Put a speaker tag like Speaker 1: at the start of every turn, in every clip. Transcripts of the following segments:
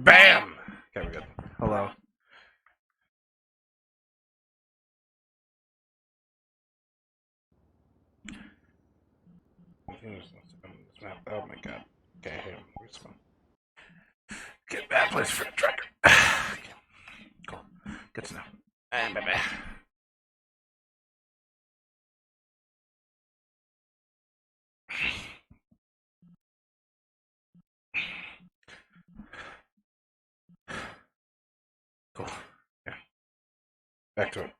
Speaker 1: Bam! Okay, we're good. Hello. Oh my god. Okay, here. Where's one? Get bad place for a tracker. Okay. Cool. Good to know. And baby. Cool. Yeah. Back to it.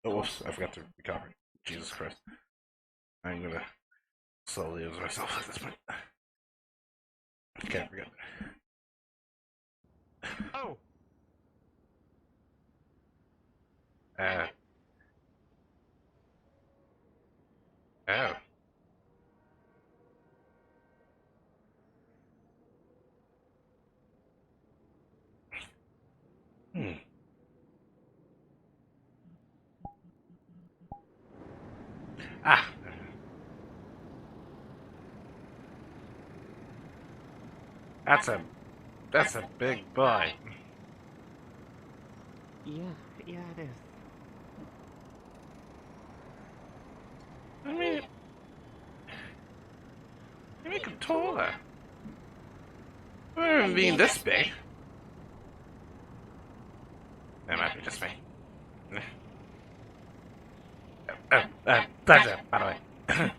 Speaker 1: Oh, whoops. I forgot to recover. Jesus Christ. I'm gonna slowly lose myself at this point. Okay, we're good.
Speaker 2: Oh!
Speaker 1: Oh. Hmm. Ah. That's a big boy.
Speaker 2: Yeah, it is.
Speaker 1: I mean, you make him taller. I don't even being this big. That might be just me. Pleasure, by the way.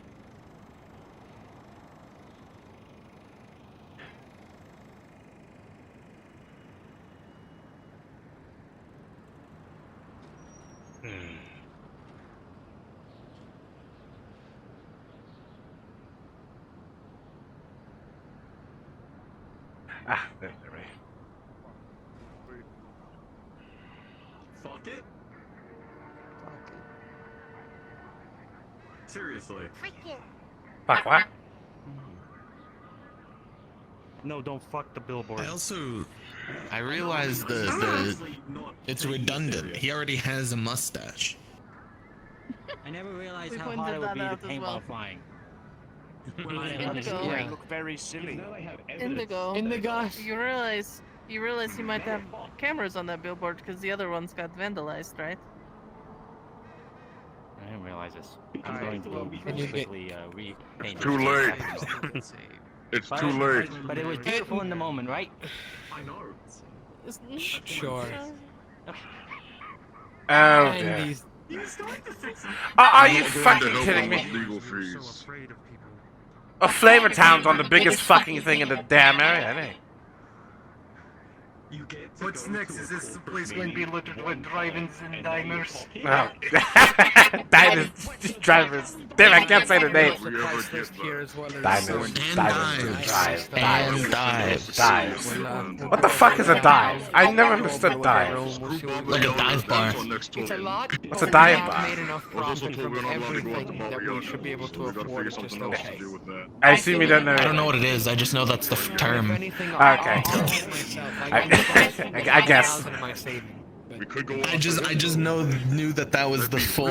Speaker 1: Ah, there we go.
Speaker 3: Fuck it? Seriously.
Speaker 1: Fuck what?
Speaker 2: No, don't fuck the billboard.
Speaker 4: I realized it's redundant. He already has a mustache.
Speaker 5: I never realized
Speaker 6: We
Speaker 5: how
Speaker 6: pointed
Speaker 5: hard it would
Speaker 6: that
Speaker 5: be to
Speaker 6: out as
Speaker 5: paint
Speaker 6: well.
Speaker 5: while flying.
Speaker 6: Indigo.
Speaker 2: Yeah. Look very silly.
Speaker 6: Indigo. You realize you might have cameras on that billboard because the other ones got vandalized, right?
Speaker 5: I didn't realize this. I'm
Speaker 2: Alright,
Speaker 5: going to
Speaker 4: Can you get-
Speaker 5: quickly repaint
Speaker 7: Too
Speaker 5: it.
Speaker 7: late. It's
Speaker 5: But-
Speaker 7: too late.
Speaker 5: But it was beautiful in the moment, right?
Speaker 3: I know.
Speaker 4: Sure.
Speaker 1: Oh dear. Are you fucking kidding me?
Speaker 7: Legal fees.
Speaker 1: A Flavor Town's on the biggest fucking thing in the damn area, ain't it?
Speaker 3: You get to
Speaker 2: What's
Speaker 3: go
Speaker 2: next?
Speaker 3: to
Speaker 2: Is
Speaker 3: a
Speaker 2: this
Speaker 3: court
Speaker 2: place
Speaker 3: proceeding
Speaker 2: going to be littered with drive-ins and diners?
Speaker 1: No. Diners, drivers. Damn, I can't say the name.
Speaker 7: We ever get that.
Speaker 1: Diners,
Speaker 4: And
Speaker 1: dives.
Speaker 4: dives.
Speaker 1: What the fuck is a dive? I never understood dive.
Speaker 4: Like a dive bar.
Speaker 8: It's a lot.
Speaker 1: What's a
Speaker 8: but
Speaker 1: dive
Speaker 8: we
Speaker 1: bar?
Speaker 8: have made enough
Speaker 7: I was also
Speaker 8: profit
Speaker 7: told we're
Speaker 8: from
Speaker 7: not allowed to go out to
Speaker 8: everything that
Speaker 7: Mario,
Speaker 8: we should be able
Speaker 7: so
Speaker 8: to
Speaker 7: we gotta
Speaker 8: afford
Speaker 7: figure
Speaker 8: it just
Speaker 7: something else to
Speaker 8: okay.
Speaker 7: do with that.
Speaker 1: I assume you don't know.
Speaker 4: I don't know what it is. I just know that's the term.
Speaker 8: If anything,
Speaker 1: Okay.
Speaker 8: I'll help myself. I got
Speaker 1: I guess.
Speaker 8: 5,000 in my savings.
Speaker 7: We could go.
Speaker 4: I just knew that was the full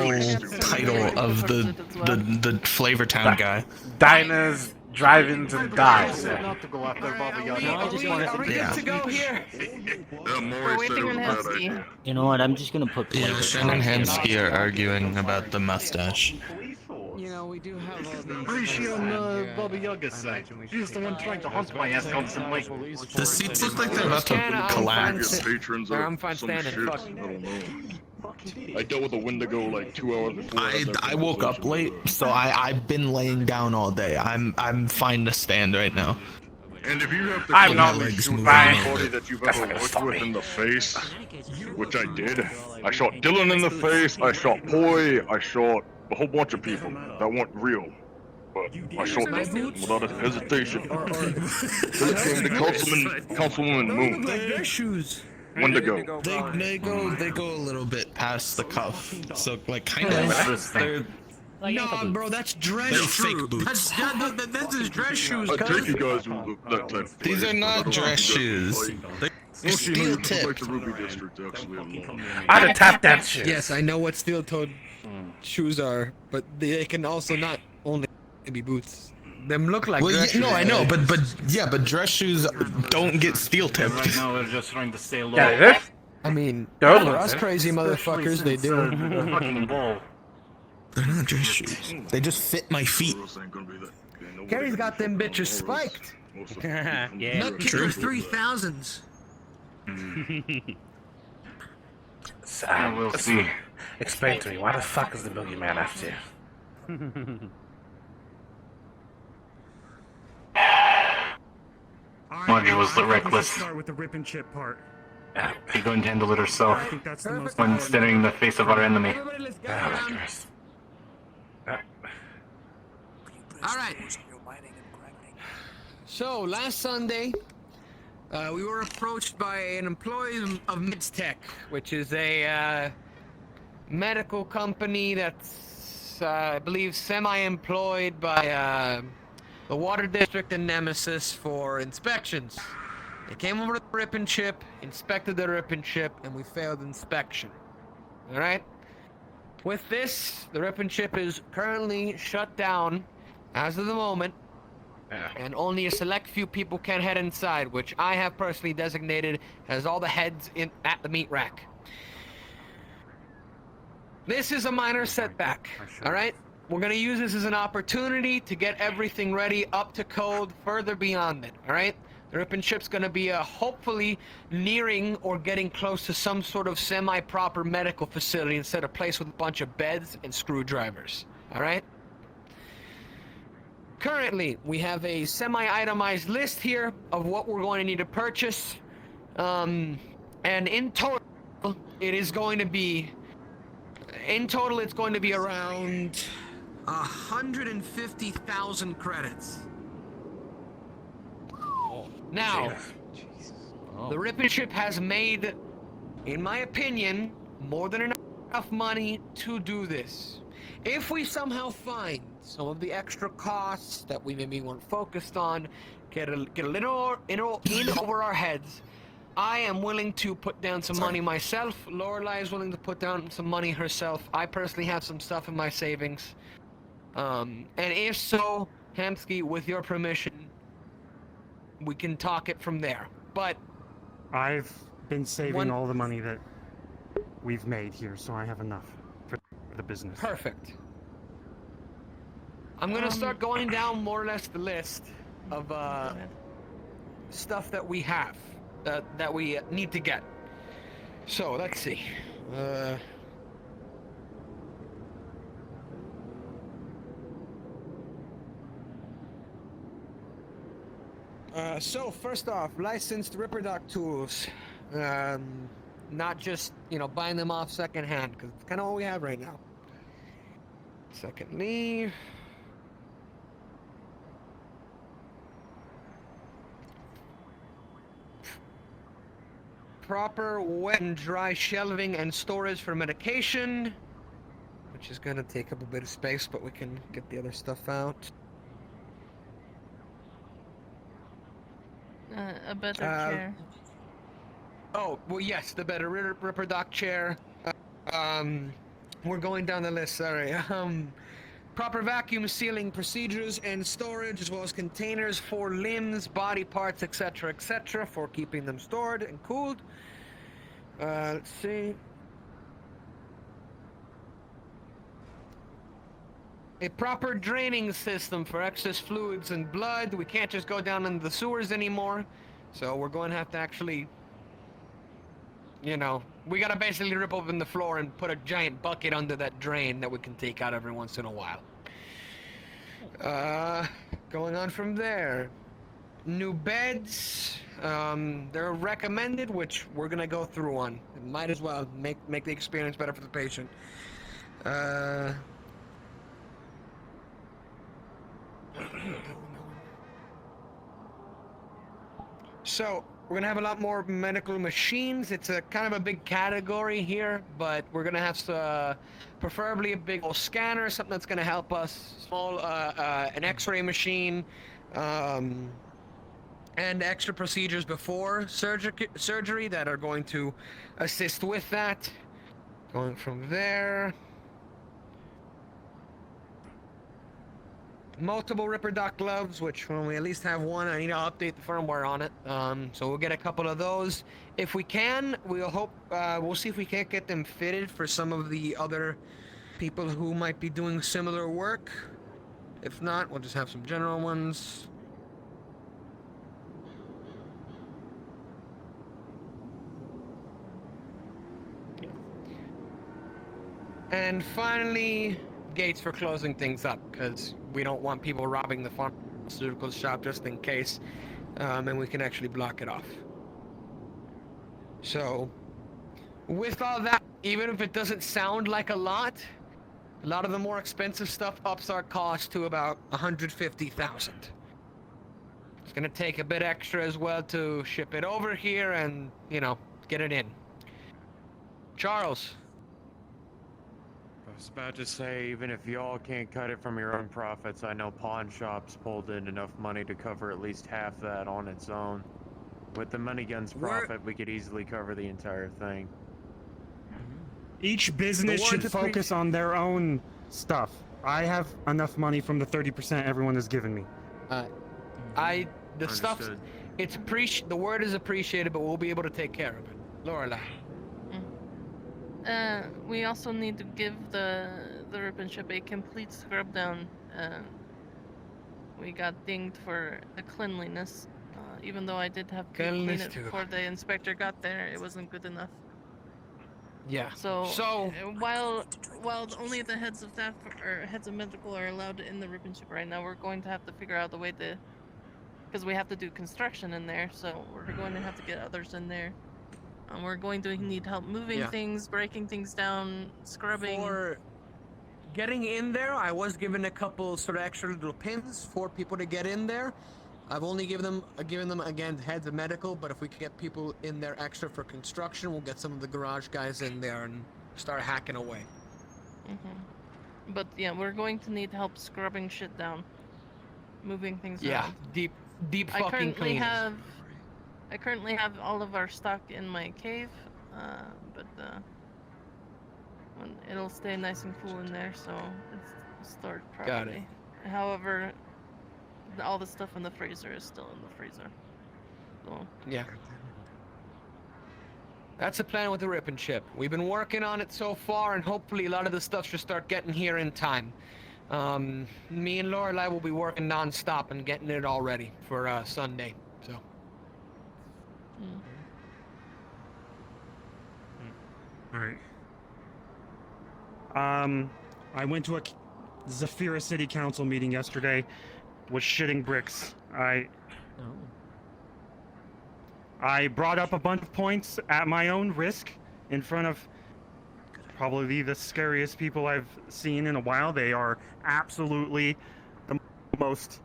Speaker 4: title of the Flavor Town guy.
Speaker 1: Diners, drive-ins, and dives.
Speaker 2: Not to go after Baba Yaga.
Speaker 5: No, I just wanted
Speaker 8: Are
Speaker 5: to
Speaker 8: we good to go here?
Speaker 7: Yeah,
Speaker 6: We're
Speaker 7: Maury said it
Speaker 6: waiting
Speaker 7: was
Speaker 6: on
Speaker 7: a bad
Speaker 6: Hensky.
Speaker 7: idea.
Speaker 5: You know what? I'm just gonna put
Speaker 4: Yeah,
Speaker 5: flavor
Speaker 4: Shen and
Speaker 5: town.
Speaker 4: Hansky are arguing about the mustache.
Speaker 8: You know, we do have all these.
Speaker 2: Where is she on Baba Yaga's side? She's the one trying to hunt my ass constantly.
Speaker 4: The seats look like they're about to
Speaker 8: Can't-
Speaker 4: collapse.
Speaker 7: Get patrons
Speaker 8: I'm
Speaker 7: of
Speaker 8: fine
Speaker 7: some
Speaker 8: standing,
Speaker 7: shit. I
Speaker 8: fuck.
Speaker 7: don't know. I dealt with a Wendigo like 2 hours before.
Speaker 4: I woke up late, so I've been laying down all day. I'm fine to stand right now.
Speaker 7: And if you have to
Speaker 1: I'm
Speaker 7: kill
Speaker 1: not
Speaker 7: somebody
Speaker 4: moving
Speaker 7: anybody
Speaker 4: on.
Speaker 7: that you've
Speaker 1: That's
Speaker 7: ever
Speaker 1: not gonna
Speaker 7: worked
Speaker 1: stop
Speaker 7: with
Speaker 1: me.
Speaker 7: in the face, which I did, I shot Dylan in the face, I shot Poi, I shot a whole bunch of people that weren't real. But I shot them without hesitation. Then came the Councilwoman Moon.
Speaker 4: Shoes.
Speaker 7: Wendigo.
Speaker 4: They go a little bit past the cuff, so like kind of. They're
Speaker 5: Nah,
Speaker 4: bro, that's dress shoes. That's his dress shoes.
Speaker 7: I take you guys with that type of
Speaker 4: These are not dress shoes. They're
Speaker 7: Well, she knew
Speaker 4: steel
Speaker 7: you like
Speaker 4: tipped.
Speaker 7: the Ruby District, actually.
Speaker 1: I'd have tapped that shit.
Speaker 8: Yes, I know what steel-toed shoes are, but they can also not only be boots. Them look like
Speaker 4: Well,
Speaker 8: dress
Speaker 4: no, I
Speaker 8: shoes.
Speaker 4: know, but dress shoes don't get steel tipped.
Speaker 2: Right now we're just trying to stay low.
Speaker 1: Yeah, they do.
Speaker 8: I mean,
Speaker 1: They're
Speaker 8: for
Speaker 1: old
Speaker 8: us
Speaker 1: ones,
Speaker 8: crazy
Speaker 2: Especially
Speaker 8: motherfuckers, they
Speaker 2: since,
Speaker 8: do.
Speaker 2: the fucking ball.
Speaker 4: They're not dress shoes. They just fit my feet.
Speaker 8: Gary's got them bitches spiked.
Speaker 5: Yeah.
Speaker 8: Nutkicker 3000s.
Speaker 1: Sam,
Speaker 2: We'll see.
Speaker 1: explain to me, why the fuck is the boogeyman after you?
Speaker 2: Margie was the reckless.
Speaker 9: Start with the rip and chip part.
Speaker 2: She's going to handle it herself
Speaker 9: I think that's the most
Speaker 2: when
Speaker 9: important.
Speaker 2: staring in the face of our enemy.
Speaker 8: Everybody, let's go
Speaker 1: Oh,
Speaker 8: around.
Speaker 1: Christ.
Speaker 8: All right. So last Sunday, we were approached by an employee of MidsTech, which is a medical company that's, I believe, semi-employed by the Water District and Nemesis for inspections. They came over to the rip and chip, inspected the rip and chip, and we failed inspection. All right. With this, the rip and chip is currently shut down as of the moment,
Speaker 1: Yeah.
Speaker 8: and only a select few people can head inside, which I have personally designated as all the heads in at the meat rack. This is a minor setback, all right? We're gonna use this as an opportunity to get everything ready up to code further beyond it, all right? The rip and chip's gonna be hopefully nearing or getting close to some sort of semi-proper medical facility instead of a place with a bunch of beds and screwdrivers, all right? Currently, we have a semi-itemized list here of what we're going to need to purchase. And in total, it's going to be around 150,000 credits. Now, the Rip and Chip has made, in my opinion, more than enough money to do this. If we somehow find some of the extra costs that we maybe weren't focused on, get a little in over our heads, I am willing to put down some money myself. Lorelai is willing to put down some money herself. I personally have some stuff in my savings. And if so, Hamsky, with your permission, we can talk it from there. But
Speaker 9: I've been saving all the money that we've made here, so I have enough for the business.
Speaker 8: perfect. I'm gonna start going down more or less the list of stuff that we have that we need to get. So let's see. So first off, licensed Ripper Doc tools. Not just, buying them off secondhand, because it's kind of all we have right now. Secondly, proper wet and dry shelving and storage for medication, which is going to take up a bit of space, but we can get the other stuff out.
Speaker 6: A better chair.
Speaker 8: Oh, well, yes, the better Ripper Doc chair. We're going down the list, sorry. Proper vacuum sealing procedures and storage, as well as containers for limbs, body parts, etc., for keeping them stored and cooled. Let's see. A proper draining system for excess fluids and blood. We can't just go down into the sewers anymore. So we're going to have to actually, we gotta basically rip open the floor and put a giant bucket under that drain that we can take out every once in a while. Going on from there. New beds. They're recommended, which we're gonna go through on. Might as well make the experience better for the patient. So, we're gonna have a lot more medical machines. It's a kind of a big category here, but we're gonna have preferably a big old scanner, something that's gonna help us. Small, an X-ray machine, and extra procedures before surgery that are going to assist with that. Going from there. multiple Ripper Doc gloves, which when we at least have one, I need to update the firmware on it. So we'll get a couple of those. If we can, we'll see if we can't get them fitted for some of the other people who might be doing similar work. If not, we'll just have some general ones. And finally, gates for closing things up, because we don't want people robbing the pharmaceutical shop just in case, and we can actually block it off. So, with all that, even if it doesn't sound like a lot of the more expensive stuff ups our cost to about 150,000. It's gonna take a bit extra as well to ship it over here and, get it in. Charles.
Speaker 9: I was about to say, even if y'all can't cut it from your own profits, I know pawn shops pulled in enough money to cover at least half that on its own. With the money guns profit, we could easily cover the entire thing.
Speaker 10: Each business should focus on their own stuff. I have enough money from the 30% everyone has given me.
Speaker 8: The stuff, the word is appreciated, but we'll be able to take care of it. Lorelei.
Speaker 6: We also need to give the Ripon ship a complete scrub down. We got dinged for the cleanliness. Even though I did have to clean it before the inspector got there, it wasn't good enough.
Speaker 8: Yeah.
Speaker 6: So while only the heads of staff or heads of medical are allowed in the Ripon ship right now, we're going to have to figure out a way to, because we have to do construction in there, so we're going to have to get others in there. We're going to need help moving things, breaking things down, scrubbing.
Speaker 8: For getting in there, I was given a couple sort of extra little pins for people to get in there. I've only given them again heads of medical, but if we can get people in there extra for construction, we'll get some of the garage guys in there and start hacking away.
Speaker 6: But yeah, we're going to need help scrubbing shit down, moving things around.
Speaker 8: deep fucking cleaning.
Speaker 6: I currently have all of our stock in my cave, but it'll stay nice and cool in there, so it's stored properly.
Speaker 8: Got it.
Speaker 6: However, all the stuff in the freezer is still in the freezer. So.
Speaker 8: Yeah. That's the plan with the Ripon ship. We've been working on it so far, and hopefully a lot of the stuff should start getting here in time. Me and Lorelei will be working non-stop and getting it all ready for Sunday. So.
Speaker 10: Alright. I went to a Zafira City Council meeting yesterday. Was shitting bricks. I brought up a bunch of points at my own risk in front of probably the scariest people I've seen in a while. They are absolutely the most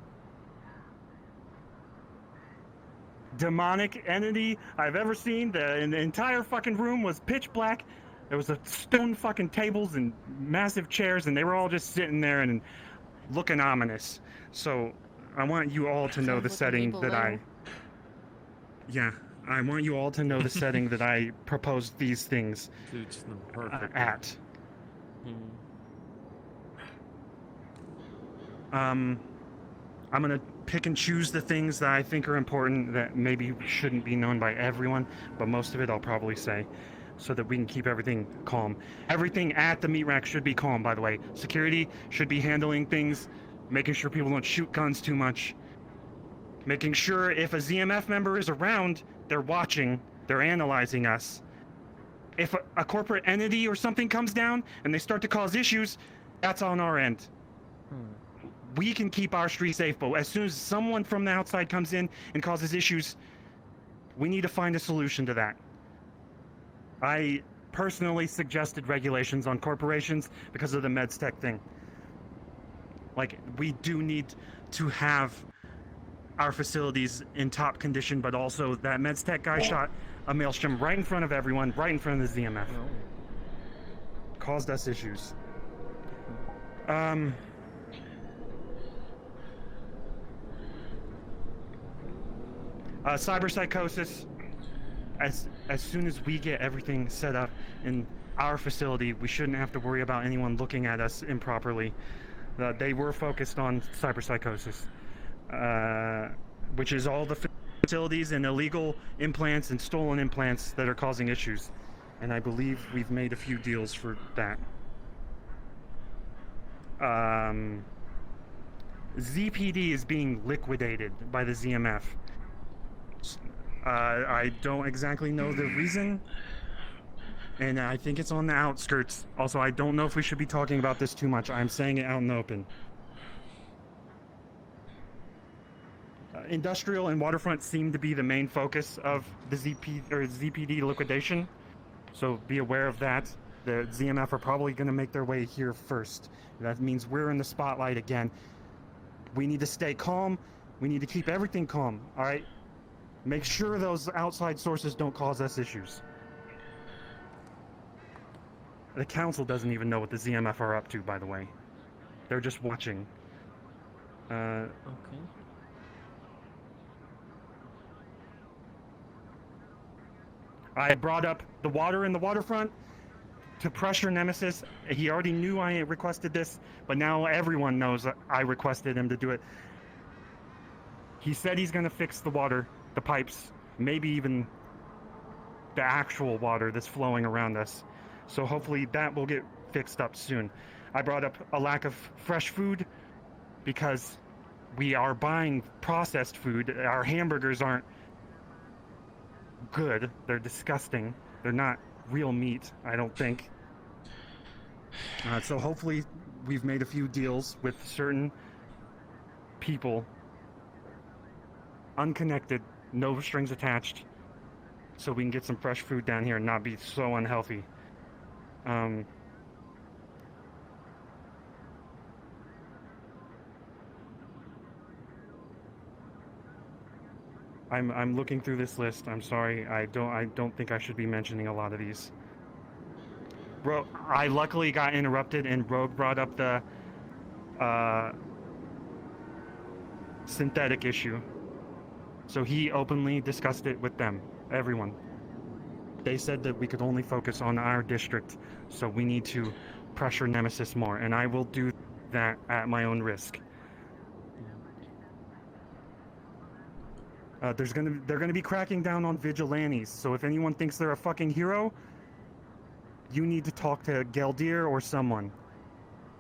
Speaker 10: demonic entity I've ever seen. The entire fucking room was pitch black. There was a stone fucking tables and massive chairs, and they were all just sitting there and looking ominous. So I want you all to know the setting that I want you all to know the setting that I proposed these things at. I'm gonna pick and choose the things that I think are important that maybe shouldn't be known by everyone, but most of it I'll probably say, so that we can keep everything calm. Everything at the meat rack should be calm, by the way. Security should be handling things, making sure people don't shoot guns too much, making sure if a ZMF member is around, they're watching, they're analyzing us. If a corporate entity or something comes down and they start to cause issues, that's on our end. We can keep our street safe, but as soon as someone from the outside comes in and causes issues, we need to find a solution to that. I personally suggested regulations on corporations because of the MedStech thing. Like, we do need to have our facilities in top condition, but also that MedStech guy shot a Maelstrom right in front of everyone, right in front of the ZMF. Caused us issues. Cyberpsychosis. As soon as we get everything set up in our facility, we shouldn't have to worry about anyone looking at us improperly. They were focused on cyberpsychosis, which is all the facilities and illegal implants and stolen implants that are causing issues. And I believe we've made a few deals for that. ZPD is being liquidated by the ZMF. I don't exactly know the reason, and I think it's on the outskirts. Also, I don't know if we should be talking about this too much. I'm saying it out in the open. Industrial and waterfront seem to be the main focus of the ZPD liquidation, so be aware of that. The ZMF are probably going to make their way here first. That means we're in the spotlight again. We need to stay calm. We need to keep everything calm, all right? Make sure those outside sources don't cause us issues. The council doesn't even know what the ZMF are up to, by the way. They're just watching.
Speaker 5: Okay.
Speaker 10: I brought up the water in the waterfront to pressure Nemesis. He already knew I requested this, but now everyone knows I requested him to do it. He said he's going to fix the water, the pipes, maybe even the actual water that's flowing around us. So hopefully that will get fixed up soon. I brought up a lack of fresh food because we are buying processed food. Our hamburgers aren't good. They're disgusting. They're not real meat, I don't think. So hopefully we've made a few deals with certain people, unconnected, no strings attached, so we can get some fresh food down here and not be so unhealthy. I'm looking through this list. I'm sorry. I don't think I should be mentioning a lot of these. I luckily got interrupted and Rogue brought up the synthetic issue. So he openly discussed it with them, everyone. They said that we could only focus on our district, so we need to pressure Nemesis more, and I will do that at my own risk. They're gonna be cracking down on vigilantes, so if anyone thinks they're a fucking hero, you need to talk to Geldir or someone.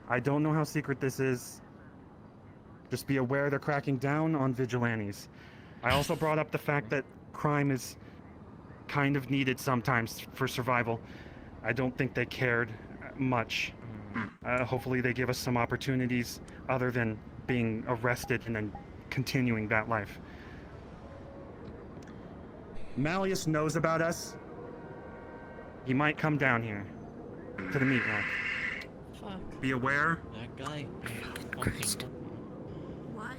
Speaker 10: I don't know how secret this is. Just be aware they're cracking down on vigilantes. I also brought up the fact that crime is kind of needed sometimes for survival. I don't think they cared much. Hopefully they give us some opportunities other than being arrested and then continuing that life. Malleus knows about us. He might come down here to the meat rack.
Speaker 6: Fuck.
Speaker 10: Be aware.
Speaker 5: That guy.
Speaker 6: Why?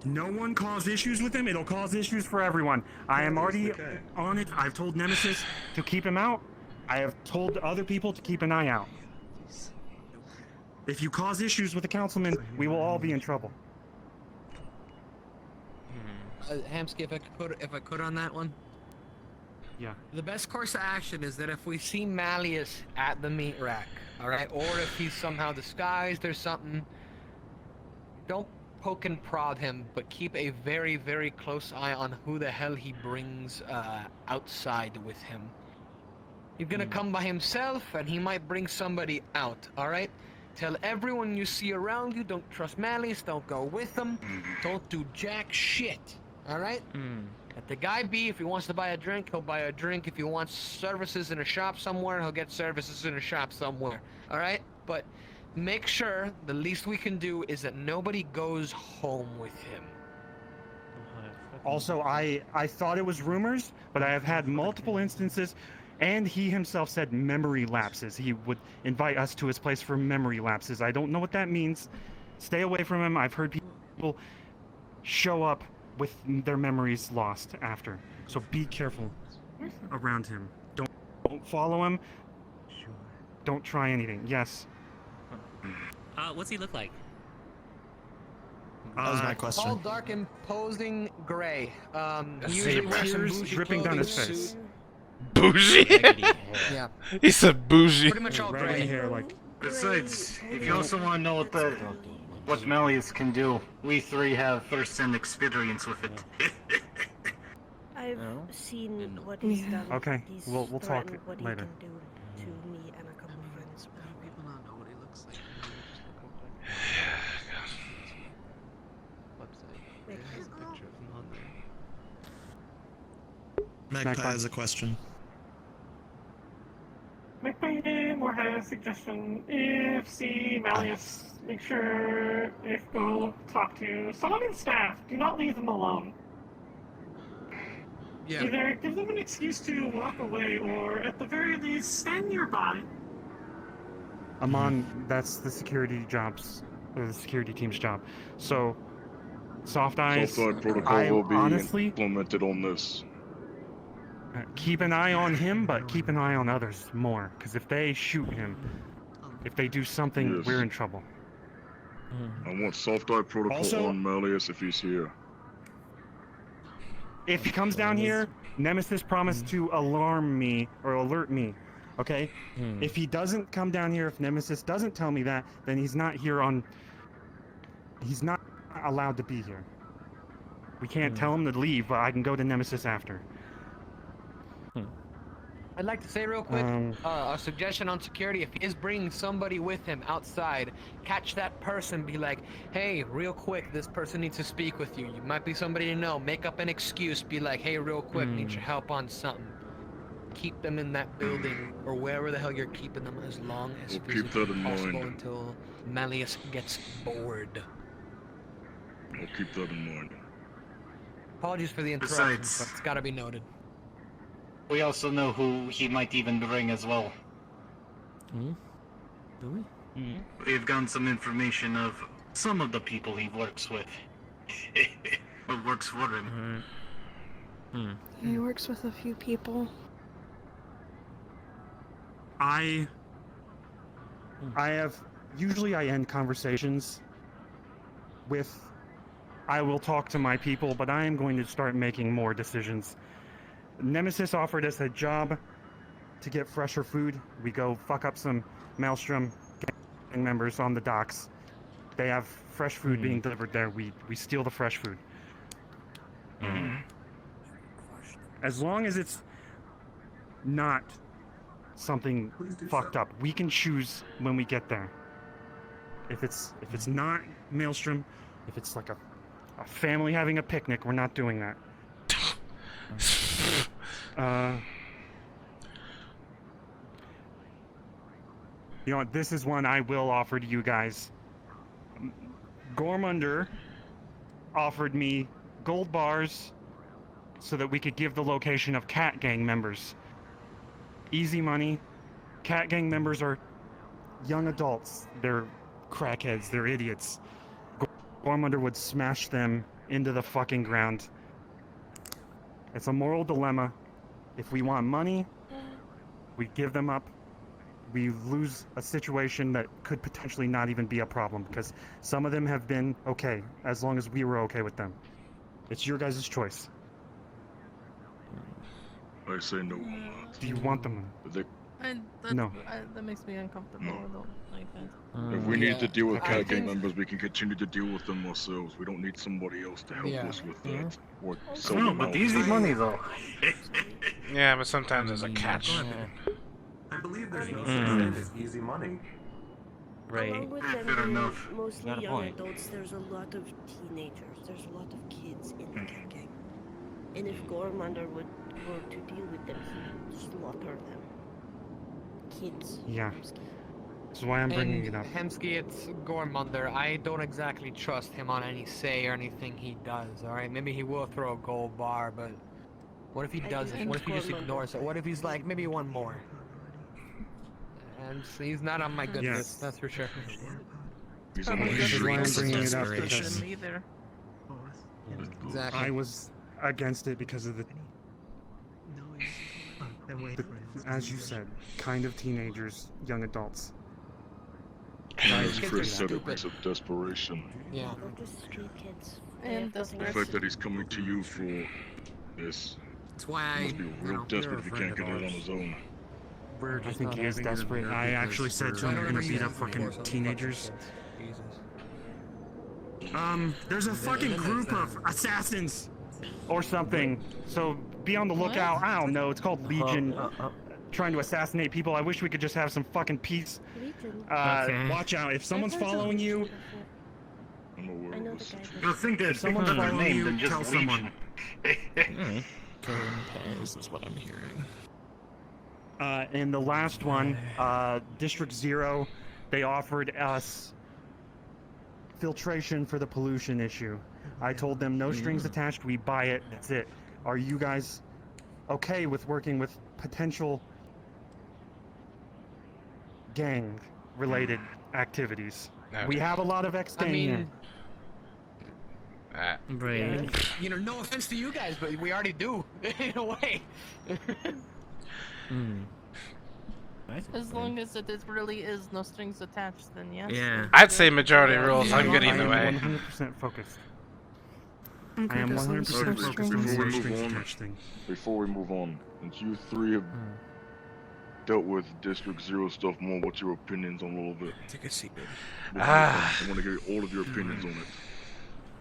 Speaker 10: No one cause issues with him. It'll cause issues for everyone. I am already on it. I've told Nemesis to keep him out. I have told other people to keep an eye out. If you cause issues with the councilman, we will all be in trouble.
Speaker 8: Hamsky, if I could on that one.
Speaker 10: Yeah.
Speaker 8: The best course of action is that if we see Malleus at the meat rack, all right, or if he's somehow disguised or something, don't poke and prod him, but keep a very, very close eye on who the hell he brings outside with him. He's gonna come by himself, and he might bring somebody out, all right? Tell everyone you see around you, don't trust Malleus, don't go with him, don't do jack shit, all right? Let the guy be. If he wants to buy a drink, he'll buy a drink. If he wants services in a shop somewhere, he'll get services in a shop somewhere, all right? But make sure the least we can do is that nobody goes home with him.
Speaker 10: Also, I thought it was rumors, but I have had multiple instances, and he himself said memory lapses. He would invite us to his place for memory lapses. I don't know what that means. Stay away from him. I've heard people show up with their memories lost after. So be careful around him. Don't follow him. Don't try anything. Yes.
Speaker 5: What's he look like?
Speaker 4: That was my question.
Speaker 8: Tall, dark, imposing gray. He
Speaker 10: See,
Speaker 8: usually wears some
Speaker 10: tears
Speaker 8: bougie
Speaker 10: dripping down his
Speaker 8: clothing,
Speaker 10: face.
Speaker 8: suit.
Speaker 1: Bougie?
Speaker 8: Yeah,
Speaker 1: He said bougie.
Speaker 8: pretty much all
Speaker 10: Raggedy
Speaker 8: gray.
Speaker 10: hair, like
Speaker 2: Besides, if you also want to know what Malleus can do, we three have first-hand experience with it.
Speaker 11: I've seen what he's done.
Speaker 10: Okay,
Speaker 11: He's
Speaker 10: we'll talk
Speaker 11: threatened what
Speaker 10: later.
Speaker 11: he can do to me and a couple friends.
Speaker 12: People not know what he looks like.
Speaker 11: Like,
Speaker 12: There's a picture of him on there.
Speaker 4: Magpie has a question.
Speaker 13: Magpie more has a suggestion. If see Malleus, make sure if go talk to someone in staff. Do not leave them alone.
Speaker 12: Yeah.
Speaker 13: Either give them an excuse to walk away, or at the very least, stand nearby.
Speaker 10: Amon, that's the security jobs, or the security team's job. So, Soft Eyes,
Speaker 7: Southside protocol
Speaker 10: I
Speaker 7: will be
Speaker 10: honestly
Speaker 7: implemented on this.
Speaker 10: keep an eye on him, but keep an eye on others more. Because if they shoot him, if they do something,
Speaker 7: Yes.
Speaker 10: we're in trouble.
Speaker 7: I want soft eye protocol
Speaker 10: Also-
Speaker 7: on Malleus if he's here.
Speaker 10: If he comes down here, Nemesis promised to alarm me or alert me. Okay? If he doesn't come down here, if Nemesis doesn't tell me that, then he's not here on. He's not allowed to be here. We can't tell him to leave, but I can go to Nemesis after.
Speaker 8: I'd like to say real quick,
Speaker 10: Um,
Speaker 8: a suggestion on security. If he is bringing somebody with him outside, catch that person, be like, hey, real quick, this person needs to speak with you. You might be somebody to know. Make up an excuse. Be like, hey, real quick, need your help on something. Keep them in that building or wherever the hell you're keeping them as long as
Speaker 7: We'll keep
Speaker 8: physically
Speaker 7: that in
Speaker 8: possible
Speaker 7: mind.
Speaker 8: until Malleus gets bored.
Speaker 7: I'll keep that in mind.
Speaker 8: Apologies for the interruption,
Speaker 2: Besides-
Speaker 8: but it's gotta be noted.
Speaker 2: We also know who he might even bring as well.
Speaker 5: Do we?
Speaker 2: We've gotten some information of some of the people he works with. Or works for him.
Speaker 11: he works with a few people.
Speaker 10: I have usually I end conversations with I will talk to my people, but I am going to start making more decisions. Nemesis offered us a job to get fresher food. We go fuck up some Maelstrom gang members on the docks. They have fresh food being delivered there. We steal the fresh food. As long as it's not something fucked up, we can choose when we get there. If it's not Maelstrom, if it's like a family having a picnic, we're not doing that. You know what, this is one I will offer to you guys. Gormunder offered me gold bars so that we could give the location of Cat Gang members. Easy money. Cat Gang members are young adults. They're crackheads. They're idiots. Gormunder would smash them into the fucking ground. It's a moral dilemma. If we want money, we give them up. We lose a situation that could potentially not even be a problem because some of them have been okay as long as we were okay with them. It's your guys' choice.
Speaker 7: I say no on that.
Speaker 10: Do you want them? No.
Speaker 6: That makes me uncomfortable.
Speaker 7: No.
Speaker 6: I don't like that.
Speaker 7: If we need
Speaker 8: Yeah.
Speaker 7: to deal with
Speaker 8: I
Speaker 7: Cat Gang
Speaker 8: think-
Speaker 7: members, we can continue to deal with them ourselves. We don't need somebody else to help
Speaker 8: Yeah.
Speaker 7: us with that. Or sell
Speaker 2: No,
Speaker 7: them
Speaker 2: but
Speaker 7: out.
Speaker 2: easy money though.
Speaker 1: Yeah, but sometimes there's a catch.
Speaker 3: I believe there's no
Speaker 5: Mm.
Speaker 3: such thing as easy money.
Speaker 5: Right.
Speaker 11: Along with
Speaker 2: Yeah,
Speaker 11: them
Speaker 2: fair
Speaker 11: being
Speaker 2: enough.
Speaker 11: mostly
Speaker 5: Got a
Speaker 11: young
Speaker 5: point.
Speaker 11: adults, there's a lot of teenagers. There's a lot of kids in the Cat Gang. And if Gormunder were to deal with them, he would slaughter them. Kids.
Speaker 10: Yeah. That's why I'm bringing it up.
Speaker 8: Hemsky, it's Gormunder. I don't exactly trust him on any say or anything he does, alright? Maybe he will throw a gold bar, but what if he
Speaker 11: I
Speaker 8: doesn't?
Speaker 11: think
Speaker 8: What if he just
Speaker 11: Gormunder-
Speaker 8: ignores it? What if he's like, maybe one more? And he's not on my good
Speaker 10: Yes.
Speaker 8: list, that's for sure.
Speaker 7: He's on
Speaker 6: Probably
Speaker 7: my
Speaker 10: This is why I'm
Speaker 7: street.
Speaker 10: bringing it up
Speaker 5: Desperation.
Speaker 10: because
Speaker 6: Them either.
Speaker 8: Exactly.
Speaker 10: I was against it because of the as you said, kind of teenagers, young adults.
Speaker 7: His
Speaker 8: Kids are
Speaker 7: Chris said it
Speaker 8: stupid.
Speaker 7: because of desperation.
Speaker 8: Yeah.
Speaker 11: They're just street kids.
Speaker 6: And
Speaker 11: They have nothing
Speaker 7: The
Speaker 6: desperate.
Speaker 11: else
Speaker 7: fact that he's coming to you for this
Speaker 12: That's why I.
Speaker 7: must be real
Speaker 12: you're
Speaker 7: desperate
Speaker 12: a
Speaker 7: if he
Speaker 12: friend
Speaker 7: can't
Speaker 12: of
Speaker 7: get it on
Speaker 12: ours.
Speaker 7: his own.
Speaker 12: We're
Speaker 10: I
Speaker 12: just
Speaker 10: think
Speaker 12: not
Speaker 10: he is
Speaker 12: having it in
Speaker 10: desperate.
Speaker 12: there
Speaker 10: I
Speaker 12: because
Speaker 10: actually said to
Speaker 12: we're
Speaker 10: him, "You're gonna beat up
Speaker 12: understanding
Speaker 10: fucking
Speaker 12: or
Speaker 10: teenagers."
Speaker 12: Jesus.
Speaker 10: There's a fucking group of assassins or something. So be on the lookout. I don't know. It's called Legion. Trying to assassinate people. I wish we could just have some fucking peace.
Speaker 11: Legion.
Speaker 5: Okay.
Speaker 10: Watch out. If someone's
Speaker 11: I've heard of
Speaker 10: following you,
Speaker 11: Legion before. I know the guy.
Speaker 2: You'll think there's
Speaker 10: someone's
Speaker 2: bigger
Speaker 10: following
Speaker 2: name
Speaker 10: you,
Speaker 2: than just
Speaker 10: tell someone.
Speaker 2: Legion.
Speaker 4: is what I'm hearing.
Speaker 10: And the last one, District 0, they offered us filtration for the pollution issue. I told them no strings attached, we buy it, that's it. Are you guys okay with working with potential gang-related activities? We have a lot of ex-gang here.
Speaker 5: Right.
Speaker 8: You know, no offense to you guys, but we already do, in a way.
Speaker 6: As long as it really is no strings attached, then yes.
Speaker 5: Yeah.
Speaker 1: I'd say majority rules. I'm good either
Speaker 10: I am
Speaker 1: way.
Speaker 10: 100% focused.
Speaker 14: Okay,
Speaker 10: I am
Speaker 14: this one's
Speaker 10: 100%
Speaker 14: so
Speaker 10: focused on
Speaker 14: strange.
Speaker 10: the
Speaker 7: Before we
Speaker 10: strings
Speaker 7: move on,
Speaker 10: attached thing.
Speaker 7: before we move on, since you three have dealt with District 0 stuff more, what's your opinions on all of it?
Speaker 4: Take a seat, baby.
Speaker 7: I want to get all of your opinions on it.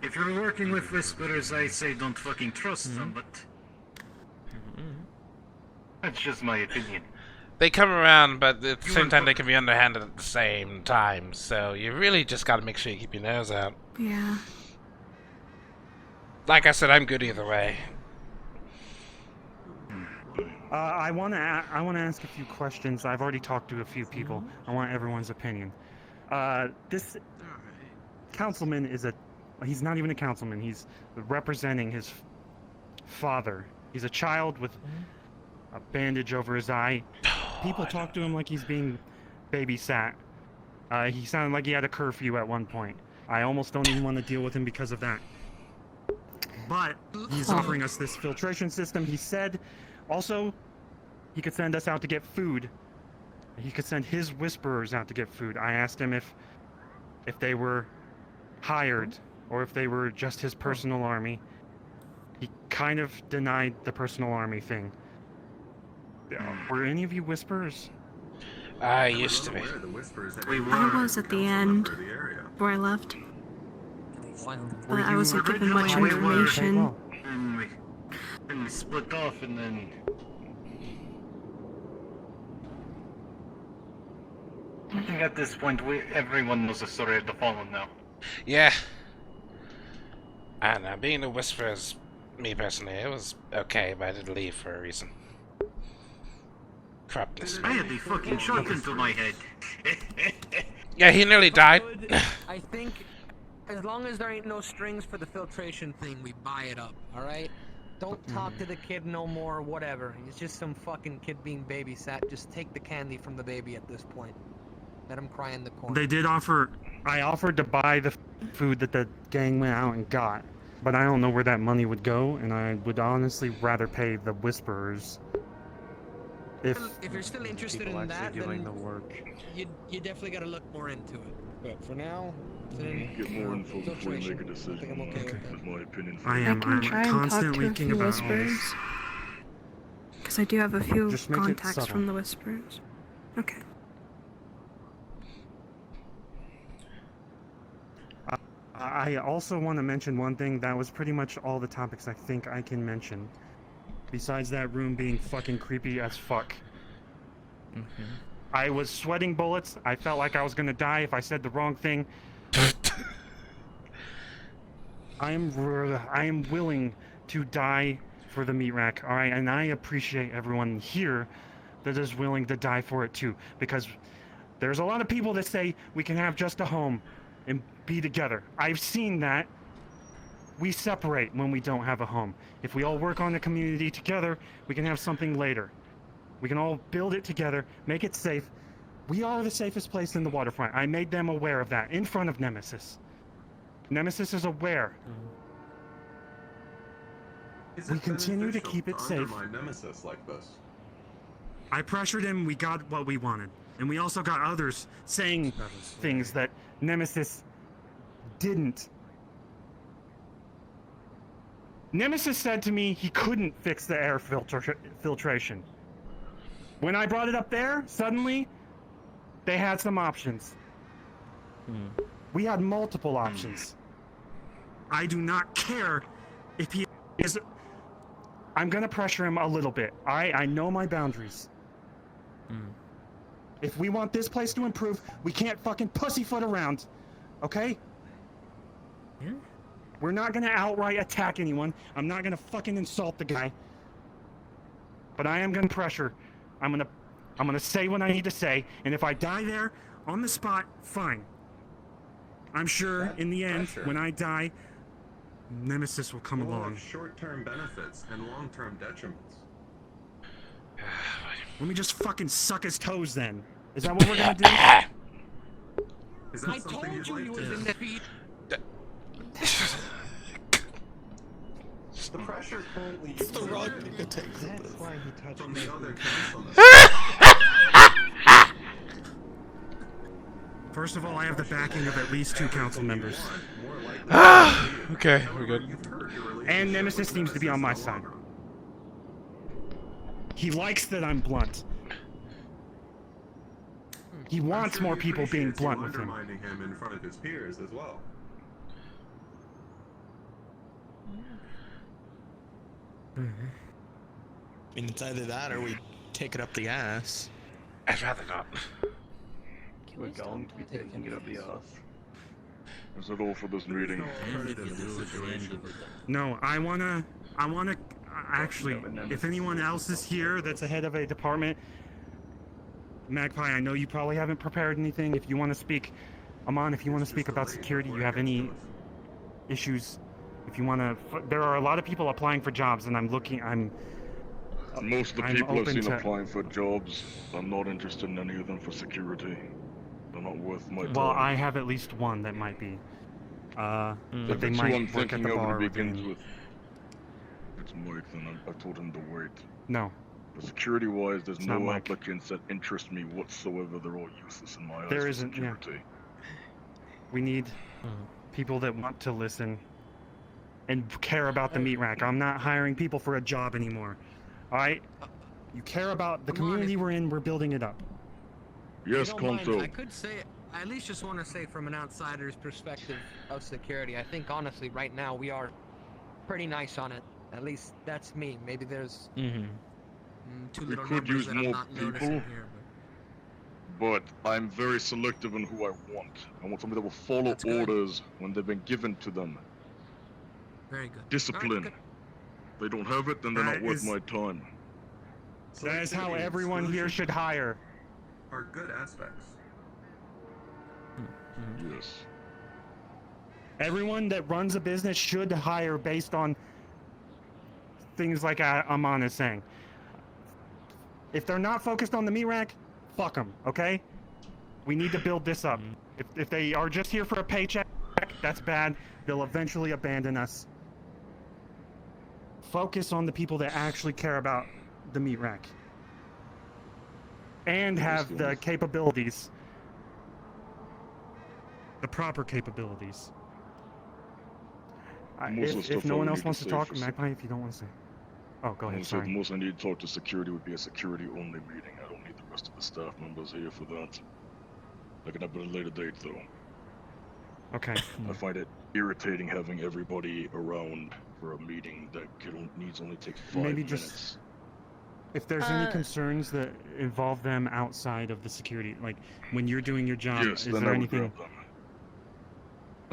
Speaker 2: If you're working with whisperers, I say don't fucking trust them, but that's just my opinion.
Speaker 1: They come around, but at the same time they can be underhanded at the same time. So you really just got to make sure you keep your nose out.
Speaker 14: Yeah.
Speaker 1: Like I said, I'm good either way.
Speaker 10: I want to ask a few questions. I've already talked to a few people. I want everyone's opinion. This councilman is he's not even a councilman. He's representing his father. He's a child with a bandage over his eye. People talk to him like he's being babysat. He sounded like he had a curfew at one point. I almost don't even want to deal with him because of that. But he's offering us this filtration system. He said also he could send us out to get food. He could send his whisperers out to get food. I asked him if they were hired or if they were just his personal army. He kind of denied the personal army thing. Were any of you whisperers?
Speaker 1: I used to be.
Speaker 14: I was at the end where I left. But I wasn't given much information.
Speaker 2: And we split off, and then I think at this point everyone knows the story of the Fallen now.
Speaker 1: Yeah. And being a whisperer, me personally, it was okay, but I did leave for a reason. Corruptness.
Speaker 2: I had the fucking shot into my head.
Speaker 1: Yeah, he nearly died.
Speaker 8: I think as long as there ain't no strings for the filtration thing, we buy it up, alright? Don't talk to the kid no more, whatever. He's just some fucking kid being babysat. Just take the candy from the baby at this point. Let him cry in the corner.
Speaker 10: They did offer. I offered to buy the food that the gang went out and got, but I don't know where that money would go, and I would honestly rather pay the whisperers. If
Speaker 8: you're still interested in that, then you definitely got to look more into it. But for now,
Speaker 7: Get more info before you make a decision. Is my opinion.
Speaker 10: I am
Speaker 14: I can try and talk to
Speaker 10: constantly
Speaker 14: a
Speaker 10: thinking
Speaker 14: few
Speaker 10: about all
Speaker 14: whisperers.
Speaker 10: this.
Speaker 14: Because I do have a few
Speaker 10: Just make it
Speaker 14: contacts
Speaker 10: subtle.
Speaker 14: from the whisperers. Okay.
Speaker 10: I also want to mention one thing. That was pretty much all the topics I think I can mention. Besides that room being fucking creepy as fuck. I was sweating bullets. I felt like I was gonna die if I said the wrong thing. I am willing to die for the meat rack, all right? And I appreciate everyone here that is willing to die for it too, because there's a lot of people that say we can have just a home and be together. I've seen that. We separate when we don't have a home. If we all work on the community together, we can have something later. We can all build it together, make it safe. We are the safest place in the waterfront. I made them aware of that in front of Nemesis. Nemesis is aware. We continue to keep it safe.
Speaker 3: Nemesis like this.
Speaker 10: I pressured him, we got what we wanted. And we also got others saying things that Nemesis didn't. Nemesis said to me he couldn't fix the air filtration. When I brought it up there, suddenly, they had some options. We had multiple options. I do not care if he is... I'm gonna pressure him a little bit. I know my boundaries. If we want this place to improve, we can't fucking pussyfoot around. Okay?
Speaker 5: Yeah.
Speaker 10: We're not gonna outright attack anyone. I'm not gonna fucking insult the guy. But I am gonna pressure. I'm gonna say what I need to say, and if I die there on the spot, fine. I'm sure in the end, when I die, Nemesis will come
Speaker 3: We'll
Speaker 10: along.
Speaker 3: have short-term benefits and long-term detriments.
Speaker 10: Let me just fucking suck his toes then. Is that what we're gonna do?
Speaker 3: Is that something you'd like to do? The pressure currently uses the wrong thing to take from the other council
Speaker 10: First of all, I have the backing of at least 2 council members.
Speaker 1: Okay, we're good.
Speaker 10: And Nemesis seems to be on my side. He likes that I'm blunt. He wants more people being blunt with him.
Speaker 3: Undermining him in front of his peers as well.
Speaker 4: I mean, it's either that or we take it up the ass.
Speaker 1: I'd rather not.
Speaker 7: We're going to be taking it up the ass. Is that all for this meeting?
Speaker 10: No, I wanna actually, if anyone else is here that's a head of a department, Magpie, I know you probably haven't prepared anything. If you want to speak, Amon, if you want to speak about security, you have any issues, if you want to, there are a lot of people applying for jobs, and
Speaker 7: most of the
Speaker 10: I'm
Speaker 7: people I've
Speaker 10: open
Speaker 7: seen
Speaker 10: to-
Speaker 7: applying for jobs, I'm not interested in any of them for security. They're not worth my time.
Speaker 10: Well, I have at least one that might be. But they
Speaker 7: The two
Speaker 10: might
Speaker 7: I'm
Speaker 10: work at
Speaker 7: thinking
Speaker 10: the
Speaker 7: of
Speaker 10: bar.
Speaker 7: it begins
Speaker 10: within-
Speaker 7: with. If it's Mike, then I told him to wait.
Speaker 10: No.
Speaker 7: But security-wise, there's
Speaker 10: It's
Speaker 7: no
Speaker 10: not Mike.
Speaker 7: applicants that interest me whatsoever. They're all useless in my eyes.
Speaker 10: There
Speaker 7: for
Speaker 10: isn't, yeah.
Speaker 7: security.
Speaker 10: We need people that want to listen and care about the meat rack. I'm not hiring people for a job anymore. Alright? You care about the community we're in, we're building it up.
Speaker 7: Yes,
Speaker 8: If you don't mind,
Speaker 7: Conto.
Speaker 8: I could say, I at least just want to say from an outsider's perspective of security, I think honestly right now we are pretty nice on it. At least that's me. Maybe there's two
Speaker 7: We
Speaker 8: little
Speaker 7: could
Speaker 8: numbers
Speaker 7: use
Speaker 8: that I'm
Speaker 7: more
Speaker 8: not noticing
Speaker 7: people.
Speaker 8: here.
Speaker 7: But I'm very selective in who I want. I want somebody that will follow orders when they've been given to them.
Speaker 8: Very good.
Speaker 7: Discipline. If they don't have it, then they're
Speaker 10: That
Speaker 7: not worth
Speaker 10: is-
Speaker 7: my time.
Speaker 10: That is how everyone here should hire.
Speaker 3: Are good aspects.
Speaker 7: Yes.
Speaker 10: Everyone that runs a business should hire based on things like Amon is saying. If they're not focused on the meat rack, fuck them, okay? We need to build this up. If they are just here for a paycheck, that's bad. They'll eventually abandon us. Focus on the people that actually care about the meat rack. And have the capabilities. The proper capabilities.
Speaker 7: Most of the
Speaker 10: If
Speaker 7: stuff
Speaker 10: no
Speaker 7: I
Speaker 10: one
Speaker 7: would
Speaker 10: else
Speaker 7: need
Speaker 10: wants
Speaker 7: to
Speaker 10: to
Speaker 7: say
Speaker 10: talk,
Speaker 7: for
Speaker 10: Magpie, if you don't want to say. Oh, go ahead, sorry.
Speaker 7: Most I need to talk to security would be a security-only meeting. I don't need the rest of the staff members here for that. I can have it at a later date, though.
Speaker 10: Okay.
Speaker 7: I find it irritating having everybody around for a meeting that needs only take 5
Speaker 10: Maybe
Speaker 7: minutes.
Speaker 10: just if there's any concerns that involve them outside of the security, like when you're doing your job,
Speaker 7: Yes,
Speaker 10: is
Speaker 7: then
Speaker 10: there
Speaker 7: I would
Speaker 10: anything?
Speaker 7: grab them.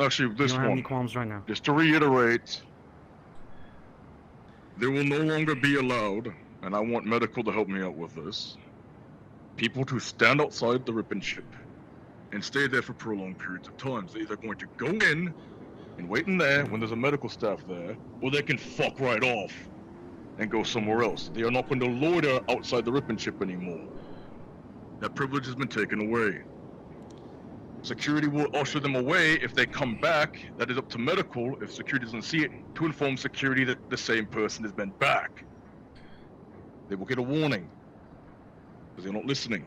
Speaker 7: Actually, this
Speaker 10: you don't have any
Speaker 7: one.
Speaker 10: qualms right now.
Speaker 7: Just to reiterate, there will no longer be allowed, and I want medical to help me out with this, people to stand outside the ribbon ship and stay there for prolonged periods of time. They're either going to go in and wait in there when there's a medical staff there, or they can fuck right off and go somewhere else. They are not going to loiter outside the ribbon ship anymore. That privilege has been taken away. Security will usher them away if they come back. That is up to medical, if security doesn't see it, to inform security that the same person has been back. They will get a warning, because they're not listening.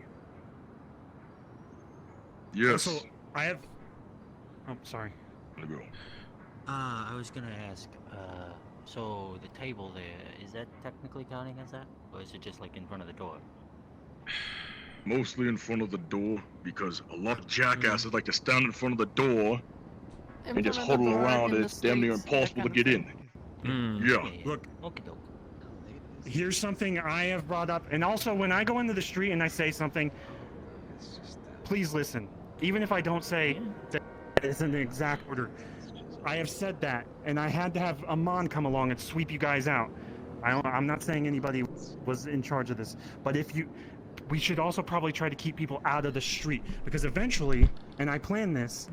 Speaker 7: Yes.
Speaker 10: Also, I have. Oh, sorry.
Speaker 7: There you go.
Speaker 15: I was gonna ask, so the table there, is that technically counting as that? Or is it just like in front of the door?
Speaker 7: Mostly in front of the door, because a lot of jackasses like to stand in front of the door and just huddle around it. It's damn near impossible to get in. Yeah.
Speaker 10: Look, here's something I have brought up, and also when I go into the street and I say something, please listen. Even if I don't say that it's in the exact order, I have said that, and I had to have Amon come along and sweep you guys out. I'm not saying anybody was in charge of this, but we should also probably try to keep people out of the street, because eventually, and I plan this,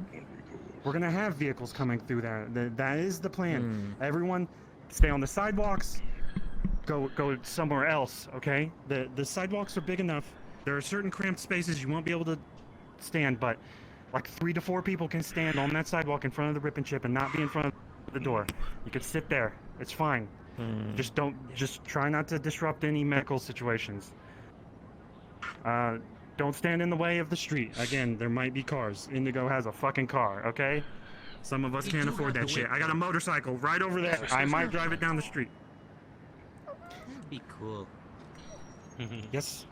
Speaker 10: we're gonna have vehicles coming through there. That is the plan. Everyone, stay on the sidewalks. Go somewhere else, okay? The sidewalks are big enough. There are certain cramped spaces you won't be able to stand, but like 3 to 4 people can stand on that sidewalk in front of the Rip and Chip and not be in front of the door. You can sit there. It's fine. Just try not to disrupt any medical situations. Don't stand in the way of the street. Again, there might be cars. Indigo has a fucking car, okay? Some of us can't afford that shit. I got a motorcycle right over there. I might drive it down the street.
Speaker 15: That'd be cool.
Speaker 10: Yes?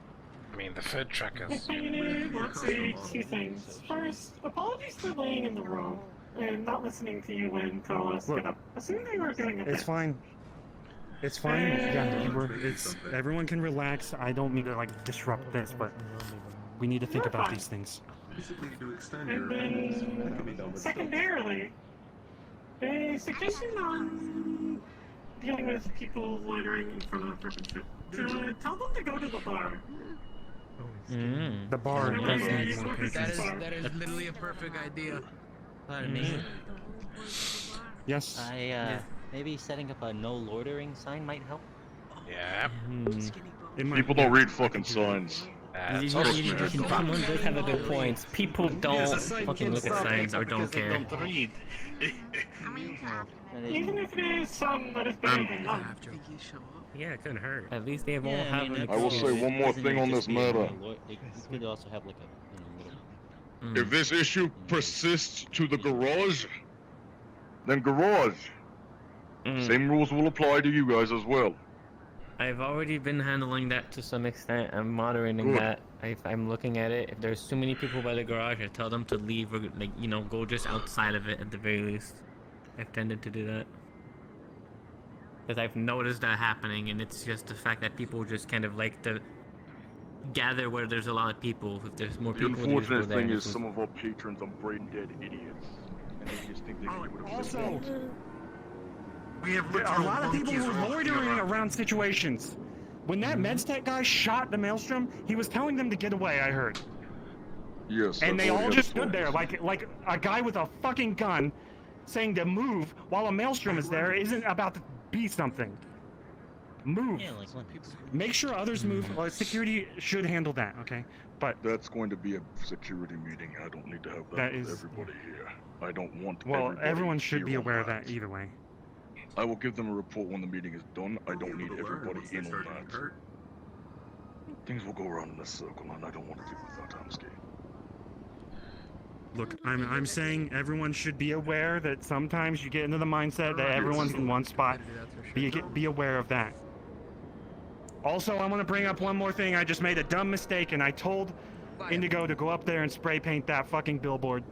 Speaker 1: I mean, the food truck is...
Speaker 13: Let's say 2 things. First, apologies for laying in the road and not listening to you when Carlos got up. Assuming they were doing it.
Speaker 10: It's fine. It's fine. Yeah, everyone can relax. I don't mean to like disrupt this, but we need to think about these things.
Speaker 13: And then, secondarily, a suggestion on dealing with people loitering in front of Rip and Chip. Tell them to go to the bar.
Speaker 10: The bar does need more patrons.
Speaker 8: That is literally a perfect idea.
Speaker 15: Pardon me.
Speaker 10: Yes.
Speaker 15: Maybe setting up a no loitering sign might help.
Speaker 1: Yeah.
Speaker 7: People don't read fucking signs.
Speaker 5: Someone does have a good point. People don't fucking look at signs or don't care.
Speaker 13: Even if it is some that is better than none.
Speaker 5: Yeah, it couldn't hurt. At least they won't have an
Speaker 7: I will say one more thing on this matter.
Speaker 15: You could also have like a
Speaker 7: If this issue persists to the garage, then garage. Same rules will apply to you guys as well.
Speaker 5: I've already been handling that to some extent. I'm moderating that. I'm looking at it. If there's too many people by the garage, I tell them to leave or go just outside of it at the very least. I've tended to do that. Because I've noticed that happening, and it's just the fact that people just kind of like to gather where there's a lot of people. If there's more
Speaker 7: The
Speaker 5: people,
Speaker 7: unfortunate thing is some of our patrons are brain dead idiots. And they just think they can do whatever they want.
Speaker 10: We have a lot of people who are loitering around situations. When that MedStech guy shot the Maelstrom, he was telling them to get away, I heard.
Speaker 7: Yes.
Speaker 10: And they all just stood there like a guy with a fucking gun saying to move while a Maelstrom is there isn't about to be something. Move.
Speaker 15: Yeah, like
Speaker 10: Make sure others move. Well, security should handle that, okay? But
Speaker 7: that's going to be a security meeting. I don't need to have that with everybody here. I don't want
Speaker 10: everyone should be aware of that either way.
Speaker 7: I will give them a report when the meeting is done. I don't need everybody in on that. Things will go around in a circle, and I don't want to deal with that. I'm scared.
Speaker 10: Look, I'm saying everyone should be aware that sometimes you get into the mindset that everyone's in one spot. Be aware of that. Also, I want to bring up one more thing. I just made a dumb mistake, and I told Indigo to go up there and spray paint that fucking billboard.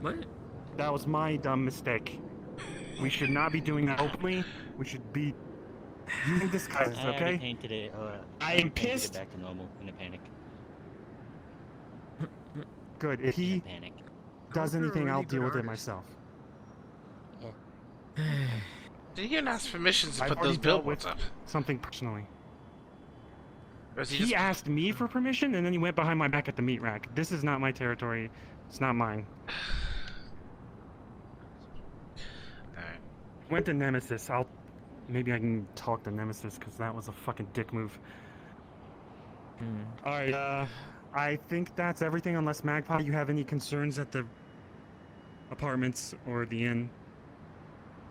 Speaker 5: What?
Speaker 10: That was my dumb mistake. We should not be doing that openly. We should be using disguises,
Speaker 15: I already
Speaker 10: okay?
Speaker 15: painted it.
Speaker 10: I am pissed.
Speaker 15: Back to normal in a panic.
Speaker 10: Good. If he
Speaker 15: Panic.
Speaker 10: does anything, I'll deal with it myself.
Speaker 1: Did you ask permission to
Speaker 10: I've
Speaker 1: put
Speaker 10: already
Speaker 1: those
Speaker 10: dealt
Speaker 1: billboards
Speaker 10: with
Speaker 1: up?
Speaker 10: something personally.
Speaker 1: Or is
Speaker 10: He
Speaker 1: just...
Speaker 10: asked me for permission, and then he went behind my back at the meat rack. This is not my territory. It's not mine. Went to Nemesis. Maybe I can talk to Nemesis, because that was a fucking dick move. Alright, I think that's everything, unless Magpie, you have any concerns at the apartments or the inn?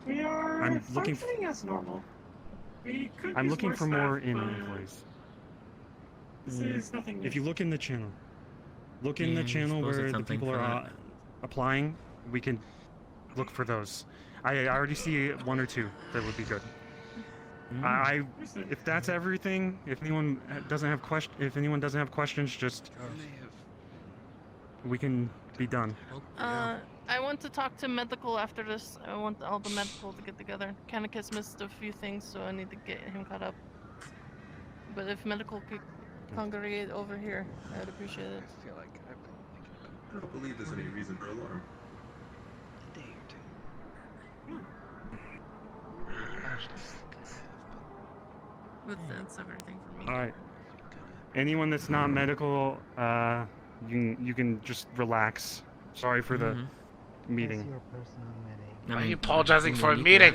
Speaker 13: We are
Speaker 10: I'm looking
Speaker 13: functioning as normal. We could
Speaker 10: I'm
Speaker 13: use
Speaker 10: looking for more
Speaker 13: staff,
Speaker 10: inn
Speaker 13: but
Speaker 10: employees.
Speaker 13: This is nothing new.
Speaker 10: If you look in the channel, look in the channel
Speaker 5: suppose
Speaker 10: where
Speaker 5: it's
Speaker 10: the
Speaker 5: something
Speaker 10: people
Speaker 5: for
Speaker 10: are
Speaker 5: that.
Speaker 10: applying. We can look for those. I already see 1 or 2 that would be good. If that's everything, if anyone doesn't have questions, just we can be done.
Speaker 6: I want to talk to medical after this. I want all the medical to get together. Kanikis missed a few things, so I need to get him caught up. But if medical could congregate over here, I'd appreciate it.
Speaker 3: I feel like I don't believe there's any reason for alarm. A day or two.
Speaker 6: But that's everything for me.
Speaker 10: All right. Anyone that's not medical, you can just relax. Sorry for the meeting.
Speaker 1: Why are you apologizing for a meeting?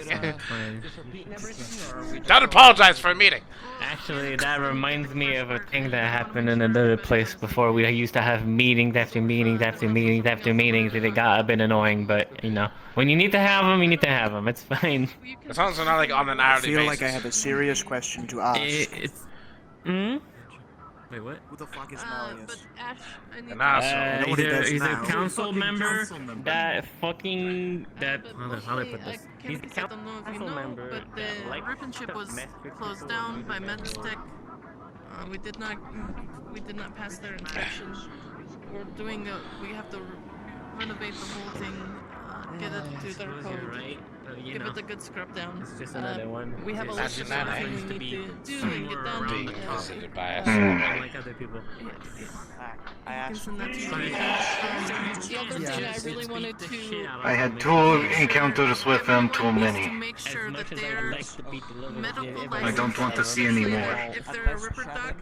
Speaker 1: Don't apologize for a meeting!
Speaker 5: Actually, that reminds me of a thing that happened in another place before. We used to have meetings after meetings after meetings after meetings, and it got a bit annoying, but, you know, when you need to have them, you need to have them. It's fine.
Speaker 1: As long as they're not, like, on an hourly basis.
Speaker 16: I feel like I have a serious question to ask.
Speaker 5: Wait, what?
Speaker 16: Who the fuck is Marius?
Speaker 6: But Ash, I need
Speaker 1: An asshole.
Speaker 5: He's a council member that fucking... How do I put this? He's a
Speaker 6: I don't know if you
Speaker 5: council
Speaker 6: know,
Speaker 5: member
Speaker 6: but the
Speaker 5: that
Speaker 6: Ripon ship was closed down by Medstech. We did not pass their inspection. We have to renovate the whole thing, get it to their code, give it a good scrub down.
Speaker 5: It's just another one.
Speaker 6: We have a list of
Speaker 1: Imagine that,
Speaker 6: things we need to do and get done.
Speaker 1: Being visited by us.
Speaker 5: Unlike other people.
Speaker 6: I asked the other thing I really wanted to...
Speaker 17: I had 2 encounters with them too many.
Speaker 6: make sure that they're medical
Speaker 17: I don't want to see any more.
Speaker 6: If they're a ripper duck,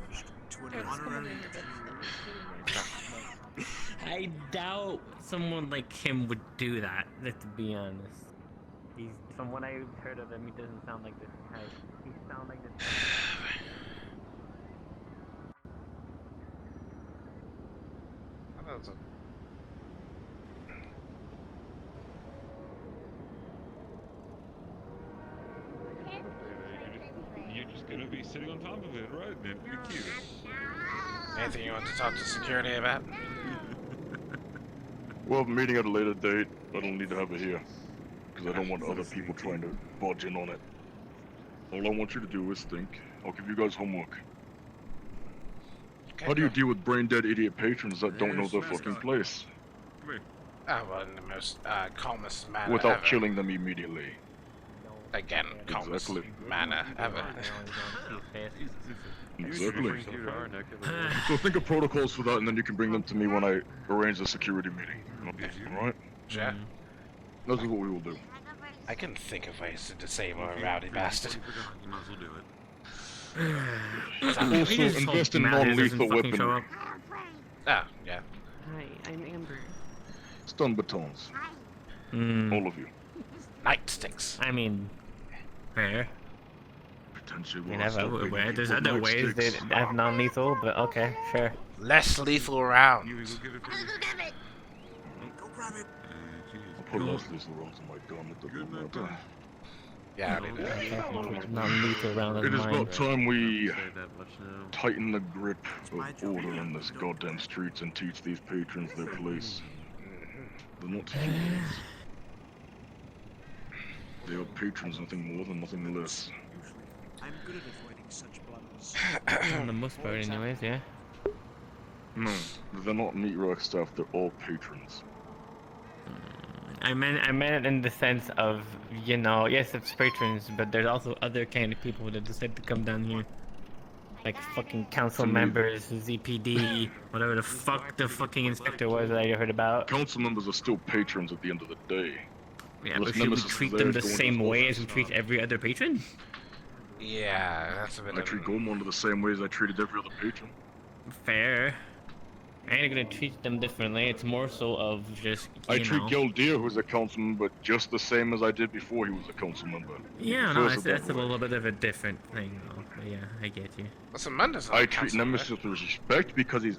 Speaker 5: I doubt someone like him would do that, to be honest. From what I've heard of him, he doesn't sound like this guy. He sounds like this.
Speaker 18: You're just gonna be sitting on top of it, right? Then be cute.
Speaker 1: Anything you want to talk to security about?
Speaker 7: We'll have a meeting at a later date. I don't need to have it here. Because I don't want other people trying to budge in on it. All I want you to do is think. I'll give you guys homework.
Speaker 1: Okay,
Speaker 7: How do you deal with brain-dead idiot patrons that don't know their fucking place?
Speaker 1: Well, in the most calmest manner
Speaker 7: Without
Speaker 1: ever.
Speaker 7: killing them immediately.
Speaker 1: Again, calmest manner ever.
Speaker 7: Exactly. So think of protocols for that, and then you can bring them to me when I arrange the security meeting. Okay, alright?
Speaker 1: Sure.
Speaker 7: This is what we will do.
Speaker 1: I can think of ways to disable a rowdy bastard.
Speaker 18: You might as well do it.
Speaker 7: Also, invest in non-lethal weaponry.
Speaker 1: Ah, yeah.
Speaker 11: Hi, I'm Amber.
Speaker 7: Stun batons. All of you.
Speaker 1: Nightsticks.
Speaker 5: I mean, fair.
Speaker 7: Potentially
Speaker 5: I mean, there's other ways that have non-lethal, but okay, sure.
Speaker 1: Less lethal rounds.
Speaker 7: I'll put less lethal rounds in my gun. It doesn't matter.
Speaker 1: Yeah, I mean,
Speaker 5: non-lethal round
Speaker 7: It is
Speaker 5: mine.
Speaker 7: about time we tighten the grip of order in this goddamn streets and teach these patrons their place. They're not humans. They are patrons, nothing more than nothing less.
Speaker 16: I'm good at avoiding such blunders.
Speaker 5: For the most part, anyways, yeah.
Speaker 7: No, they're not meat rack staff, they're all patrons.
Speaker 5: I meant it in the sense of, you know, yes, it's patrons, but there's also other kind of people that decide to come down here. Like fucking council members, ZPD, whatever the fuck the fucking inspector was that I heard about.
Speaker 7: Council members are still patrons at the end of the day.
Speaker 5: Yeah,
Speaker 7: Unless
Speaker 5: but should we
Speaker 7: Nemesis is
Speaker 5: treat
Speaker 7: there
Speaker 5: them the
Speaker 7: going to
Speaker 5: same
Speaker 7: the
Speaker 5: way
Speaker 7: office.
Speaker 5: as we treat every other patron?
Speaker 1: yeah, that's a bit
Speaker 7: I treat Goldmondo the same way as I treated every other patron.
Speaker 5: Fair. I ain't gonna treat them differently, it's more so of just,
Speaker 7: I
Speaker 5: you
Speaker 7: treat
Speaker 5: know.
Speaker 7: Gildir, who's a council member, just the same as I did before he was a council member.
Speaker 5: Yeah, no,
Speaker 7: First of
Speaker 5: that's a
Speaker 7: all,
Speaker 5: little bit of a different thing, though. But yeah, I get you.
Speaker 1: Listen, Mendes
Speaker 7: I treat Nemesis with respect because he's...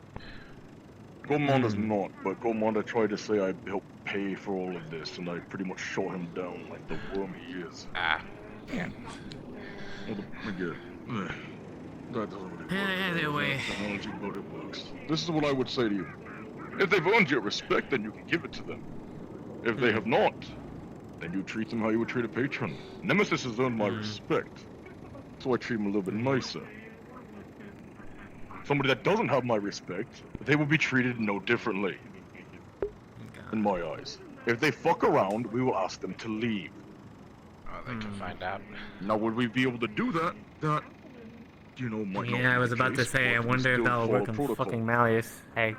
Speaker 7: Goldmondo's not, but Goldmondo tried to say I helped pay for all of this, and I pretty much shot him down like the worm he is.
Speaker 1: Ah, yeah.
Speaker 7: Well, again, that doesn't really work.
Speaker 5: Yeah, either way.
Speaker 7: Technology, but it works. This is what I would say to you. If they've earned your respect, then you can give it to them. If they have not, then you treat them how you would treat a patron. Nemesis has earned my respect. So I treat them a little bit nicer. Somebody that doesn't have my respect, they will be treated no differently. In my eyes. If they fuck around, we will ask them to leave.
Speaker 1: Oh, they can find out.
Speaker 7: Now, would we be able to do that? That, you know, might not
Speaker 5: Yeah, I
Speaker 7: be
Speaker 5: was
Speaker 7: the
Speaker 5: about to
Speaker 7: case,
Speaker 5: say, I
Speaker 7: but we
Speaker 5: wonder if
Speaker 7: still
Speaker 5: that'll
Speaker 7: follow
Speaker 5: work on
Speaker 7: protocol.
Speaker 5: fucking Malleus. Hey,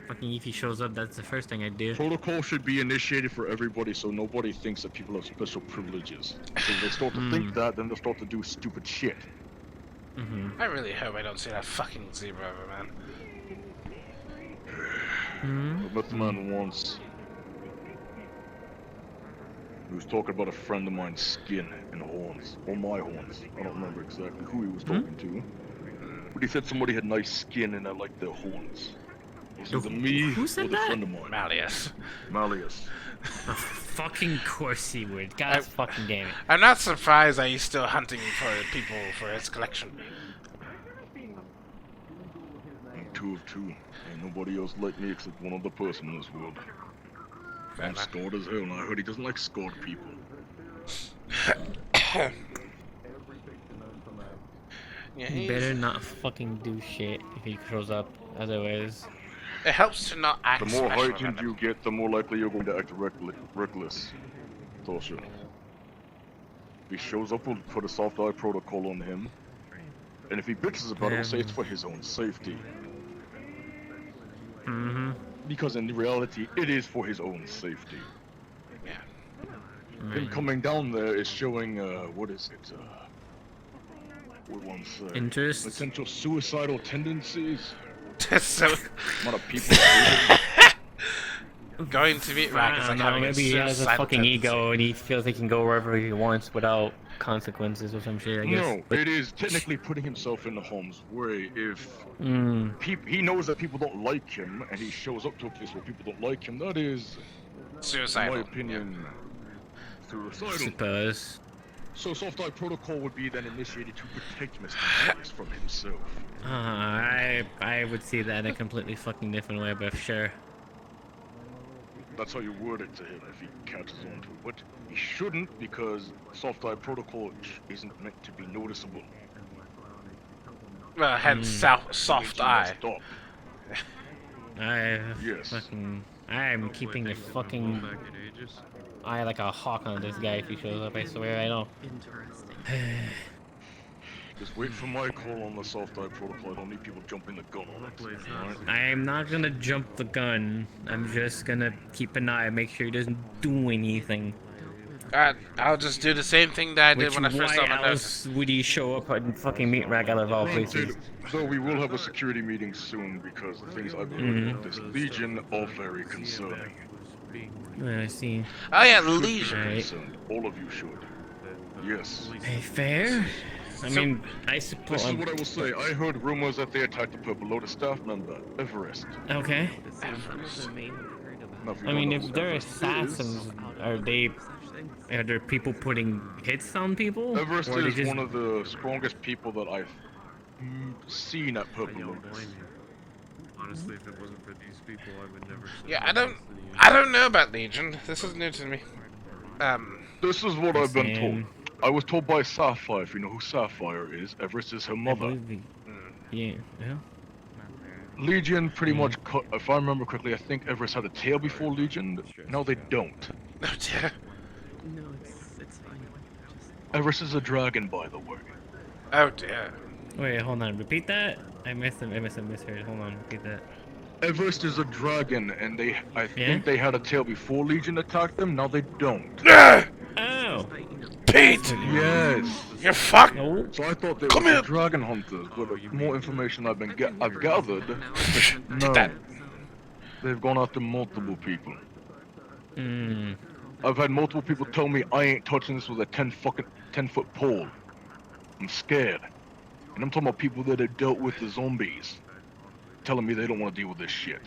Speaker 5: fucking if he shows up, that's the first thing I'd do.
Speaker 7: Protocol should be initiated for everybody so nobody thinks that people have special privileges. So if they start to think that, then they'll start to do stupid shit.
Speaker 1: I really hope I don't see that fucking zebra ever, man.
Speaker 7: I met the man once. He was talking about a friend of mine's skin and horns. Or my horns. I don't remember exactly who he was talking to. But he said somebody had nice skin and I liked their horns. Was it me
Speaker 5: Who
Speaker 7: or
Speaker 5: said
Speaker 7: the
Speaker 5: that?
Speaker 7: friend of mine?
Speaker 1: Malleus.
Speaker 7: Malleus.
Speaker 5: Fucking course he would. God fucking damn it.
Speaker 1: I'm not surprised that he's still hunting for people for his collection.
Speaker 7: I'm 2 of 2. Ain't nobody else like me except one other person in this world. I'm scarred as hell, and I heard he doesn't like scarred people.
Speaker 1: Yeah,
Speaker 5: He better not fucking do shit if he shows up, otherwise.
Speaker 1: It helps to not act
Speaker 7: The more
Speaker 1: special
Speaker 7: heightened
Speaker 1: about
Speaker 7: you get, the more likely you're going to act reckless. Tosha. If he shows up, we'll put a soft eye protocol on him. And if he bitches about it, we'll say it's for his own safety. Because in reality, it is for his own safety.
Speaker 1: Yeah.
Speaker 7: Him coming down there is showing, what is it? What one say?
Speaker 5: Interest?
Speaker 7: Potential suicidal tendencies.
Speaker 1: So
Speaker 7: Amount of people.
Speaker 1: going to meet Rack is like having
Speaker 5: maybe he has a
Speaker 1: suicidal
Speaker 5: fucking
Speaker 1: tendency.
Speaker 5: ego and he feels he can go wherever he wants without consequences or some shit, I guess.
Speaker 7: No, it is technically putting himself in harm's way if
Speaker 5: Mm.
Speaker 7: he knows that people don't like him and he shows up to a place where people don't like him. That is,
Speaker 1: Suicidal.
Speaker 7: in my opinion, suicidal.
Speaker 5: Suppose.
Speaker 7: So soft eye protocol would be then initiated to protect Mr. Malleus from himself.
Speaker 5: I would see that in a completely fucking different way, but sure.
Speaker 7: That's how you word it to him if he catches on to it. But he shouldn't because soft eye protocol isn't meant to be noticeable.
Speaker 1: Hence soft eye.
Speaker 7: Stop.
Speaker 5: I'm keeping a fucking eye like a hawk on this guy if he shows up, I swear, I know.
Speaker 11: Interesting.
Speaker 7: Just wait for my call on the soft eye protocol. I don't need people jumping the gun on it. Alright?
Speaker 5: I'm not gonna jump the gun. I'm just gonna keep an eye, make sure he doesn't do anything.
Speaker 1: I'll just do the same thing that I did when I first saw
Speaker 5: Why
Speaker 1: my
Speaker 5: else would he show up and fucking meet Rack out of all places?
Speaker 7: So we will have a security meeting soon because the things I've heard about this Legion are very concerning.
Speaker 5: I see.
Speaker 1: Oh yeah, Legion.
Speaker 5: Right.
Speaker 7: All of you should. Yes.
Speaker 5: Hey, fair? I mean, I suppose.
Speaker 7: This is what I will say. I heard rumors that they attacked the Purple Lotus staff member, Everest.
Speaker 5: Okay.
Speaker 7: Now, if you
Speaker 5: I
Speaker 7: don't
Speaker 5: mean,
Speaker 7: know
Speaker 5: if
Speaker 7: who
Speaker 5: they're
Speaker 7: Everest is,
Speaker 5: assassins, are there people putting hits on people?
Speaker 7: Everest
Speaker 5: Or are they
Speaker 7: is
Speaker 5: just-
Speaker 7: one of the strongest people that I've seen at Purple Lotus.
Speaker 9: Honestly, if it wasn't for these people, I would never.
Speaker 1: Yeah, I don't know about Legion. This is new to me.
Speaker 7: This is what I've been told.
Speaker 5: Same.
Speaker 7: I was told by Sapphire, if you know who Sapphire is, Everest is her mother.
Speaker 5: Yeah.
Speaker 7: Legion pretty much cut, if I remember correctly, I think Everest had a tail before Legion. No, they don't.
Speaker 1: Oh dear.
Speaker 11: No, it's fine.
Speaker 7: Everest is a dragon, by the way.
Speaker 1: Oh dear.
Speaker 5: Wait, hold on. Repeat that. I misheard. Hold on. Repeat that.
Speaker 7: Everest is a dragon, and I
Speaker 5: Yeah?
Speaker 7: think they had a tail before Legion attacked them. Now they don't.
Speaker 5: Oh.
Speaker 1: Pete!
Speaker 7: Yes.
Speaker 1: You're fucked.
Speaker 5: No.
Speaker 7: So I thought they
Speaker 1: Come
Speaker 7: were
Speaker 1: here.
Speaker 7: dragon hunters, but more information I've gathered, no,
Speaker 1: that.
Speaker 7: they've gone after multiple people.
Speaker 5: Hmm.
Speaker 7: I've had multiple people tell me I ain't touching this with a 10-foot pole. I'm scared. And I'm talking about people that have dealt with the zombies. Telling me they don't want to deal with this shit.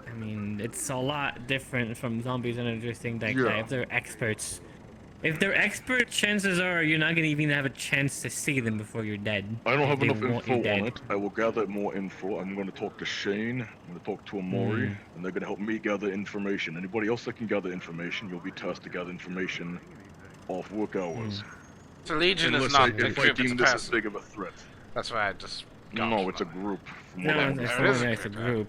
Speaker 5: I mean, it's a lot different from zombies and other things like
Speaker 7: Yeah.
Speaker 5: that. If they're experts. If they're experts, chances are you're not gonna even have a chance to see them before you're dead.
Speaker 7: I don't
Speaker 5: If
Speaker 7: have
Speaker 5: they
Speaker 7: enough
Speaker 5: want you
Speaker 7: info
Speaker 5: dead.
Speaker 7: on it. I will gather more info. I'm going to talk to Shane. I'm going to talk to Amori. And they're going to help me gather information. Anybody else that can gather information, you'll be tasked to gather information off work hours.
Speaker 1: So Legion is
Speaker 7: Unless
Speaker 1: not
Speaker 7: I,
Speaker 1: a
Speaker 7: if I
Speaker 1: group, it's
Speaker 7: deem
Speaker 1: a
Speaker 7: this as
Speaker 1: person.
Speaker 7: big of a threat.
Speaker 1: That's why I just.
Speaker 7: No, it's a group. From what
Speaker 5: No,
Speaker 7: I
Speaker 5: it's
Speaker 7: understand.
Speaker 5: not. It's a group.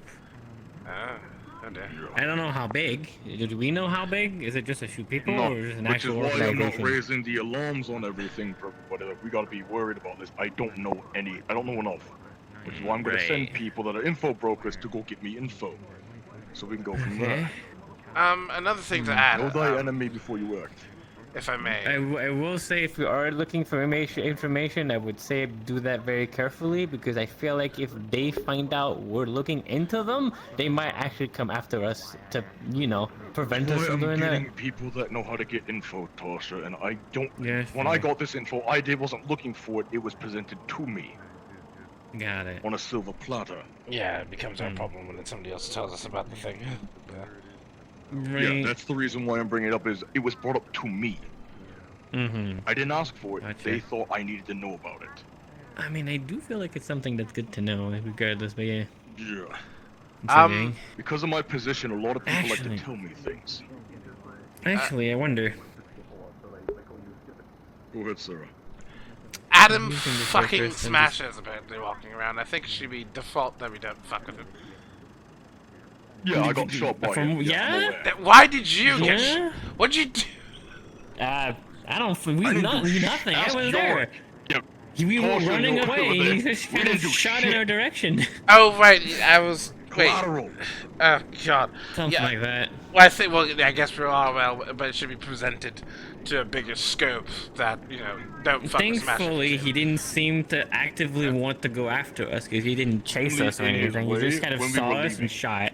Speaker 1: Ah, oh dear.
Speaker 5: I don't know how big. Do we know how big? Is it just a few people,
Speaker 7: No,
Speaker 5: or is it an
Speaker 7: which is
Speaker 5: actual
Speaker 7: why I'm not
Speaker 5: organization?
Speaker 7: raising the alarms on everything for everybody. Like, we gotta be worried about this. I don't know enough. Which is why I'm gonna send people that are info brokers to go get me info. So we can go from there.
Speaker 1: Another thing to add.
Speaker 7: Know thy enemy before you act.
Speaker 1: If I may.
Speaker 5: I will say, if you are looking for information, I would say do that very carefully, because I feel like if they find out we're looking into them, they might actually come after us to, you know, prevent us from doing
Speaker 7: I'm
Speaker 5: that.
Speaker 7: getting people that know how to get info, Tasha, and I don't.
Speaker 5: Yes,
Speaker 7: when I got this info, I wasn't looking for it. It was presented to me.
Speaker 5: Got it.
Speaker 7: On a silver platter.
Speaker 1: Yeah, it becomes our problem when somebody else tells us about the thing. Yeah.
Speaker 7: Yeah, that's the reason why I'm bringing it up. Is it was brought up to me.
Speaker 5: Mm-hmm.
Speaker 7: I didn't ask for it.
Speaker 5: Gotcha.
Speaker 7: They thought I needed to know about it.
Speaker 5: I mean, I do feel like it's something that's good to know, regardless, but yeah.
Speaker 7: Yeah. Because of my position, a lot of people like
Speaker 5: Actually-
Speaker 7: to tell me things.
Speaker 5: Actually, I wonder.
Speaker 7: Go ahead, Sarah.
Speaker 1: Adam
Speaker 5: You can just
Speaker 1: fucking
Speaker 5: go first and
Speaker 1: smashes apparently walking around. I think it should be default that we don't fuck with him.
Speaker 7: Yeah, I got shot by
Speaker 5: From-
Speaker 7: him.
Speaker 5: yeah?
Speaker 1: Why did you get
Speaker 5: Yeah?
Speaker 1: What'd you do?
Speaker 5: I don't. We
Speaker 7: I didn't
Speaker 5: not
Speaker 7: do
Speaker 5: nothing. I
Speaker 7: Ask
Speaker 5: was
Speaker 7: York.
Speaker 5: there.
Speaker 7: Yeah.
Speaker 5: We were
Speaker 7: Tasha
Speaker 5: running
Speaker 7: knew
Speaker 5: away.
Speaker 7: we were there.
Speaker 5: He just
Speaker 7: We
Speaker 5: kind of
Speaker 7: didn't do
Speaker 5: shot in
Speaker 7: shit.
Speaker 5: our direction.
Speaker 1: Oh right, I was wait.
Speaker 7: Collateral.
Speaker 1: Oh god.
Speaker 5: Something
Speaker 1: Yeah.
Speaker 5: like that.
Speaker 1: Well, I think. Well, I guess we are well, but it should be presented to a bigger scope that don't fuck with smash.
Speaker 5: Thankfully, he didn't seem to actively want to go after us because he didn't chase
Speaker 7: Only
Speaker 5: us or
Speaker 7: in his
Speaker 5: anything. He just
Speaker 7: way
Speaker 5: kind of
Speaker 7: when we
Speaker 5: saw
Speaker 7: were
Speaker 5: us
Speaker 7: leaving.
Speaker 5: and shot.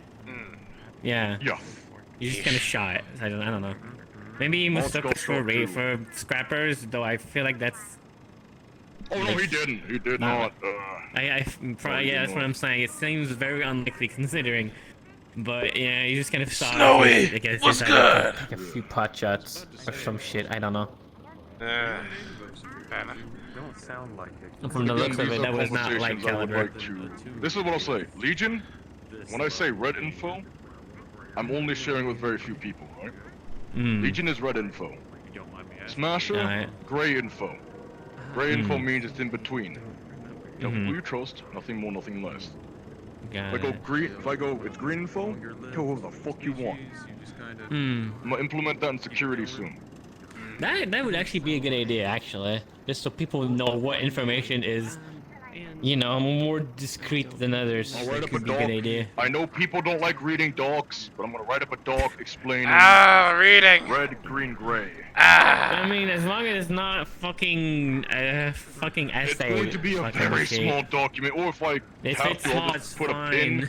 Speaker 5: Yeah.
Speaker 7: Yeah.
Speaker 5: He just kind of shot. I don't know. Maybe he mistook
Speaker 7: Let's
Speaker 5: us
Speaker 7: go
Speaker 5: for
Speaker 7: too.
Speaker 5: for scrappers, though. I feel like that's.
Speaker 7: Oh no, he didn't. He did
Speaker 5: No.
Speaker 7: not.
Speaker 5: Yeah, that's what I'm saying. It seems very unlikely considering. But yeah, you just kind of saw.
Speaker 1: Snowy,
Speaker 5: I guess
Speaker 1: what's
Speaker 5: just had,
Speaker 1: good?
Speaker 5: like, a few pot shots or some shit. I don't know.
Speaker 1: Fair enough.
Speaker 9: Don't sound like it.
Speaker 5: From the
Speaker 7: Again,
Speaker 5: looks of
Speaker 7: these
Speaker 5: it,
Speaker 7: are
Speaker 5: that was not like
Speaker 7: conversations I would
Speaker 5: caliber.
Speaker 7: like to. This is what I'll say. Legion, when I say red info, I'm only sharing with very few people, right?
Speaker 5: Mm.
Speaker 7: Legion is red info. Smasher,
Speaker 5: Alright.
Speaker 7: gray info. Gray info means it's in between. You know,
Speaker 5: Mhm.
Speaker 7: who you trust, nothing more, nothing less.
Speaker 5: Got
Speaker 7: If I go
Speaker 5: it.
Speaker 7: green, if I go, it's green info, kill whoever the fuck you want.
Speaker 5: Hmm.
Speaker 7: I'm gonna implement that in security soon.
Speaker 5: That would actually be a good idea, actually. Just so people know what information is, more discreet than others.
Speaker 7: I'll write
Speaker 5: That
Speaker 7: up a
Speaker 5: could be a good
Speaker 7: doc.
Speaker 5: idea.
Speaker 7: I know people don't like reading docs, but I'm gonna write up a doc explaining
Speaker 1: reading.
Speaker 7: red, green, gray.
Speaker 5: I mean, as long as it's not fucking fucking essay.
Speaker 7: It's going to be a
Speaker 5: fucking
Speaker 7: very
Speaker 5: shit.
Speaker 7: small document, or if I
Speaker 5: If
Speaker 7: have
Speaker 5: it's
Speaker 7: to, I'll
Speaker 5: small,
Speaker 7: just
Speaker 5: it's
Speaker 7: put a pin.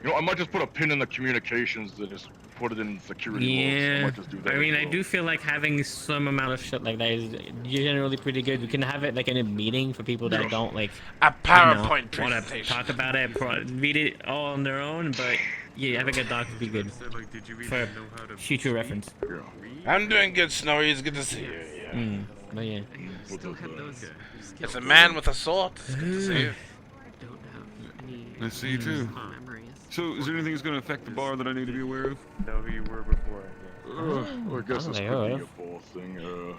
Speaker 5: fine.
Speaker 7: I might just put a pin in the communications that just put it in security logs. I
Speaker 5: Yeah,
Speaker 7: might just do that.
Speaker 5: I mean,
Speaker 7: as
Speaker 5: I
Speaker 7: well.
Speaker 5: do feel like having some amount of shit like that is generally pretty good. We can have it like in a meeting for people that don't like
Speaker 1: A PowerPoint
Speaker 5: want to
Speaker 1: presentation.
Speaker 5: talk about it, read it all on their own. But yeah, having a doc would be good for future reference.
Speaker 1: I'm doing good, Snowy. It's good to see you. Yeah.
Speaker 5: But yeah.
Speaker 1: It's a man with a sword. It's good to see you.
Speaker 18: I see you too. So, is there anything that's going to affect the bar that I need to be aware of?
Speaker 9: Know who you were before, I guess.
Speaker 7: I guess this
Speaker 5: they
Speaker 7: could be
Speaker 5: are.
Speaker 7: a ball thing.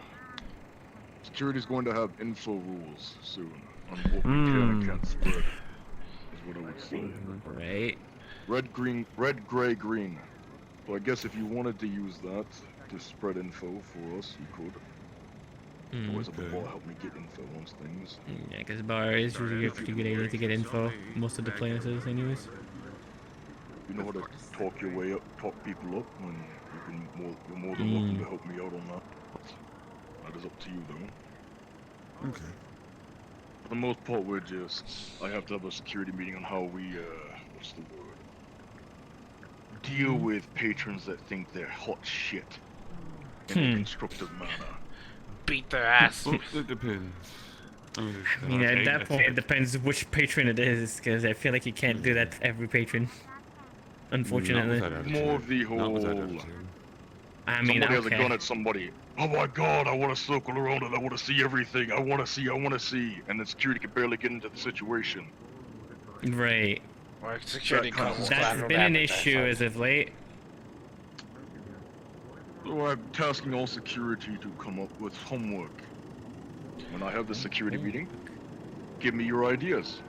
Speaker 7: Security's going to have info rules soon on what we can and can't spread. Is what I would say.
Speaker 5: Right.
Speaker 7: Red, green, red, gray, green. So I guess if you wanted to use that to spread info for us, you could. Always have a ball help me get info on things.
Speaker 5: Yeah, because bar is usually a pretty good idea to get info. Most of the places, anyways.
Speaker 7: You know how to talk your way up, talk people up, and you're more than welcome to help me out on that. That is up to you, though.
Speaker 18: Okay.
Speaker 7: For the most part, I have to have a security meeting on how we, what's the word? Deal with patrons that think they're hot shit in a constructive manner.
Speaker 1: Beat their ass.
Speaker 18: Well, it depends.
Speaker 5: I mean, at that point, it depends which patron it is, because I feel like you can't do that to every patron. Unfortunately.
Speaker 7: More of the whole.
Speaker 5: I mean,
Speaker 7: somebody has a
Speaker 5: okay.
Speaker 7: gun at somebody. Oh my god, I want to circle around it. I want to see everything. I want to see. And then security can barely get into the situation.
Speaker 5: Right.
Speaker 1: Or security
Speaker 7: That kind of
Speaker 1: causes
Speaker 5: That's
Speaker 1: collateral
Speaker 5: been an
Speaker 1: damage, I
Speaker 5: issue
Speaker 1: find.
Speaker 5: as of late.
Speaker 7: So I'm tasking all security to come up with homework when I have the security meeting, give me your ideas.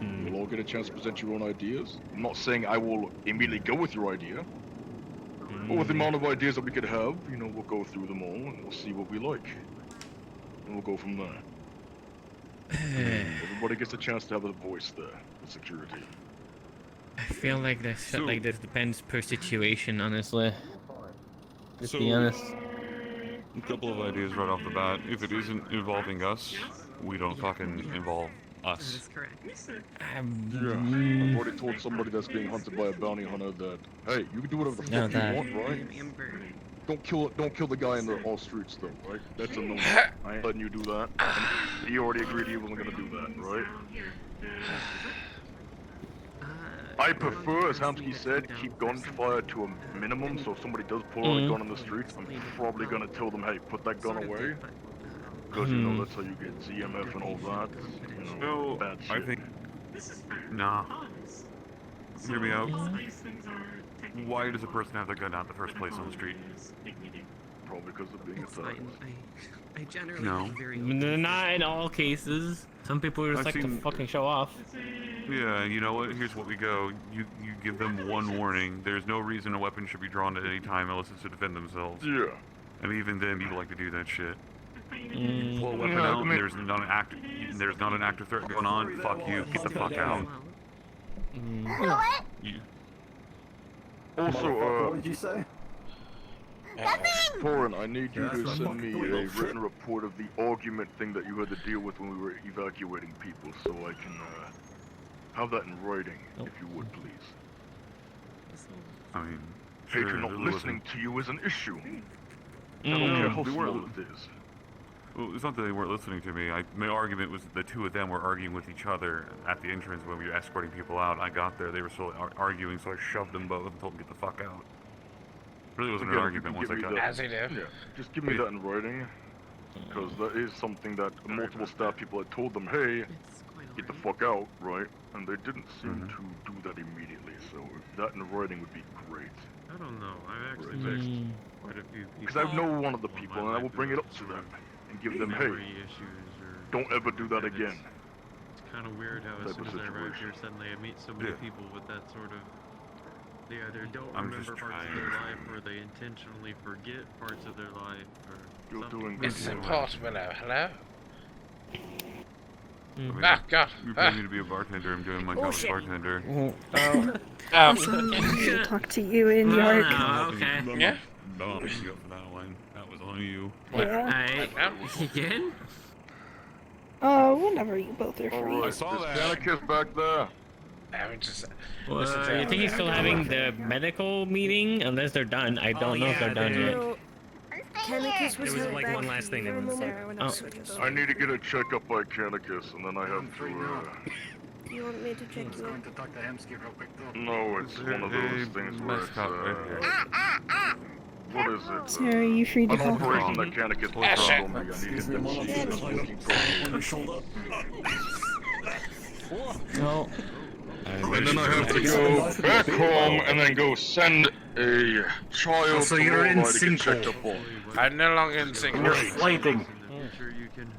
Speaker 7: We'll all get a chance to present your own ideas. I'm not saying I will immediately go with your idea, but with the amount of ideas that we could have, you know, we'll go through them all and we'll see what we like. And we'll go from there. Everybody gets a chance to have a voice there, the security.
Speaker 5: I feel like this shit like this depends per situation, honestly. Just be honest.
Speaker 18: A couple of ideas right off the bat. If it isn't involving us, we don't fucking involve us.
Speaker 7: I've already told somebody that's being hunted by a bounty hunter that, hey, you can do whatever the fuck you want, right? Don't kill the guy in the all streets though, right? That's a no. I ain't letting you do that. And he already agreed he wasn't gonna do that, right? I prefer, as Hamsky said, keep gunfire to a minimum, so if somebody does pull out a gun on the street, I'm probably gonna tell them, hey, put that gun away. Because, you know, that's how you get ZMF and all that. You know, bad shit.
Speaker 18: I think... Nah. Hear me out. Why does a person have their gun out in the first place on the street?
Speaker 7: Probably because of being attacked.
Speaker 12: I generally
Speaker 18: No.
Speaker 5: Not in all cases. Some people just like to fucking show off.
Speaker 18: Yeah, you know what? Here's what we go. You give them one warning. There's no reason a weapon should be drawn at any time unless it's to defend themselves.
Speaker 7: Yeah.
Speaker 18: And even then, people like to do that shit.
Speaker 5: Mm.
Speaker 18: Pull a weapon out. There's not an active threat going on. Fuck you. Get the fuck out. You.
Speaker 7: Also,
Speaker 19: what did you say?
Speaker 7: Foreign, I need you to send me a written report of the argument thing that you had to deal with when we were evacuating people, so I can have that in writing, if you would, please.
Speaker 18: I mean,
Speaker 7: Patron not listening to you is an issue. I don't care how small it is.
Speaker 18: Well, it's not that they weren't listening to me. My argument was that the two of them were arguing with each other at the entrance when we were escorting people out. I got there, they were still arguing, so I shoved them both and told them to get the fuck out. Really wasn't an argument once I got there.
Speaker 7: As they do. Yeah, just give me that in writing, because that is something that multiple staff people had told them, hey, get the fuck out, right? And they didn't seem to do that immediately, so that in writing would be great.
Speaker 9: I don't know. I've actually texted quite a few people.
Speaker 7: Because I know one of the people, and I will bring it up to them and give them, hey, don't ever do that again.
Speaker 9: It's kind of weird how as soon as I arrive here, suddenly I meet so many people with that sort of. They either don't remember parts of their life, or they intentionally forget parts of their life, or something.
Speaker 20: It's impossible now. Hello?
Speaker 18: Ah, God. You're paying me to be a bartender. I'm doing my job as a bartender.
Speaker 14: Awesome. I'll talk to you in York.
Speaker 5: Okay.
Speaker 18: Yeah? No, I'm you up for that one. That was on you.
Speaker 14: Yeah.
Speaker 5: Again?
Speaker 14: Whenever you both are free.
Speaker 7: I saw that. Anarchist back there.
Speaker 5: You think he's still having the medical meeting? Unless they're done. I don't know if they're done yet.
Speaker 11: Canicus was
Speaker 5: There was like one last thing they were
Speaker 7: I need to get a checkup by Canicus, and then I have to,
Speaker 11: Do you want me to check you out?
Speaker 17: to talk to Hamsky real quick though.
Speaker 7: No, it's one of those things where it's, what is it?
Speaker 14: Sarah, are you free to
Speaker 7: An
Speaker 14: help?
Speaker 7: operation that Canicus was on me. I need to get that
Speaker 5: No.
Speaker 7: And then I have to go back home and then go send a child
Speaker 17: So
Speaker 7: to
Speaker 17: you're in
Speaker 7: Lorelai to get
Speaker 17: Cinco.
Speaker 7: checked up on.
Speaker 20: I'm no longer in sync.
Speaker 17: You're fighting.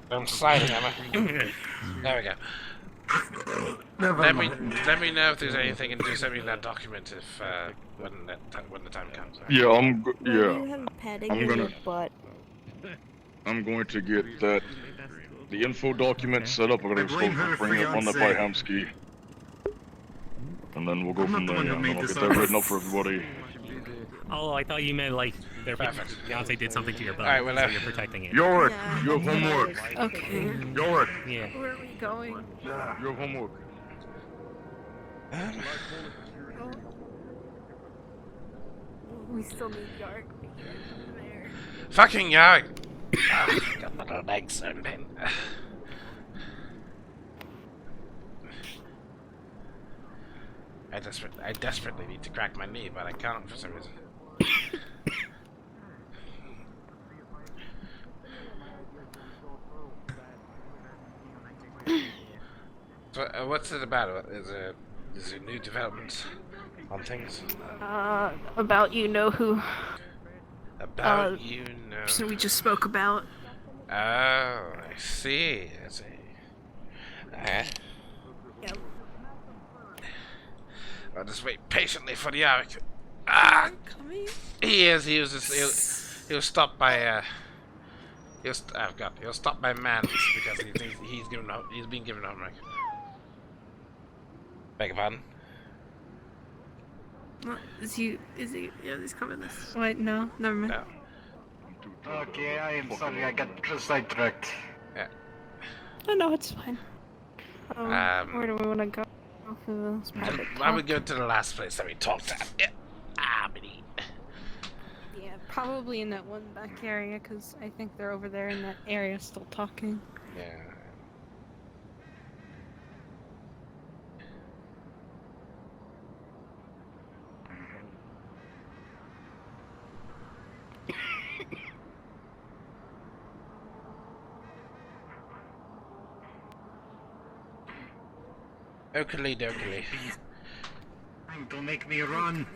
Speaker 20: I'm sliding, Emma. There we go. Let me know if there's anything, and do send me that document if when the time comes.
Speaker 7: Yeah, I'm
Speaker 11: gonna.
Speaker 7: I'm going to get that the info document set up. I'm going to bring it up on the by Hamsky. And then we'll go from there, and then I'll get that written up for everybody.
Speaker 5: Oh, I thought you meant like their fiance did something to your butt,
Speaker 20: Alright, well,
Speaker 5: so you're protecting it.
Speaker 7: Yorick, you have homework.
Speaker 14: Okay.
Speaker 7: Yorick,
Speaker 5: Yeah.
Speaker 6: Where are we going?
Speaker 7: you have homework.
Speaker 11: We still need Yark.
Speaker 20: Fucking Yark! Got my little legs open. I desperately need to crack my knee, but I can't for some reason. So, what's it about? Is there new developments on things?
Speaker 14: About you know who.
Speaker 20: About you know.
Speaker 14: So we just spoke about
Speaker 20: Oh, I see. I see.
Speaker 11: Yep.
Speaker 20: I'll just wait patiently for the Arik. Ah!
Speaker 11: Coming?
Speaker 20: He is. He was just. He was stopped by. Oh God! He was stopped by Mans because he's been given homework. Beg your pardon.
Speaker 14: What, is he? Yeah, he's coming this. Wait, no, never mind.
Speaker 20: No.
Speaker 17: Okay, I am sorry, I got sidetracked.
Speaker 20: Yeah.
Speaker 14: Oh, no, it's fine. Where do we want to go?
Speaker 20: I would go to the last place that we talked at. Yeah. Buddy.
Speaker 14: Yeah, probably in that one back area, because I think they're over there in that area still talking.
Speaker 20: Yeah. Oakley dokely.
Speaker 17: Don't make me run.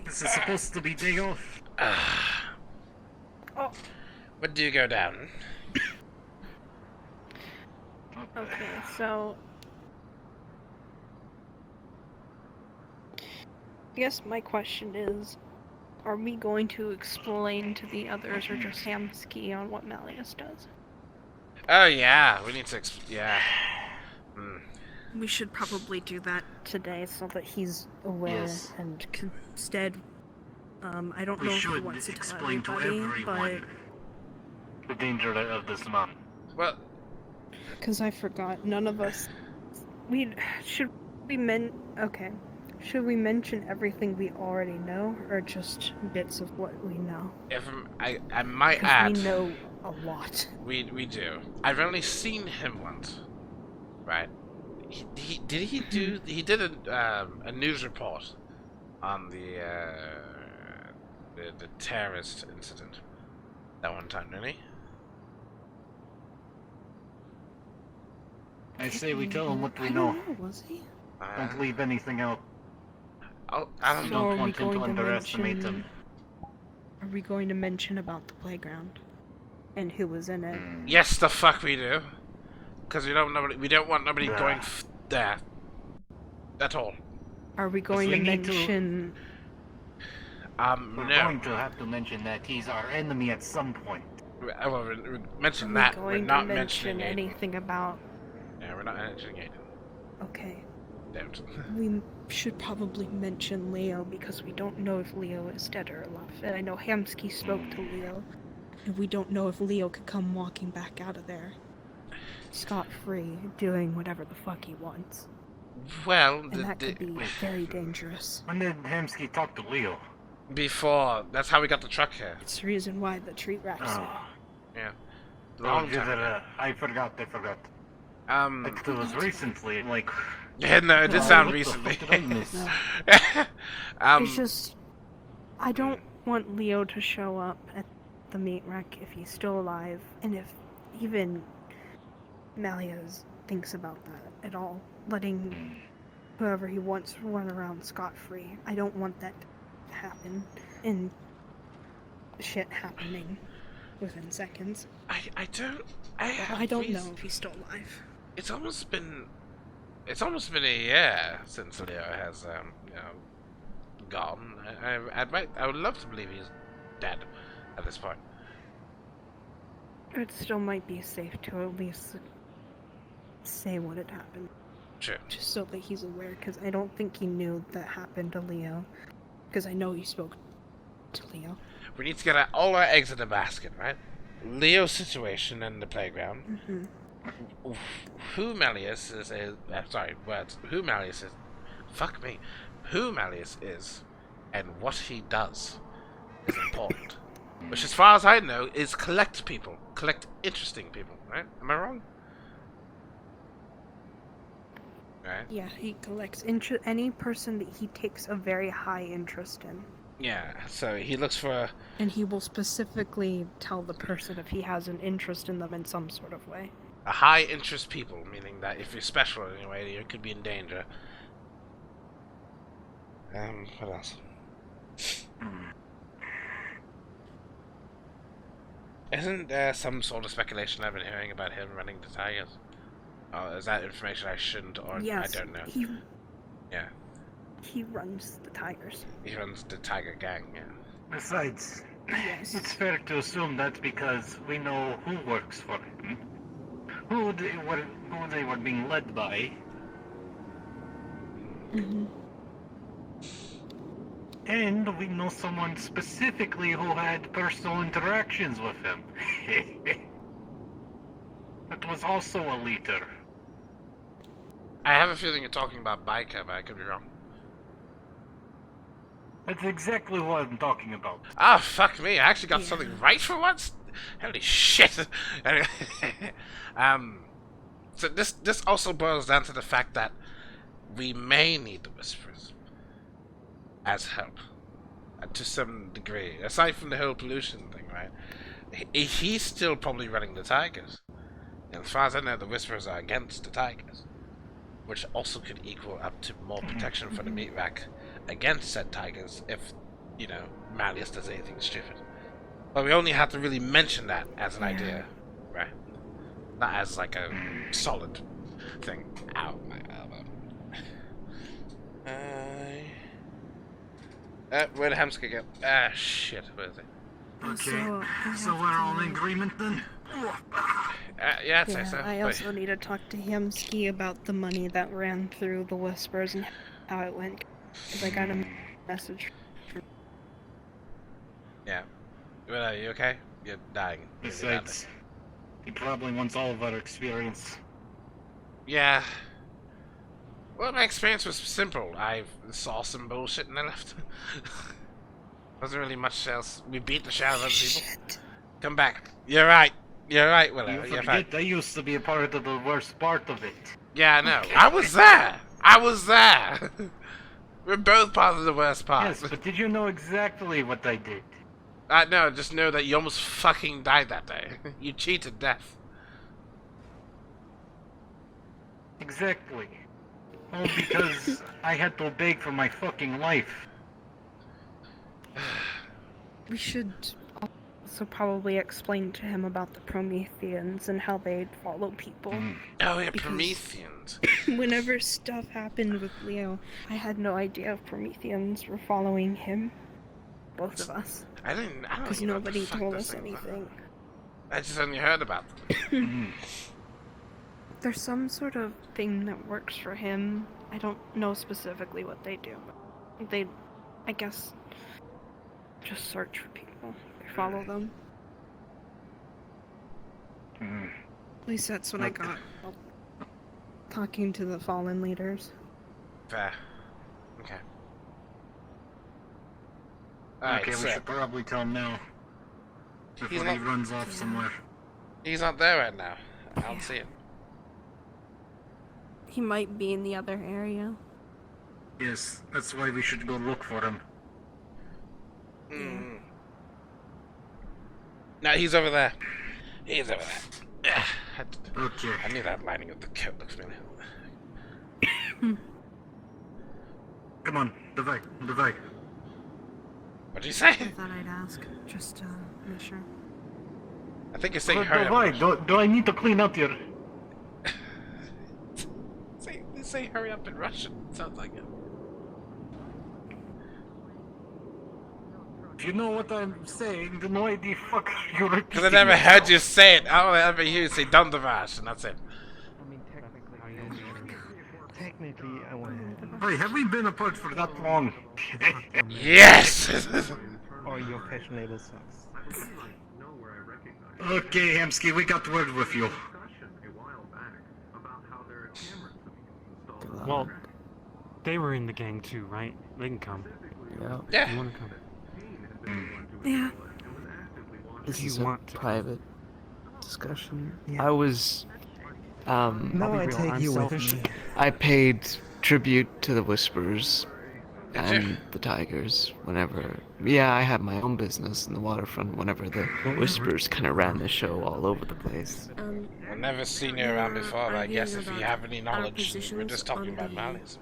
Speaker 17: This is supposed to be day off.
Speaker 14: Oh.
Speaker 20: When do you go down?
Speaker 14: Okay, so I guess my question is, are we going to explain to the others or just Hamsky on what Malleus does?
Speaker 20: Oh yeah, we need to. Yeah.
Speaker 14: We should probably do that today so that he's aware
Speaker 17: Yes.
Speaker 14: and instead, I don't
Speaker 17: We
Speaker 14: know if he
Speaker 17: should
Speaker 14: wants to tell
Speaker 17: explain to
Speaker 14: everybody,
Speaker 17: everyone the danger of this man.
Speaker 20: Well,
Speaker 14: because I forgot, none of us, should we mention everything we already know, or just bits of what we know?
Speaker 20: If I might
Speaker 14: 'Cause
Speaker 20: add,
Speaker 14: we know a lot.
Speaker 20: We do. I've only seen him once, right? He did a news report on the terrorist incident that one time, didn't he?
Speaker 17: I say we tell him what we know.
Speaker 14: Was he?
Speaker 17: Don't leave anything out.
Speaker 20: I don't
Speaker 17: We
Speaker 20: know.
Speaker 17: don't want him to underestimate them.
Speaker 14: Are we going to mention about the playground and who was in it?
Speaker 20: Yes, the fuck we do. Because we don't want nobody
Speaker 17: Yeah.
Speaker 20: going there. At all.
Speaker 14: Are we going to
Speaker 17: we need to-
Speaker 14: mention?
Speaker 17: We're
Speaker 20: No.
Speaker 17: going to have to mention that he's our enemy at some point.
Speaker 20: Well, we mention
Speaker 14: Are
Speaker 20: that.
Speaker 14: we
Speaker 20: We're
Speaker 14: going
Speaker 20: not
Speaker 14: to mention
Speaker 20: mentioning Aiden.
Speaker 14: anything about?
Speaker 20: Yeah, we're not mentioning Aiden.
Speaker 14: Okay.
Speaker 20: Don't.
Speaker 14: We should probably mention Leo because we don't know if Leo is dead or alive. And I know Hamsky spoke to Leo, and we don't know if Leo could come walking back out of there scot-free, doing whatever the fuck he wants.
Speaker 20: Well,
Speaker 14: And that could be very dangerous.
Speaker 17: When did Hamsky talk to Leo?
Speaker 20: before. That's how we got the truck here.
Speaker 14: It's the reason why the tree wraps it.
Speaker 20: Yeah.
Speaker 17: I'll give it a... I forgot. It was recently, like...
Speaker 20: Yeah, no, it did sound
Speaker 17: what the
Speaker 20: recently.
Speaker 17: fuck did I miss?
Speaker 14: It's just, I don't want Leo to show up at the meat wreck if he's still alive, and if even Malleus thinks about that at all, letting whoever he wants run around scot-free. I don't want that to happen, and shit happening within seconds.
Speaker 20: I don't
Speaker 14: know if he's still alive.
Speaker 20: It's almost been a year since Leo has gone. I would love to believe he's dead at this point.
Speaker 14: It still might be safe to at least say what had happened.
Speaker 20: Sure.
Speaker 14: Just so that he's aware, because I don't think he knew that happened to Leo. Because I know he spoke to Leo.
Speaker 20: We need to get all our eggs in the basket, right? Leo's situation in the playground.
Speaker 14: Mm-hmm.
Speaker 20: Who Malleus is? Who Malleus is? Fuck me. Who Malleus is, and what he does, is important. Which, as far as I know, is collect people, collect interesting people. Right? Am I wrong? Right.
Speaker 14: Yeah, he collects any person that he takes a very high interest in.
Speaker 20: Yeah. So he looks for.
Speaker 14: And he will specifically tell the person if he has an interest in them in some sort of way.
Speaker 20: A high interest people, meaning that if you're special in any way, you could be in danger. What else? Isn't there some sort of speculation I've been hearing about him running the Tigers? Oh, is that information I shouldn't, or
Speaker 14: Yes,
Speaker 20: I don't know? Yeah,
Speaker 14: he runs the Tigers.
Speaker 20: he runs the Tiger Gang, yeah.
Speaker 17: Besides, it's fair to assume that's because we know who works for him, who they were being led by. And we know someone specifically who had personal interactions with him. That was also a leader.
Speaker 20: I have a feeling you're talking about Biker, but I could be wrong.
Speaker 17: That's exactly what I'm talking about.
Speaker 20: Ah, fuck me! I actually got something right for once. Holy shit! Anyway, so this also boils down to the fact that we may need the Whisperers as help to some degree. Aside from the whole pollution thing, right? He's still probably running the Tigers, and as far as I know, the Whisperers are against the Tigers, which also could equal up to more protection for the meat rack against said Tigers if, you know, Malleus does anything stupid. But we only have to really mention that as an idea, right? Not as like a solid thing. Ow, my elbow. Where'd Hamska go? Ah, shit, where is it?
Speaker 17: Okay, so we're all in agreement then?
Speaker 20: Yeah, I'd say so.
Speaker 14: I also need to talk to Hamsky about the money that ran through the Whispers and how it went. Because I got a message from...
Speaker 20: Yeah. Well, are you okay? You're dying.
Speaker 17: Besides, he probably wants all of our experience.
Speaker 20: Yeah. Well, my experience was simple. I saw some bullshit and I left. Wasn't really much else. We beat the shit out of other people. Come back. You're right. You're right, Willow.
Speaker 17: You forget I used to be a part of the worst part of it.
Speaker 20: Yeah, I know. I was there. I was there. We're both part of the worst part.
Speaker 17: Yes, but did you know exactly what I did?
Speaker 20: No, just know that you almost fucking died that day. You cheated death.
Speaker 17: Exactly. All because I had to beg for my fucking life.
Speaker 14: We should also probably explain to him about the Prometheans and how they follow people.
Speaker 20: Oh, yeah, Prometheans.
Speaker 14: Whenever stuff happened with Leo, I had no idea if Prometheans were following him. Both of us.
Speaker 20: I don't
Speaker 14: Because
Speaker 20: even know
Speaker 14: nobody
Speaker 20: what the fuck
Speaker 14: told
Speaker 20: this
Speaker 14: us
Speaker 20: thing was.
Speaker 14: anything.
Speaker 20: I just only heard about them.
Speaker 14: There's some sort of thing that works for him. I don't know specifically what they do, but they, I guess, just search for people. They follow them. At least that's what I got while talking to the fallen leaders.
Speaker 20: Fair. Okay.
Speaker 17: Okay, we should probably tell him now. Before he runs off somewhere.
Speaker 20: He's not there right now. I don't see him.
Speaker 14: He might be in the other area.
Speaker 17: Yes, that's why we should go look for him.
Speaker 20: No, he's over there. He's over there.
Speaker 17: Okay.
Speaker 20: I knew that lining of the coat looks familiar.
Speaker 17: Come on, Devay, Devay.
Speaker 20: What did you say?
Speaker 14: I thought I'd ask, just to make sure.
Speaker 20: I think you're saying hurry up.
Speaker 17: Devay, do I need to clean out your...
Speaker 20: They say hurry up in Russian. Sounds like it.
Speaker 17: If you know what I'm saying, then why the fuck are you repeating?
Speaker 20: Because I never heard you say it. All I ever hear you say Dondervash, and that's it.
Speaker 12: I mean, technically, I want
Speaker 17: Hey, have we been apart for that long?
Speaker 20: Yes!
Speaker 12: Or your fashion label sucks.
Speaker 17: Okay, Hamsky, we got word with you.
Speaker 10: Well, they were in the gang too, right? They can come.
Speaker 20: Yeah.
Speaker 10: You want to come?
Speaker 14: Yeah.
Speaker 12: This
Speaker 10: You
Speaker 12: is
Speaker 10: want
Speaker 12: a
Speaker 10: to-
Speaker 12: private discussion.
Speaker 10: Yeah.
Speaker 12: I was,
Speaker 10: I'll be real, I'm selfish.
Speaker 12: I paid tribute to the Whispers
Speaker 20: Did you?
Speaker 12: and the Tigers whenever. Yeah, I had my own business in the waterfront whenever the Whispers kind of ran the show all over the place.
Speaker 20: I've never seen you around before, but I guess if you have any
Speaker 11: our
Speaker 20: knowledge, we're
Speaker 11: positions
Speaker 20: just talking
Speaker 11: on
Speaker 20: about
Speaker 11: the
Speaker 20: Malleus.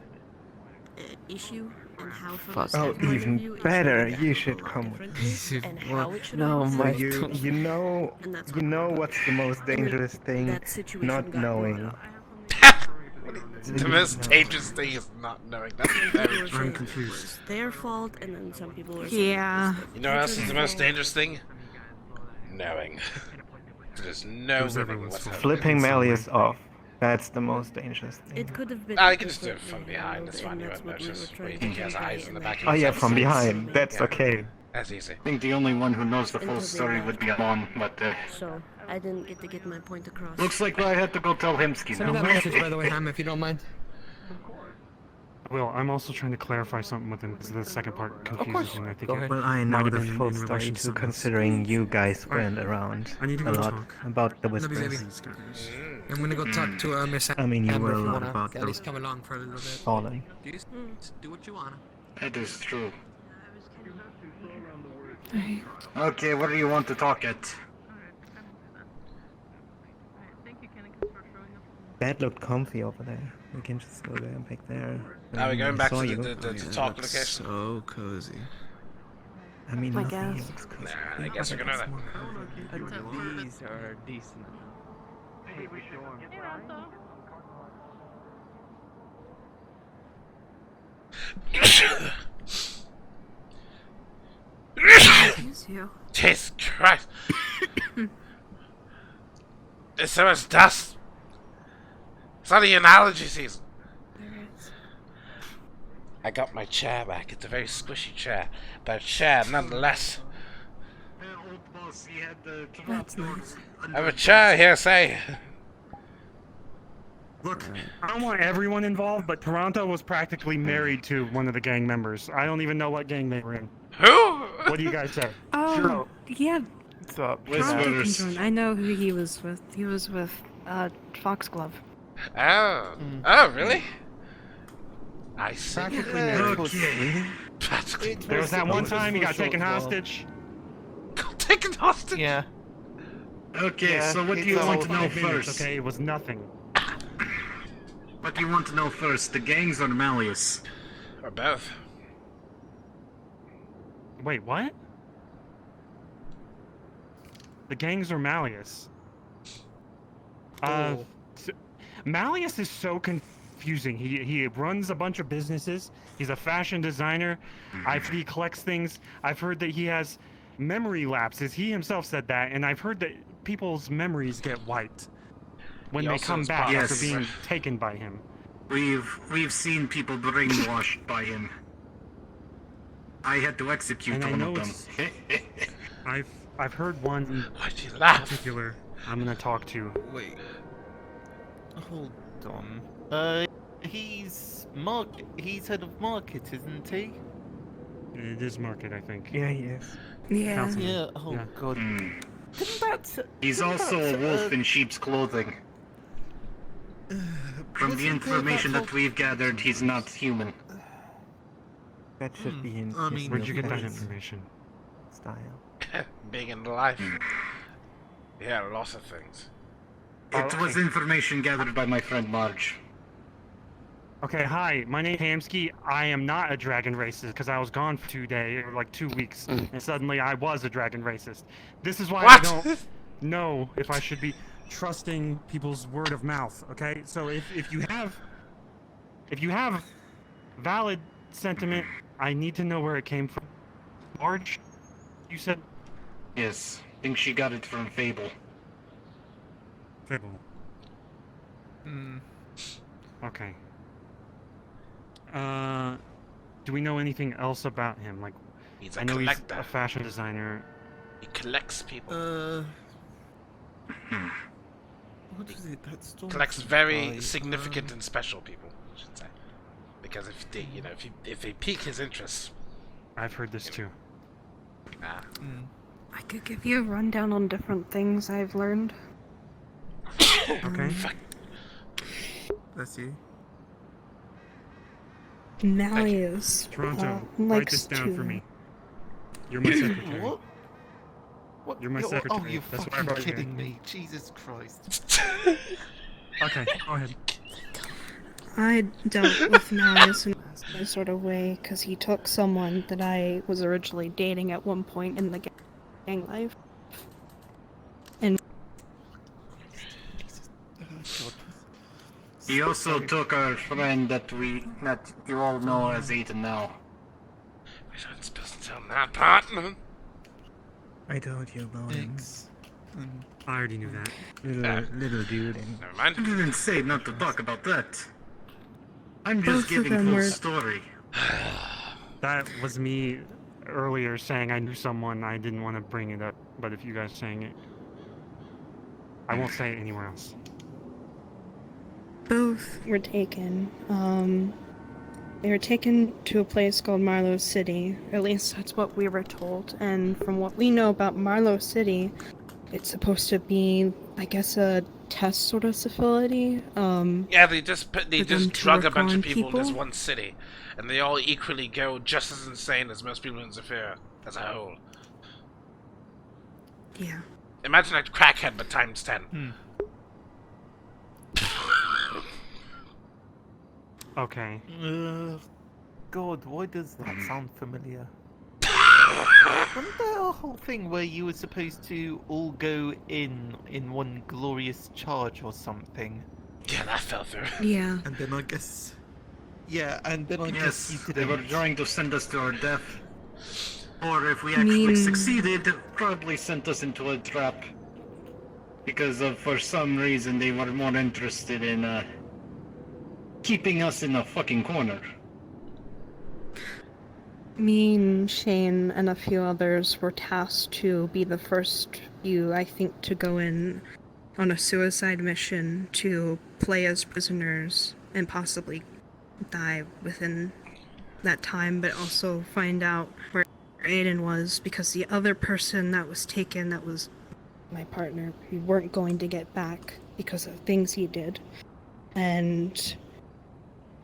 Speaker 11: issue and how from
Speaker 12: Fuck.
Speaker 11: a staff point of
Speaker 19: even
Speaker 11: view, it
Speaker 19: better,
Speaker 11: should be
Speaker 19: you
Speaker 11: done
Speaker 19: should come with
Speaker 11: differently,
Speaker 19: me.
Speaker 11: and how it should
Speaker 12: no,
Speaker 11: have
Speaker 12: my
Speaker 11: been done.
Speaker 19: You know,
Speaker 11: And that's
Speaker 19: you know what's the most dangerous thing?
Speaker 11: that situation
Speaker 19: Not
Speaker 11: got
Speaker 19: knowing.
Speaker 11: brought up.
Speaker 20: The most dangerous thing is not knowing. That's very
Speaker 11: I'm
Speaker 20: true.
Speaker 11: confused. It was their fault, and then some people were
Speaker 14: Yeah.
Speaker 20: You know what else is the most dangerous thing? Knowing. There's no knowing what's happening.
Speaker 19: Flipping Malleus off. That's the most dangerous thing.
Speaker 11: It could have been.
Speaker 20: Ah, you can just do it
Speaker 11: differently
Speaker 20: from behind.
Speaker 11: handled,
Speaker 20: That's fine.
Speaker 11: and
Speaker 20: You
Speaker 11: that's
Speaker 20: won't
Speaker 11: what we were
Speaker 20: notice. Where
Speaker 11: trying
Speaker 20: you
Speaker 11: to
Speaker 20: think he has
Speaker 11: convey
Speaker 20: eyes in
Speaker 11: in
Speaker 20: the
Speaker 11: the
Speaker 20: back of
Speaker 19: Oh
Speaker 20: his
Speaker 19: yeah,
Speaker 20: head.
Speaker 19: from behind. That's
Speaker 20: Yeah.
Speaker 19: okay.
Speaker 20: That's easy.
Speaker 17: I think the only one who knows the full
Speaker 11: Until they
Speaker 17: story
Speaker 11: left.
Speaker 17: would be Amon, but
Speaker 11: So I didn't get to get my point across.
Speaker 17: looks like I had to go tell Himsky
Speaker 8: Send me
Speaker 17: now.
Speaker 8: that message, by the way, Ham, if you don't mind.
Speaker 10: Will, I'm also trying to clarify something with him because the second part confuses me. I think
Speaker 8: Go
Speaker 10: it
Speaker 8: ahead.
Speaker 19: Well, I
Speaker 10: might
Speaker 19: know
Speaker 10: have
Speaker 19: the
Speaker 10: been
Speaker 19: full
Speaker 10: in
Speaker 19: story
Speaker 10: relation to
Speaker 19: too,
Speaker 10: something else.
Speaker 19: considering you guys
Speaker 10: Alright.
Speaker 19: went around
Speaker 10: I need to
Speaker 19: a
Speaker 10: go
Speaker 19: lot
Speaker 10: talk.
Speaker 19: about the
Speaker 8: Let me see.
Speaker 19: whispers.
Speaker 8: I'm gonna go talk to Miss
Speaker 19: I mean, you
Speaker 8: Amber
Speaker 19: were
Speaker 8: if
Speaker 19: a
Speaker 8: you
Speaker 19: lot
Speaker 8: wanna
Speaker 19: about
Speaker 8: at least
Speaker 19: the
Speaker 8: come along for a little bit.
Speaker 19: fallen.
Speaker 8: Just do what you wanna.
Speaker 17: That is true. Okay, where do you want to talk at?
Speaker 19: That looked comfy over there. We can just go there and pick there.
Speaker 20: Are we going
Speaker 19: I
Speaker 20: back
Speaker 19: saw
Speaker 20: to
Speaker 19: you.
Speaker 20: the talk location?
Speaker 12: So cozy.
Speaker 19: I mean,
Speaker 14: I
Speaker 19: nothing
Speaker 14: guess.
Speaker 19: looks cozy.
Speaker 20: Nah, I guess we're gonna.
Speaker 12: These are decent.
Speaker 14: Excuse you.
Speaker 20: Jesus Christ! There's so much dust. It's not even allergy season. I got my chair back. It's a very squishy chair, but a chair nonetheless.
Speaker 14: That's nice.
Speaker 20: I have a chair here, say.
Speaker 10: Look, I don't want everyone involved, but Toronto was practically married to one of the gang members. I don't even know what gang they were in.
Speaker 20: Who?
Speaker 10: What do you guys say?
Speaker 14: Oh, yeah.
Speaker 19: What's up?
Speaker 14: Toronto can join. I know who he was with. He was with Foxglove.
Speaker 20: Oh. Oh, really? I see.
Speaker 10: Practically married.
Speaker 17: Okay.
Speaker 20: Practically.
Speaker 10: There was that one time he got taken hostage.
Speaker 20: Taken hostage?
Speaker 12: Yeah.
Speaker 17: Okay,
Speaker 19: Yeah,
Speaker 17: so what do
Speaker 19: it's
Speaker 17: you
Speaker 19: all
Speaker 17: want to know
Speaker 10: 5 minutes,
Speaker 17: first?
Speaker 10: okay, it was nothing.
Speaker 17: What do you want to know first, the gangs or Malleus?
Speaker 20: Or both.
Speaker 10: Wait, what? The gangs are Malleus. Malleus is so confusing. He runs a bunch of businesses. He's a fashion designer. He collects things. I've heard that he has memory lapses. He himself said that, and I've heard that people's memories get wiped when
Speaker 20: He
Speaker 10: they
Speaker 20: also
Speaker 10: come
Speaker 20: is
Speaker 10: back after
Speaker 17: Yes.
Speaker 10: being taken by him.
Speaker 17: We've seen people brainwashed by him. I had to execute
Speaker 10: And I
Speaker 17: one
Speaker 10: know
Speaker 17: of them.
Speaker 10: I've heard one
Speaker 20: Why'd you laugh?
Speaker 10: particular I'm gonna talk to.
Speaker 4: Wait. Hold on. He's head of market, isn't he?
Speaker 10: It is market, I think.
Speaker 19: Yeah, he is.
Speaker 14: Yeah.
Speaker 10: Councilman.
Speaker 4: Yeah. Oh
Speaker 10: Yeah.
Speaker 4: god. Didn't that?
Speaker 17: He's
Speaker 4: didn't
Speaker 17: also
Speaker 4: that,
Speaker 17: a wolf in sheep's clothing. From the
Speaker 4: wasn't there
Speaker 17: information
Speaker 4: that
Speaker 17: that we've gathered, he's not human.
Speaker 19: That should be in
Speaker 4: I
Speaker 19: his
Speaker 4: mean,
Speaker 10: Where'd you get that
Speaker 19: defense
Speaker 10: information?
Speaker 19: style.
Speaker 20: Big in life. Yeah, lots of things.
Speaker 17: It was information gathered by my friend Marge.
Speaker 10: Okay, hi, my name's Hamsky. I am not a dragon racist because I was gone for 2 days, or like 2 weeks, and suddenly I was a dragon racist. This is why I don't know if I should be trusting people's word of mouth. Okay, so if you have valid sentiment, I need to know where it came from. Marge, you said
Speaker 17: Yes, I think she got it from Fable.
Speaker 10: Fable. Okay. Do we know anything else about him? Like,
Speaker 20: He's a
Speaker 10: I know
Speaker 20: collector.
Speaker 10: he's a fashion designer.
Speaker 20: He collects people.
Speaker 4: What is it? That's
Speaker 20: Collects very significant and special people, I should say. Because if they, if they pique his interest,
Speaker 10: I've heard this too.
Speaker 14: I could give you a rundown on different things I've learned.
Speaker 10: Okay.
Speaker 4: That's you.
Speaker 14: Malleus
Speaker 10: Toronto, write
Speaker 14: likes
Speaker 10: this down
Speaker 14: to...
Speaker 10: for me. You're my secretary.
Speaker 4: What? What?
Speaker 10: You're my
Speaker 4: Oh,
Speaker 10: secretary.
Speaker 4: you're
Speaker 10: That's why I
Speaker 4: fucking
Speaker 10: brought you here.
Speaker 4: kidding me. Jesus Christ.
Speaker 10: Okay, go ahead.
Speaker 14: I dealt with Marius in a sort of way because he took someone that I was originally dating at one point in the gang life. And
Speaker 17: He also took our friend that you all know as Ethan now.
Speaker 20: We're not supposed to tell him that part.
Speaker 19: I told you about him.
Speaker 10: I already knew that.
Speaker 19: Little dude.
Speaker 20: Never mind.
Speaker 17: I didn't say not to talk about that. I'm
Speaker 14: Both
Speaker 17: just
Speaker 14: of
Speaker 17: giving
Speaker 14: them
Speaker 17: full
Speaker 14: were-
Speaker 17: story.
Speaker 10: That was me earlier saying I knew someone. I didn't want to bring it up, but if you guys saying it, I won't say it anywhere else.
Speaker 14: both were taken. They were taken to a place called Marlow City. At least that's what we were told. And from what we know about Marlow City, it's supposed to be, I guess, a test sort of facility.
Speaker 20: Yeah, they just
Speaker 14: for them to
Speaker 20: drug a
Speaker 14: work
Speaker 20: bunch
Speaker 14: on
Speaker 20: of people in this one city, and they all equally go just as insane as most people in Zephyr as a whole.
Speaker 14: Yeah.
Speaker 20: Imagine a crackhead but times 10.
Speaker 10: Okay.
Speaker 21: God, why does that sound familiar? Wasn't there a whole thing where you were supposed to all go in one glorious charge or something?
Speaker 20: Yeah, that fell through.
Speaker 14: Yeah.
Speaker 19: And then I guess...
Speaker 21: Yeah, and then I guess you
Speaker 17: Yes, they were
Speaker 21: didn't.
Speaker 17: trying to send us to our death. Or if we actually succeeded, probably sent us into a trap. Because for some reason they were more interested in keeping us in a fucking corner.
Speaker 14: Me and Shane and a few others were tasked to be the first few, I think, to go in on a suicide mission to play as prisoners and possibly die within that time, but also find out where Aiden was, because the other person that was taken, that was my partner, we weren't going to get back because of things he did. And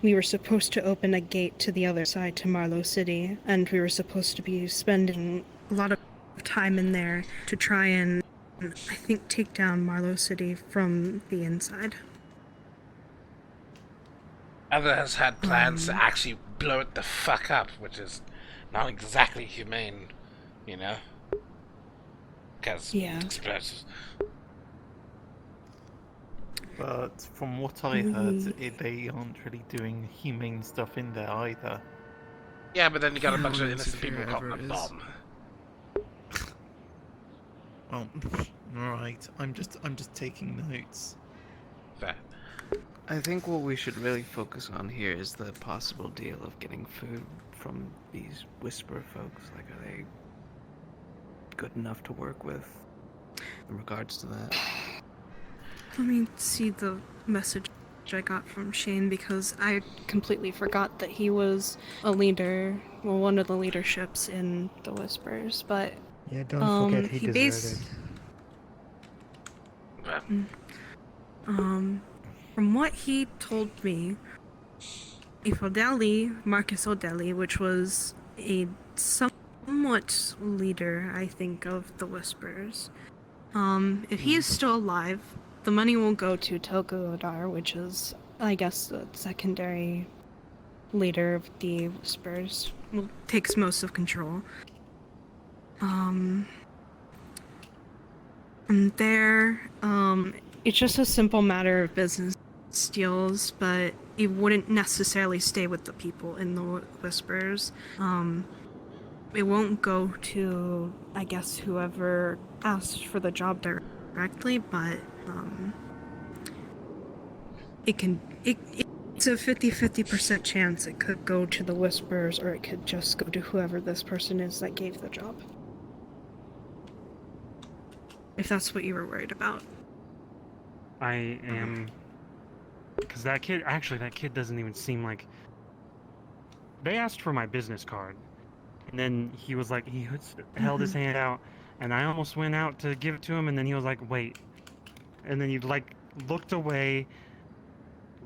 Speaker 14: we were supposed to open a gate to the other side, to Marlow City, and we were supposed to be spending a lot of time in there to try and, I think, take down Marlow City from the inside.
Speaker 20: Others had plans to actually blow it the fuck up, which is not exactly humane, you know? Because explosives.
Speaker 21: But from what I heard, they aren't really doing humane stuff in there either.
Speaker 20: Yeah, but then you got a bunch of innocent people caught in a bomb.
Speaker 21: Oh, right. I'm just taking notes.
Speaker 20: Fair.
Speaker 12: I think what we should really focus on here is the possible deal of getting food from these Whisper folks. Like, are they good enough to work with in regards to that?
Speaker 14: Let me see the message I got from Shane, because I completely forgot that he was a leader, well, one of the leaderships in the Whispers, but
Speaker 19: Yeah, don't forget he deserted.
Speaker 14: From what he told me, Marcus O'Delly, which was a somewhat leader, I think, of the Whispers, if he is still alive, the money will go to Toku Odar, which is, I guess, the secondary leader of the Whispers. Well, takes most of control. And there, it's just a simple matter of business deals, but it wouldn't necessarily stay with the people in the Whispers. It won't go to, I guess, whoever asked for the job directly, but it's a 50-50% chance it could go to the Whispers, or it could just go to whoever this person is that gave the job. If that's what you were worried about.
Speaker 10: I am, because that kid doesn't even seem like. They asked for my business card, and then he was like, held his hand out, and I almost went out to give it to him, and then he was like, wait, and then he looked away,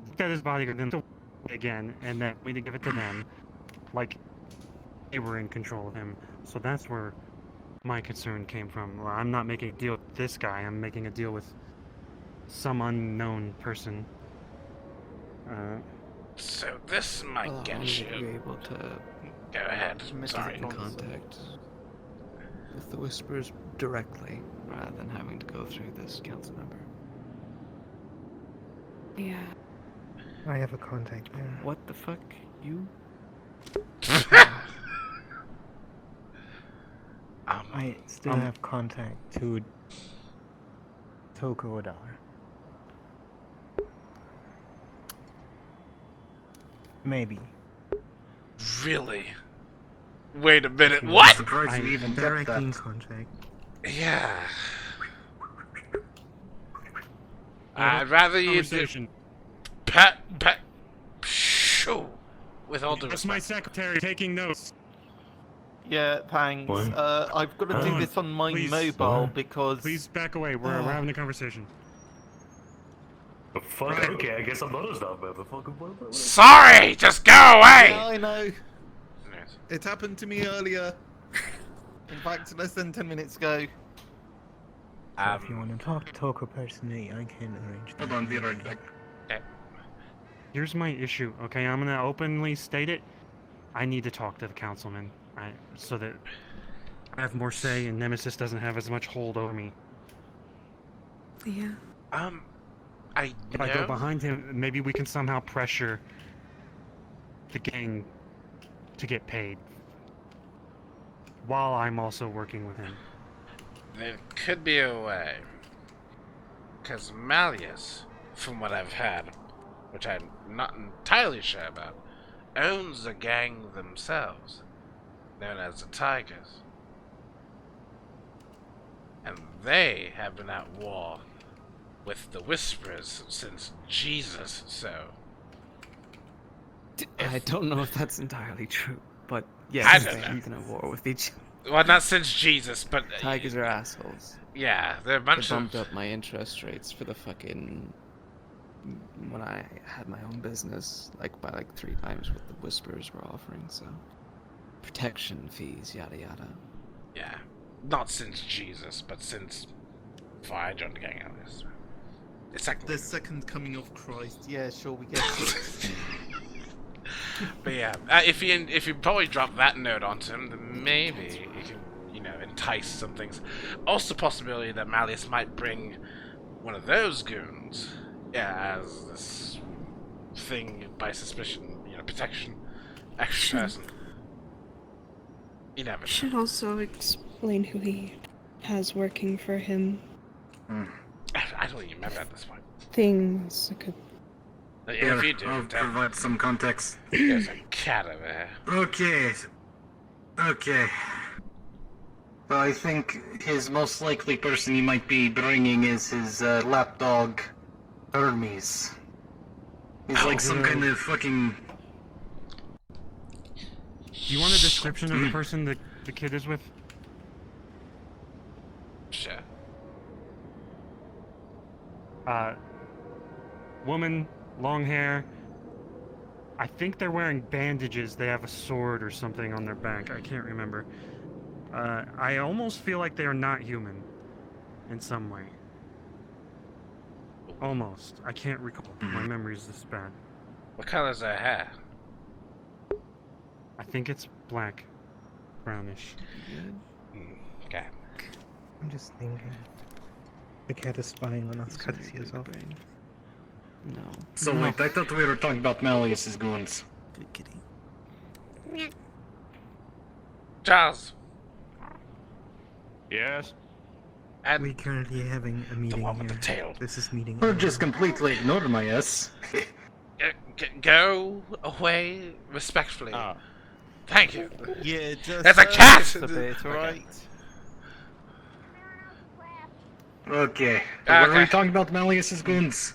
Speaker 10: looked at his bodyguard, then looked away again, and then we to give it to them, like they were in control of him. So that's where my concern came from. Well, I'm not making a deal with this guy. I'm making a deal with some unknown person.
Speaker 20: So this might
Speaker 12: Well,
Speaker 20: get
Speaker 12: I need to
Speaker 20: you.
Speaker 12: be able to
Speaker 20: Go ahead.
Speaker 12: get
Speaker 20: Sorry.
Speaker 12: in contact with the Whispers directly, rather than having to go through this council member.
Speaker 14: Yeah.
Speaker 19: I have a contact there.
Speaker 12: What the fuck? You?
Speaker 19: I still have contact to Toko Odar. Maybe.
Speaker 20: Really? Wait a minute. What?
Speaker 19: I'm directly in contact.
Speaker 20: Yeah. I'd rather you do.
Speaker 10: Conversation.
Speaker 20: Pat. Shoo. With all due
Speaker 10: That's my
Speaker 20: respect.
Speaker 10: secretary taking notes.
Speaker 21: Yeah, thanks.
Speaker 10: What?
Speaker 21: I've got to do this on my
Speaker 10: Please.
Speaker 21: mobile
Speaker 10: What?
Speaker 21: because.
Speaker 10: Please back away. We're having a conversation.
Speaker 2: The fuck? Okay, I guess I'm not as dumb, motherfucker.
Speaker 20: Sorry! Just go away!
Speaker 21: Yeah, I know. It happened to me earlier. In fact, less than 10 minutes ago.
Speaker 19: So if you want to talk to Toko personally, I can arrange that.
Speaker 17: Hold on, be right back.
Speaker 10: Here's my issue, okay? I'm gonna openly state it. I need to talk to the councilman, so that I have more say and Nemesis doesn't have as much hold over me.
Speaker 14: Yeah.
Speaker 10: If I go behind him, maybe we can somehow pressure the gang to get paid. While I'm also working with him.
Speaker 20: There could be a way. Because Malleus, from what I've heard, which I'm not entirely sure about, owns a gang themselves, known as the Tigers. And they have been at war with the Whisperers since Jesus, so...
Speaker 12: I don't know if that's entirely true, but yes,
Speaker 20: I
Speaker 12: they
Speaker 20: don't know.
Speaker 12: have been at war with each
Speaker 20: Well, not since Jesus, but...
Speaker 12: Tigers are assholes.
Speaker 20: Yeah, they're a bunch
Speaker 12: They
Speaker 20: of...
Speaker 12: bumped up my interest rates for the fucking... when I had my own business, like by like 3 times what the Whispers were offering, so... Protection fees, yada yada.
Speaker 20: Yeah, not since Jesus, but since... before I joined the gang, at least.
Speaker 21: The second coming of Christ. Yeah, sure, we get it.
Speaker 20: But yeah, if you probably drop that note onto him, then maybe you can, entice some things. Also, possibility that Malleus might bring one of those goons, as this thing by suspicion, protection, extra person. You never know.
Speaker 14: Should also explain who he has working for him.
Speaker 20: I don't even remember at this point.
Speaker 14: Things that could.
Speaker 20: If you do,
Speaker 17: I'll
Speaker 20: then
Speaker 17: provide some context.
Speaker 20: there's a cat over here.
Speaker 17: Okay. Well, I think his most likely person he might be bringing is his lapdog, Hermes. He's like some kind of fucking...
Speaker 10: Do you want a description of the person that the kid is with?
Speaker 20: Sure.
Speaker 10: Woman, long hair. I think they're wearing bandages. They have a sword or something on their back. I can't remember. I almost feel like they are not human in some way. Almost. I can't recall. My memory's this bad.
Speaker 20: What color is their hair?
Speaker 10: I think it's black. Brownish.
Speaker 20: Okay.
Speaker 19: I'm just thinking. The cat is spying on us. Cut his ears off.
Speaker 12: No.
Speaker 17: So wait, I thought we were talking about Malleus's goons.
Speaker 12: Good kitty.
Speaker 20: Charles.
Speaker 9: Yes?
Speaker 19: We're currently having a meeting
Speaker 20: one with
Speaker 19: here.
Speaker 20: the tail.
Speaker 19: This is meeting.
Speaker 17: Or just completely ignored my ass.
Speaker 20: Go away respectfully. Thank you.
Speaker 21: Yeah, just
Speaker 20: There's a cat!
Speaker 21: just a bit, alright?
Speaker 17: Okay. What are we talking about Malleus's goons?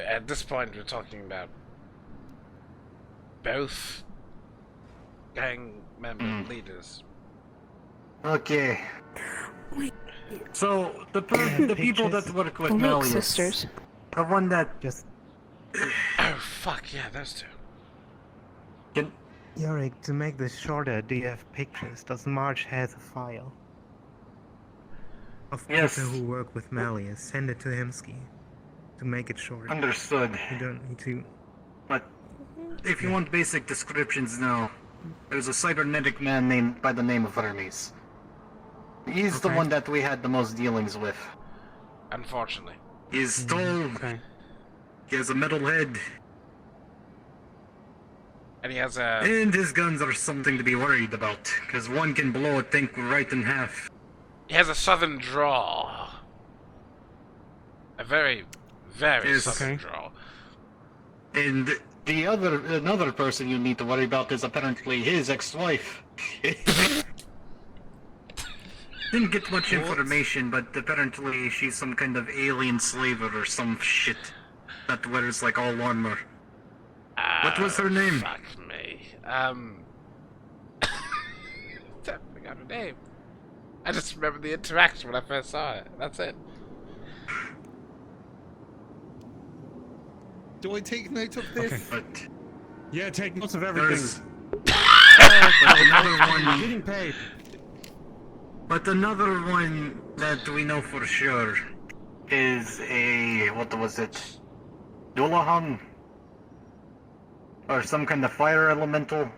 Speaker 20: At this point, we're talking about both gang member leaders.
Speaker 17: Okay. So the people that work with
Speaker 14: Look,
Speaker 17: Malleus,
Speaker 14: sisters.
Speaker 17: the one that
Speaker 19: just
Speaker 20: Oh fuck yeah, those two.
Speaker 19: Yorick, to make this shorter, do you have pictures? Does Marge have a file? Of
Speaker 17: Yes.
Speaker 19: people who work with Malleus. Send it to Himsky. To make it short.
Speaker 17: Understood.
Speaker 19: You don't need to...
Speaker 17: But if you want basic descriptions now, there's a cybernetic man named by the name of Hermes. He's the one that we had the most dealings with.
Speaker 20: Unfortunately.
Speaker 17: He's tall. He has a metal head.
Speaker 20: And he has a...
Speaker 17: And his guns are something to be worried about, because one can blow a tank right in half.
Speaker 20: He has a southern drawl. A very, very southern drawl.
Speaker 17: And another person you need to worry about is apparently his ex-wife. Didn't get much information, but apparently she's some kind of alien slaver or some shit that wears like all armor. What was her name?
Speaker 20: Fuck me. I forgot her name. I just remember the interaction when I first saw it. That's it.
Speaker 15: Do I take note of this?
Speaker 10: Yeah, take notes of everything.
Speaker 17: Another one.
Speaker 10: Getting paid.
Speaker 17: But another one that we know for sure is what was it? Dullahan? Or some kind of fire elemental?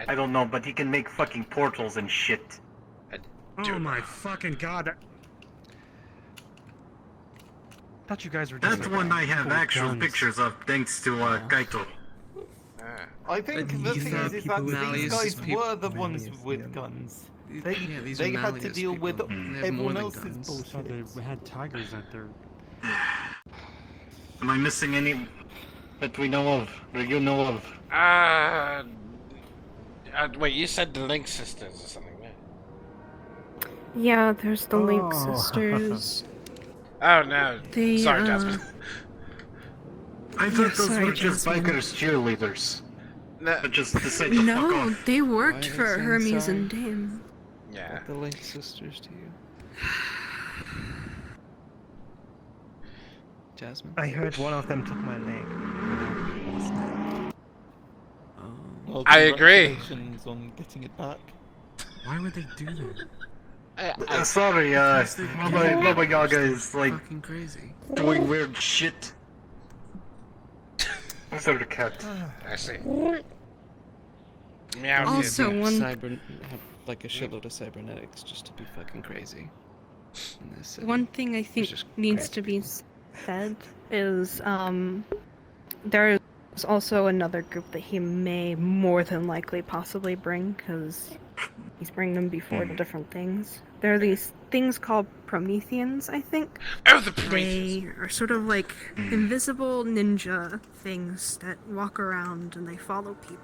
Speaker 17: I don't know, but he can make fucking portals and shit.
Speaker 10: Oh my fucking god. I thought you guys were just
Speaker 17: That one I have actual pictures of, thanks to Kaito.
Speaker 21: I think the thing is that these guys were the ones with guns. They had to deal with everyone else's bullshit.
Speaker 10: They had tigers out there.
Speaker 17: Am I missing any that we know of, or you know of?
Speaker 20: Wait, you said the Link sisters or something, right?
Speaker 14: Yeah, there's the Link sisters.
Speaker 20: Oh no.
Speaker 14: They,
Speaker 20: Sorry, Jasmine.
Speaker 17: I thought those were just bikers cheerleaders.
Speaker 20: No.
Speaker 17: But just to say the fuck
Speaker 14: No,
Speaker 17: off.
Speaker 14: they worked
Speaker 12: Why
Speaker 14: for
Speaker 12: is it
Speaker 14: Hermes
Speaker 12: inside?
Speaker 14: and Dame.
Speaker 20: Yeah.
Speaker 12: The Link sisters to you. Jasmine?
Speaker 19: I heard one of them took my leg.
Speaker 21: Well,
Speaker 20: I agree.
Speaker 21: congratulations on getting it back.
Speaker 19: Why would they do that?
Speaker 17: Sorry, Baba Yaga is like
Speaker 12: Fucking crazy.
Speaker 17: doing weird shit. What's the cat?
Speaker 20: I see. Meow.
Speaker 14: Also, one
Speaker 12: have like a shitload of cybernetics just to be fucking crazy. In this city.
Speaker 14: One thing I think
Speaker 12: just
Speaker 14: needs to be said is there is also another group that he may more than likely possibly bring, because he's bringing them before the different things. There are these things called Prometheans, I think.
Speaker 20: Oh, the Prometheans!
Speaker 14: They are sort of like invisible ninja things that walk around and they follow people.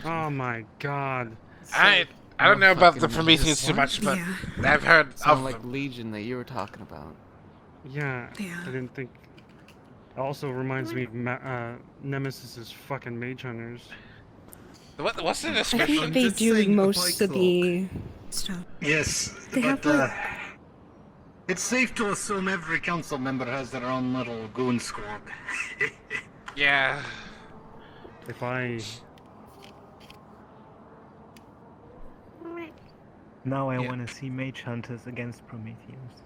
Speaker 10: Oh my god.
Speaker 20: I don't know about the Prometheans too much, but I've heard
Speaker 12: Sound
Speaker 20: of
Speaker 12: like Legion that you were talking about.
Speaker 10: Yeah,
Speaker 14: Yeah.
Speaker 10: I didn't think. It also reminds me of Nemesis's fucking mage hunters.
Speaker 20: What's the
Speaker 14: I
Speaker 20: description?
Speaker 14: think they do most of the stuff.
Speaker 17: Yes,
Speaker 14: They
Speaker 17: but
Speaker 14: have,
Speaker 17: it's safe to assume every council member has their own little goon squad.
Speaker 20: Yeah.
Speaker 10: If I.
Speaker 19: Now I want to see mage hunters against Prometheans.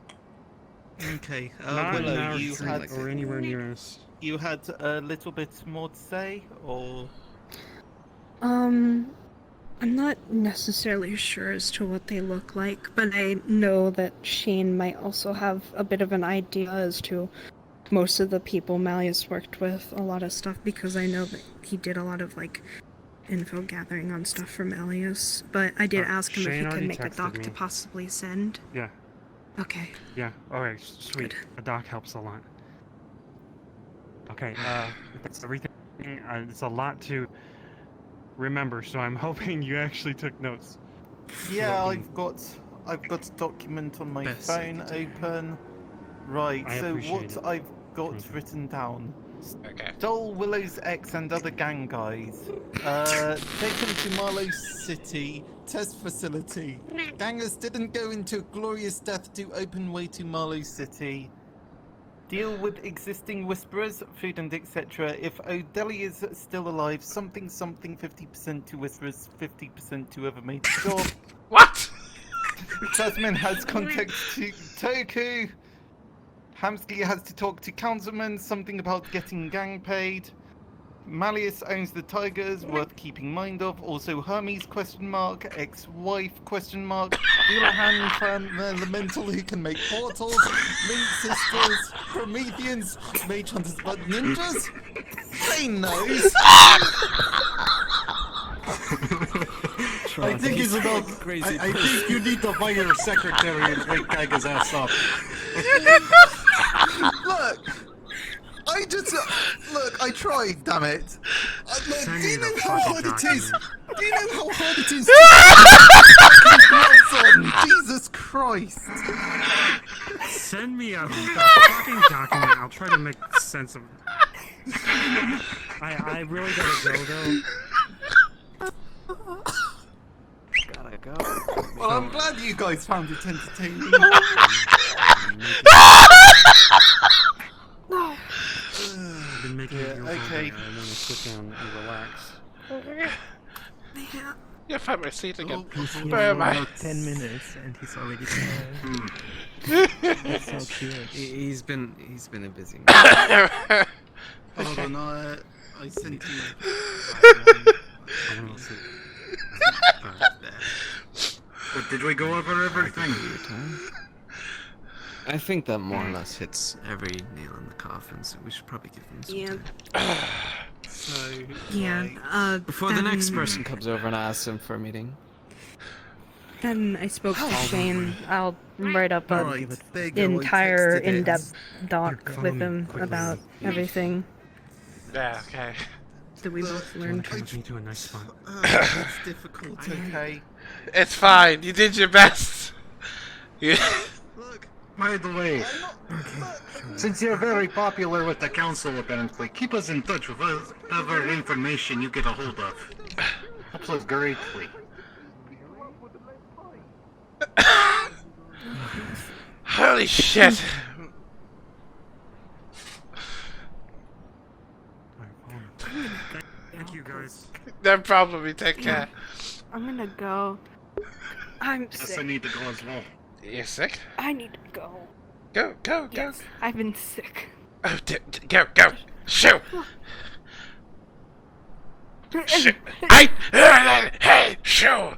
Speaker 21: Okay,
Speaker 10: Not in
Speaker 21: Willow,
Speaker 10: our
Speaker 21: you
Speaker 10: street
Speaker 21: had
Speaker 10: or anywhere near us.
Speaker 21: You had a little bit more to say, or
Speaker 14: I'm not necessarily sure as to what they look like, but I know that Shane might also have a bit of an idea as to most of the people Malleus worked with, a lot of stuff, because I know that he did a lot of, like, info gathering on stuff for Malleus, but I did ask him if
Speaker 10: Shane
Speaker 14: he could
Speaker 10: already
Speaker 14: make a
Speaker 10: texted
Speaker 14: doc
Speaker 10: me.
Speaker 14: to possibly send.
Speaker 10: Yeah.
Speaker 14: Okay.
Speaker 10: Yeah. Alright, sweet. A doc helps a lot. Okay, that's everything. It's a lot to remember, so I'm hoping you actually took notes.
Speaker 21: yeah, I've got a document on my
Speaker 12: Best
Speaker 21: phone open. Right,
Speaker 10: I
Speaker 21: so
Speaker 10: appreciate
Speaker 21: what
Speaker 10: it.
Speaker 21: I've got written down.
Speaker 20: Okay.
Speaker 21: Stole Willow's ex and other gang guys. Taken to Marlow City test facility. Gangers didn't go into glorious death to open way to Marlow City. Deal with existing whisperers, food and etc. If O'Delly is still alive, something 50% to whisperers, 50% to whoever made the job.
Speaker 20: What?
Speaker 21: Jasmine has contact to Toku. Hamsky has to talk to councilman, something about getting gang paid. Malleus owns the tigers, worth keeping mind of. Also Hermes, ex-wife, Hulahan clan elemental who can make portals, Link sisters, Prometheans, mage hunters, but ninjas? Say knows!
Speaker 17: I think he's about crazy. I think you need to fire your secretary and wake Geiger's ass up.
Speaker 21: Look! I tried, damn it! Look, do you know how hard it is? Do you know how hard it is to fucking gloves on? Jesus Christ!
Speaker 10: Send me a fucking document. I'll try to make sense of it. I really gotta go, though.
Speaker 12: Gotta go.
Speaker 21: Well, I'm glad you guys found it entertaining.
Speaker 10: I've been making it
Speaker 21: okay.
Speaker 10: I want to sit down and relax.
Speaker 20: Yeah, find my seat again.
Speaker 19: Where
Speaker 20: am I?
Speaker 19: about 10 minutes and he's already there. That's so cute.
Speaker 12: He's been a busy man.
Speaker 21: Hold on, I sent you.
Speaker 17: But did we go over everything?
Speaker 12: I think that more or less hits every nail in the coffin, so we should probably give them some
Speaker 11: Yeah.
Speaker 12: time.
Speaker 14: Yeah,
Speaker 12: Before the next person comes over and asks him for a meeting.
Speaker 14: Then I spoke to Shane. I'll write up an
Speaker 21: Right, there you go, I
Speaker 14: entire
Speaker 21: texted it.
Speaker 14: in-depth doc with him about everything
Speaker 20: Yeah, okay.
Speaker 14: that we both learned.
Speaker 10: Turns me to a nice spot.
Speaker 21: It's difficult, okay?
Speaker 20: It's fine. You did your best. You...
Speaker 17: By the way, since you're very popular with the council apparently, keep us in touch with whatever information you get a hold of. Helps us greatly.
Speaker 20: Holy shit.
Speaker 10: Thank you, guys.
Speaker 20: No problem. You take care.
Speaker 14: I'm gonna go. I'm
Speaker 17: Yes,
Speaker 14: sick.
Speaker 17: I need to go as well.
Speaker 20: You're sick?
Speaker 14: I need to go.
Speaker 20: Go.
Speaker 14: Yes, I've been sick.
Speaker 20: Oh, go. Shoot. Shoot. Hey, shoot.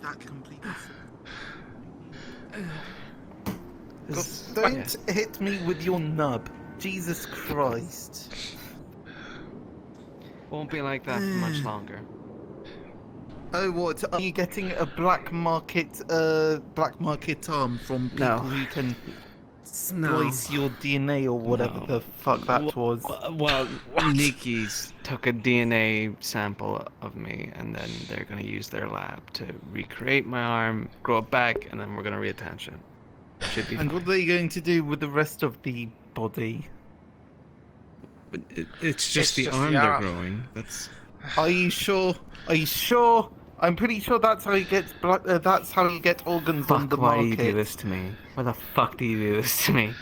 Speaker 21: That completely.
Speaker 12: This-
Speaker 21: Don't hit me with your nub. Jesus Christ.
Speaker 12: Won't be like that for much longer.
Speaker 21: Oh, what? Are you getting a black market arm from people
Speaker 12: No.
Speaker 21: who can splice your DNA or whatever
Speaker 12: No.
Speaker 21: the fuck that was?
Speaker 12: Well, Nikki's took a DNA sample of me, and then they're gonna use their lab to recreate my arm, grow it back, and then we're gonna reattach it. Should be
Speaker 21: And
Speaker 12: fine.
Speaker 21: what are they going to do with the rest of the body?
Speaker 12: It's just the
Speaker 20: just
Speaker 12: arm
Speaker 20: the
Speaker 12: they're
Speaker 20: arm.
Speaker 12: growing. That's.
Speaker 21: Are you sure? Are you sure? I'm pretty sure that's how you get that's how you get organs on the
Speaker 12: Fuck, why do
Speaker 21: market.
Speaker 12: you do this to me? Why the fuck do you do this to me?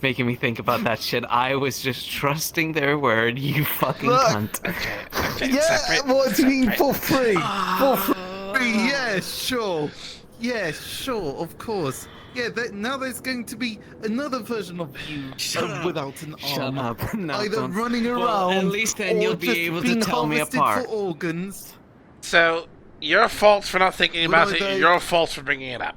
Speaker 12: Making me think about that shit. I was just trusting their word, you fucking
Speaker 21: Look.
Speaker 12: cunt.
Speaker 21: Yeah, what do you mean for free? For free? Yeah, sure. Yeah, sure, of course. Yeah, now there's going to be another version of you without an arm.
Speaker 12: Shut up. No,
Speaker 21: Either
Speaker 12: don't.
Speaker 21: running around
Speaker 12: Well, at least then
Speaker 21: or
Speaker 12: you'll be
Speaker 21: just
Speaker 12: able to
Speaker 21: being
Speaker 12: tell me
Speaker 21: harvested
Speaker 12: apart.
Speaker 21: for organs.
Speaker 20: So, your fault for not thinking
Speaker 21: Would
Speaker 20: about
Speaker 21: I
Speaker 20: it.
Speaker 21: though-
Speaker 20: Your fault for bringing it up.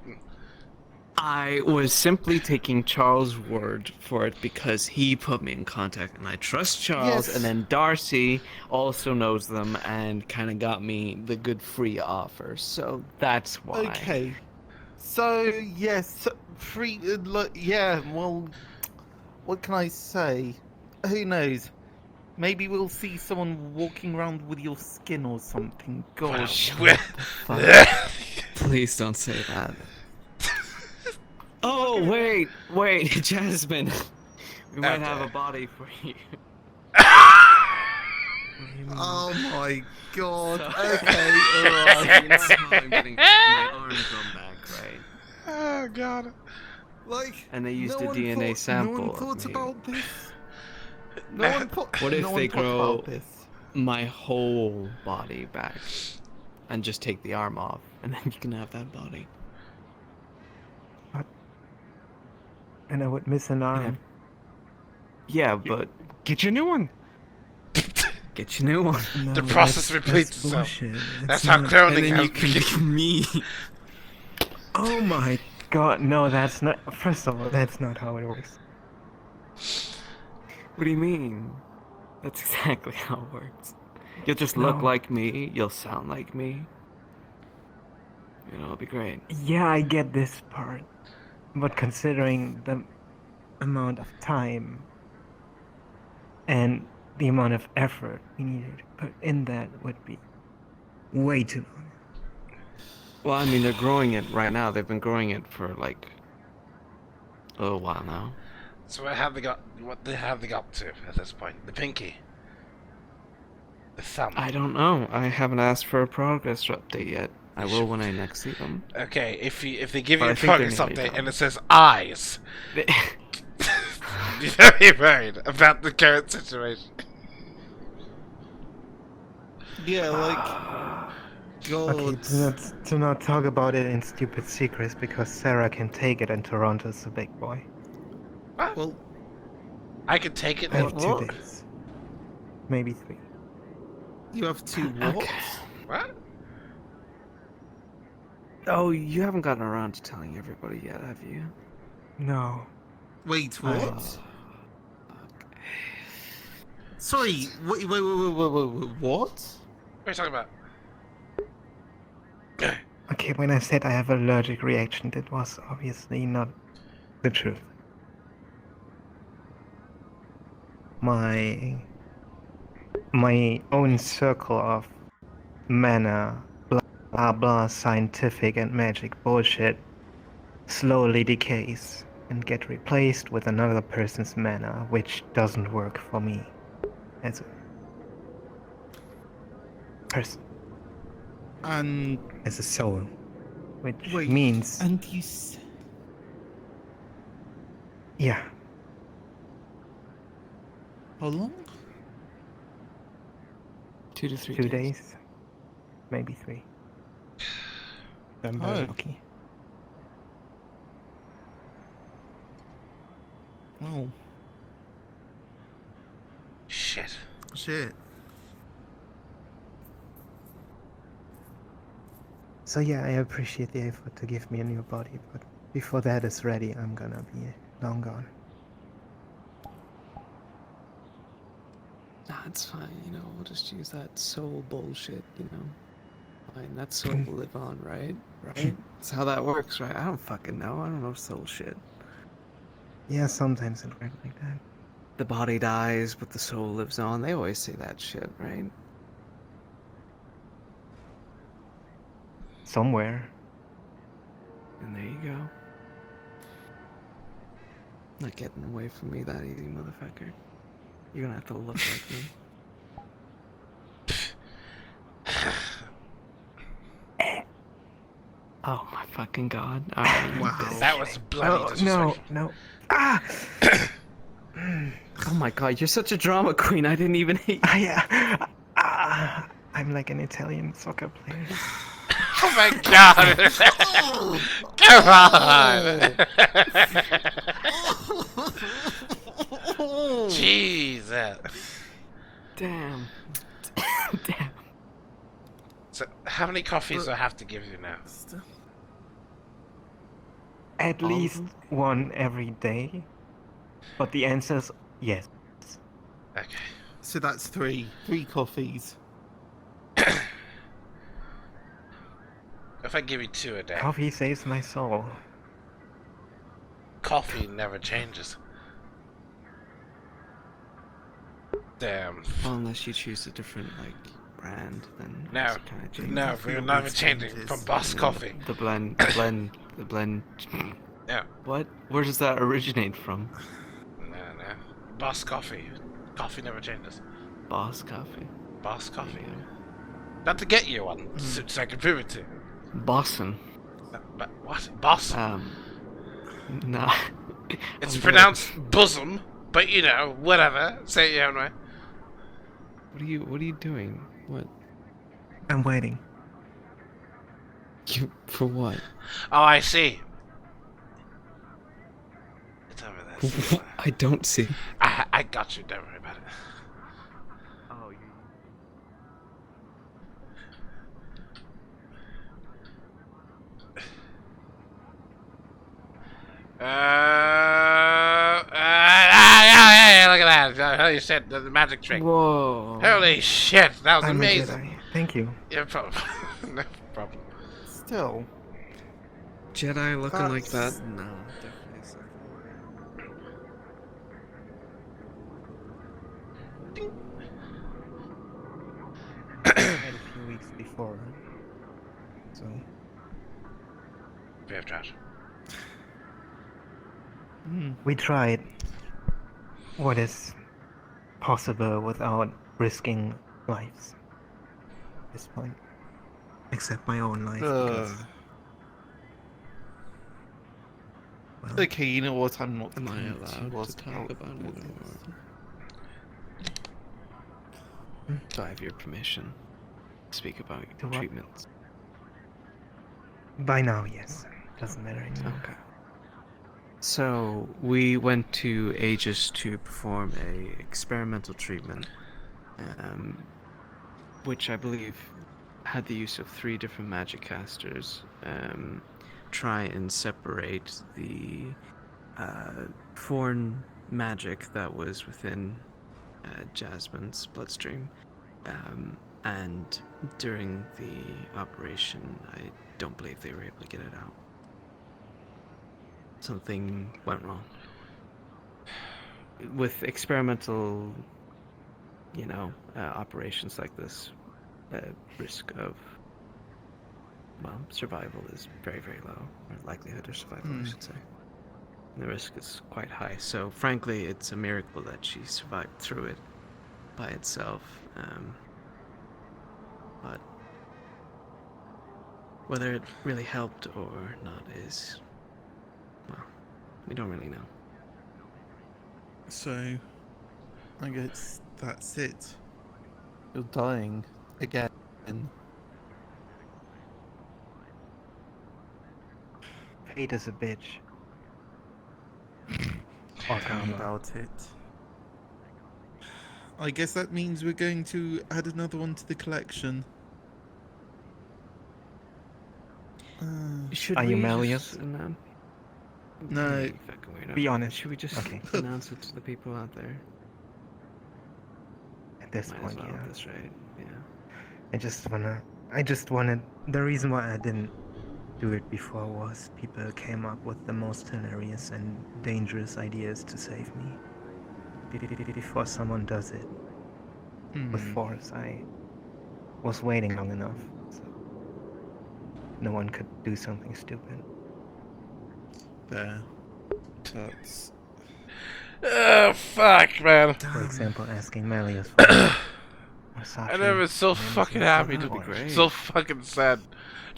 Speaker 12: I was simply taking Charles' word for it because he put me in contact, and I trust Charles.
Speaker 21: Yes.
Speaker 12: And then Darcy also knows them and kind of got me the good free offer. So that's why.
Speaker 21: Okay. So, yes, free. Yeah, well, what can I say? Who knows? Maybe we'll see someone walking around with your skin or something. Gosh.
Speaker 12: Please don't say that. Oh wait, Jasmine. We might have a body for you.
Speaker 21: Oh my god. Okay,
Speaker 12: You know
Speaker 21: alright.
Speaker 12: how I'm getting my arm grown back, right?
Speaker 20: Oh god.
Speaker 21: Like,
Speaker 12: And they used
Speaker 21: no
Speaker 12: a
Speaker 21: one
Speaker 12: DNA
Speaker 21: thought,
Speaker 12: sample
Speaker 21: No one
Speaker 12: of
Speaker 21: thought
Speaker 12: me.
Speaker 21: about this. No one thought.
Speaker 12: What if
Speaker 21: no
Speaker 12: they
Speaker 21: one thought
Speaker 12: grow
Speaker 21: about this.
Speaker 12: my whole body back and just take the arm off, and then you can have that body.
Speaker 19: And I would miss an arm.
Speaker 12: Yeah, but
Speaker 10: get you a new one.
Speaker 12: Get you a new one.
Speaker 19: No,
Speaker 20: The process repeats
Speaker 19: that's
Speaker 20: itself.
Speaker 19: bullshit.
Speaker 20: That's
Speaker 19: It's
Speaker 20: how
Speaker 19: not-
Speaker 20: cloning
Speaker 12: And then
Speaker 20: has
Speaker 12: you can make me.
Speaker 19: Oh my god, no, that's not. First of all, that's not how it works.
Speaker 12: What do you mean? That's exactly how it works. You'll just look
Speaker 19: No.
Speaker 12: like me. You'll sound like me. You know, it'll be great.
Speaker 19: Yeah, I get this part. But considering the amount of time and the amount of effort we needed to put in that would be way too long.
Speaker 12: Well, I mean, they're growing it right now. They've been growing it for like a little while now.
Speaker 20: So what have they got? What have they got to at this point? The pinky, the thumb.
Speaker 12: I don't know. I haven't asked for a progress update yet. I will when I next see them.
Speaker 20: Okay, if they give
Speaker 12: But
Speaker 20: you
Speaker 12: I
Speaker 20: a
Speaker 12: think they
Speaker 20: progress
Speaker 12: need me
Speaker 20: update
Speaker 12: done.
Speaker 20: and it says eyes, be very worried about the current situation.
Speaker 21: Yeah, like. God.
Speaker 19: Okay, do not talk about it in stupid secrets because Sarah can take it and Toronto's a big boy.
Speaker 21: Well,
Speaker 20: I could take it.
Speaker 19: I have
Speaker 20: in
Speaker 19: 2
Speaker 20: what?
Speaker 19: days. Maybe 3.
Speaker 21: You have 2 what?
Speaker 20: What?
Speaker 12: Oh, you haven't gotten around to telling everybody yet, have you?
Speaker 19: No.
Speaker 21: Wait, what? Sorry, wait, what?
Speaker 20: What are you talking about?
Speaker 19: Okay, when I said I have an allergic reaction, that was obviously not the truth. My own circle of mana, blah blah, scientific and magic bullshit slowly decays and get replaced with another person's mana, which doesn't work for me as a person.
Speaker 21: And
Speaker 19: as a soul, which
Speaker 21: wait,
Speaker 19: means
Speaker 21: and
Speaker 19: yeah.
Speaker 21: How long?
Speaker 12: 2 to 3
Speaker 19: 2 days, maybe 3. I'm very
Speaker 21: Oh.
Speaker 19: lucky.
Speaker 21: Oh.
Speaker 20: Shit.
Speaker 21: Shit.
Speaker 19: So yeah, I appreciate the effort to give me a new body, but before that is ready, I'm gonna be long gone.
Speaker 12: Nah, it's fine, you know, we'll just use that soul bullshit, you know. Fine, that soul will live on, right? Right? That's how that works, right? I don't fucking know. I don't know soul shit.
Speaker 19: Yeah, sometimes it works like that.
Speaker 12: The body dies, but the soul lives on. They always say that shit, right?
Speaker 19: Somewhere.
Speaker 12: And there you go. Not getting away from me that easy, motherfucker. You're gonna have to look like me. Oh my fucking god. Alright,
Speaker 20: Wow. That was bloody
Speaker 19: No, no. Ah!
Speaker 12: Oh my god, you're such a drama queen. I didn't even hate you.
Speaker 19: I'm like an Italian soccer player.
Speaker 20: Oh my god! Come on! Jesus.
Speaker 12: Damn. Damn.
Speaker 20: So, how many coffees do I have to give you now?
Speaker 19: At least one every day. But the answer is yes.
Speaker 20: Okay.
Speaker 21: So that's 3 coffees.
Speaker 20: If I give you 2 a day.
Speaker 19: Coffee saves my soul.
Speaker 20: Coffee never changes. Damn.
Speaker 12: Well, unless you choose a different, like, brand, then
Speaker 20: No,
Speaker 12: it kinda changes.
Speaker 20: no, we're not even changing from Boss Coffee.
Speaker 12: The blend.
Speaker 20: Yeah.
Speaker 12: What? Where does that originate from?
Speaker 20: No. Boss Coffee. Coffee never changes.
Speaker 12: Boss Coffee.
Speaker 20: Boss Coffee. Not to get you one, so I can prove it to you.
Speaker 12: Boston.
Speaker 20: No, but what? Boss?
Speaker 12: Nah.
Speaker 20: It's
Speaker 12: I'm
Speaker 20: pronounced bosom, but you know, whatever. Say it your own way.
Speaker 12: What are you doing? What?
Speaker 19: I'm waiting.
Speaker 12: For what?
Speaker 20: Oh, I see. It's over there.
Speaker 12: I don't see.
Speaker 20: I got you. Don't worry about it.
Speaker 12: Oh, you.
Speaker 20: Yeah, look at that. Holy shit, the magic trick.
Speaker 12: Whoa.
Speaker 20: Holy shit, that was
Speaker 19: I'm a
Speaker 20: amazing.
Speaker 19: Jedi. Thank you.
Speaker 20: Yeah, problem. No problem.
Speaker 21: Still.
Speaker 12: Jedi looking like that?
Speaker 21: That's-
Speaker 12: No, definitely is
Speaker 21: had a few weeks before. So.
Speaker 20: We have trash.
Speaker 19: We tried what is possible without risking lives. At this point. Except my own life. Because,
Speaker 21: Okay, you know what? I'm not
Speaker 12: Am I
Speaker 21: going
Speaker 12: allowed to talk about it? Or... Do I have your permission to speak about
Speaker 19: To what?
Speaker 12: treatments?
Speaker 19: by now, yes. Doesn't matter anymore.
Speaker 12: Okay. So we went to Aegis to perform a experimental treatment, which I believe had the use of 3 different magic casters. Try and separate the foreign magic that was within Jasmine's bloodstream. And during the operation, I don't believe they were able to get it out. Something went wrong. With experimental, operations like this, risk of, survival is very, very low. Or likelihood of survival, I should say. And the risk is quite high. So, frankly, it's a miracle that she survived through it by itself. But whether it really helped or not is, well, we don't really know.
Speaker 21: So, I guess that's it. You're dying again.
Speaker 19: Fate is a bitch.
Speaker 21: How about it? I guess that means we're going to add another one to the collection.
Speaker 12: Should
Speaker 19: Are
Speaker 12: we
Speaker 19: you
Speaker 12: just
Speaker 19: Malleus?
Speaker 21: No.
Speaker 19: Be honest.
Speaker 12: Should we just
Speaker 19: Okay.
Speaker 12: announce it to the people out there?
Speaker 19: At this
Speaker 12: Might
Speaker 19: point,
Speaker 12: as well,
Speaker 19: yeah.
Speaker 12: That's right. Yeah.
Speaker 19: I just wanted. The reason why I didn't do it before was people came up with the most hilarious and dangerous ideas to save me. Before someone does it with force, I was waiting long enough. So no one could do something stupid.
Speaker 21: There. That's...
Speaker 20: Oh, fuck, man.
Speaker 19: For example, asking Malleus for Versace.
Speaker 20: I know, it's so fucking happy to
Speaker 12: be great.
Speaker 20: So fucking sad.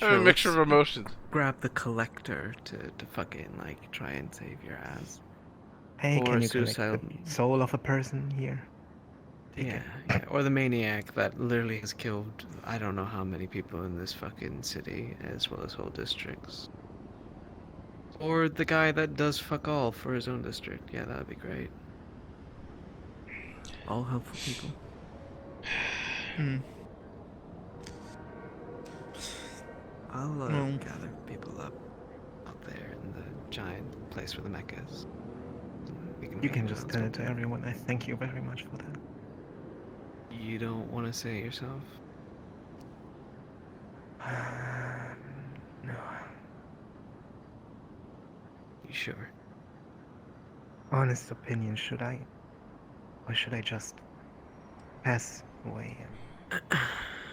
Speaker 20: I have a
Speaker 12: Sure,
Speaker 20: mixture of
Speaker 12: let's
Speaker 20: emotions.
Speaker 12: Grab the collector to fucking try and save your ass.
Speaker 19: Hey,
Speaker 12: or
Speaker 19: can you collect
Speaker 12: suicide.
Speaker 19: the soul of a person here?
Speaker 12: Yeah, or the maniac that literally has killed I don't know how many people in this fucking city, as well as whole districts. Or the guy that does fuck all for his own district. Yeah, that'd be great. All helpful people. I'll gather people up out there in the giant place where the mech is.
Speaker 19: You can just tell it to everyone. I thank you very much for that.
Speaker 12: You don't want to say it yourself?
Speaker 19: No.
Speaker 12: You sure?
Speaker 19: Honest opinion, should I? Or should I just pass away?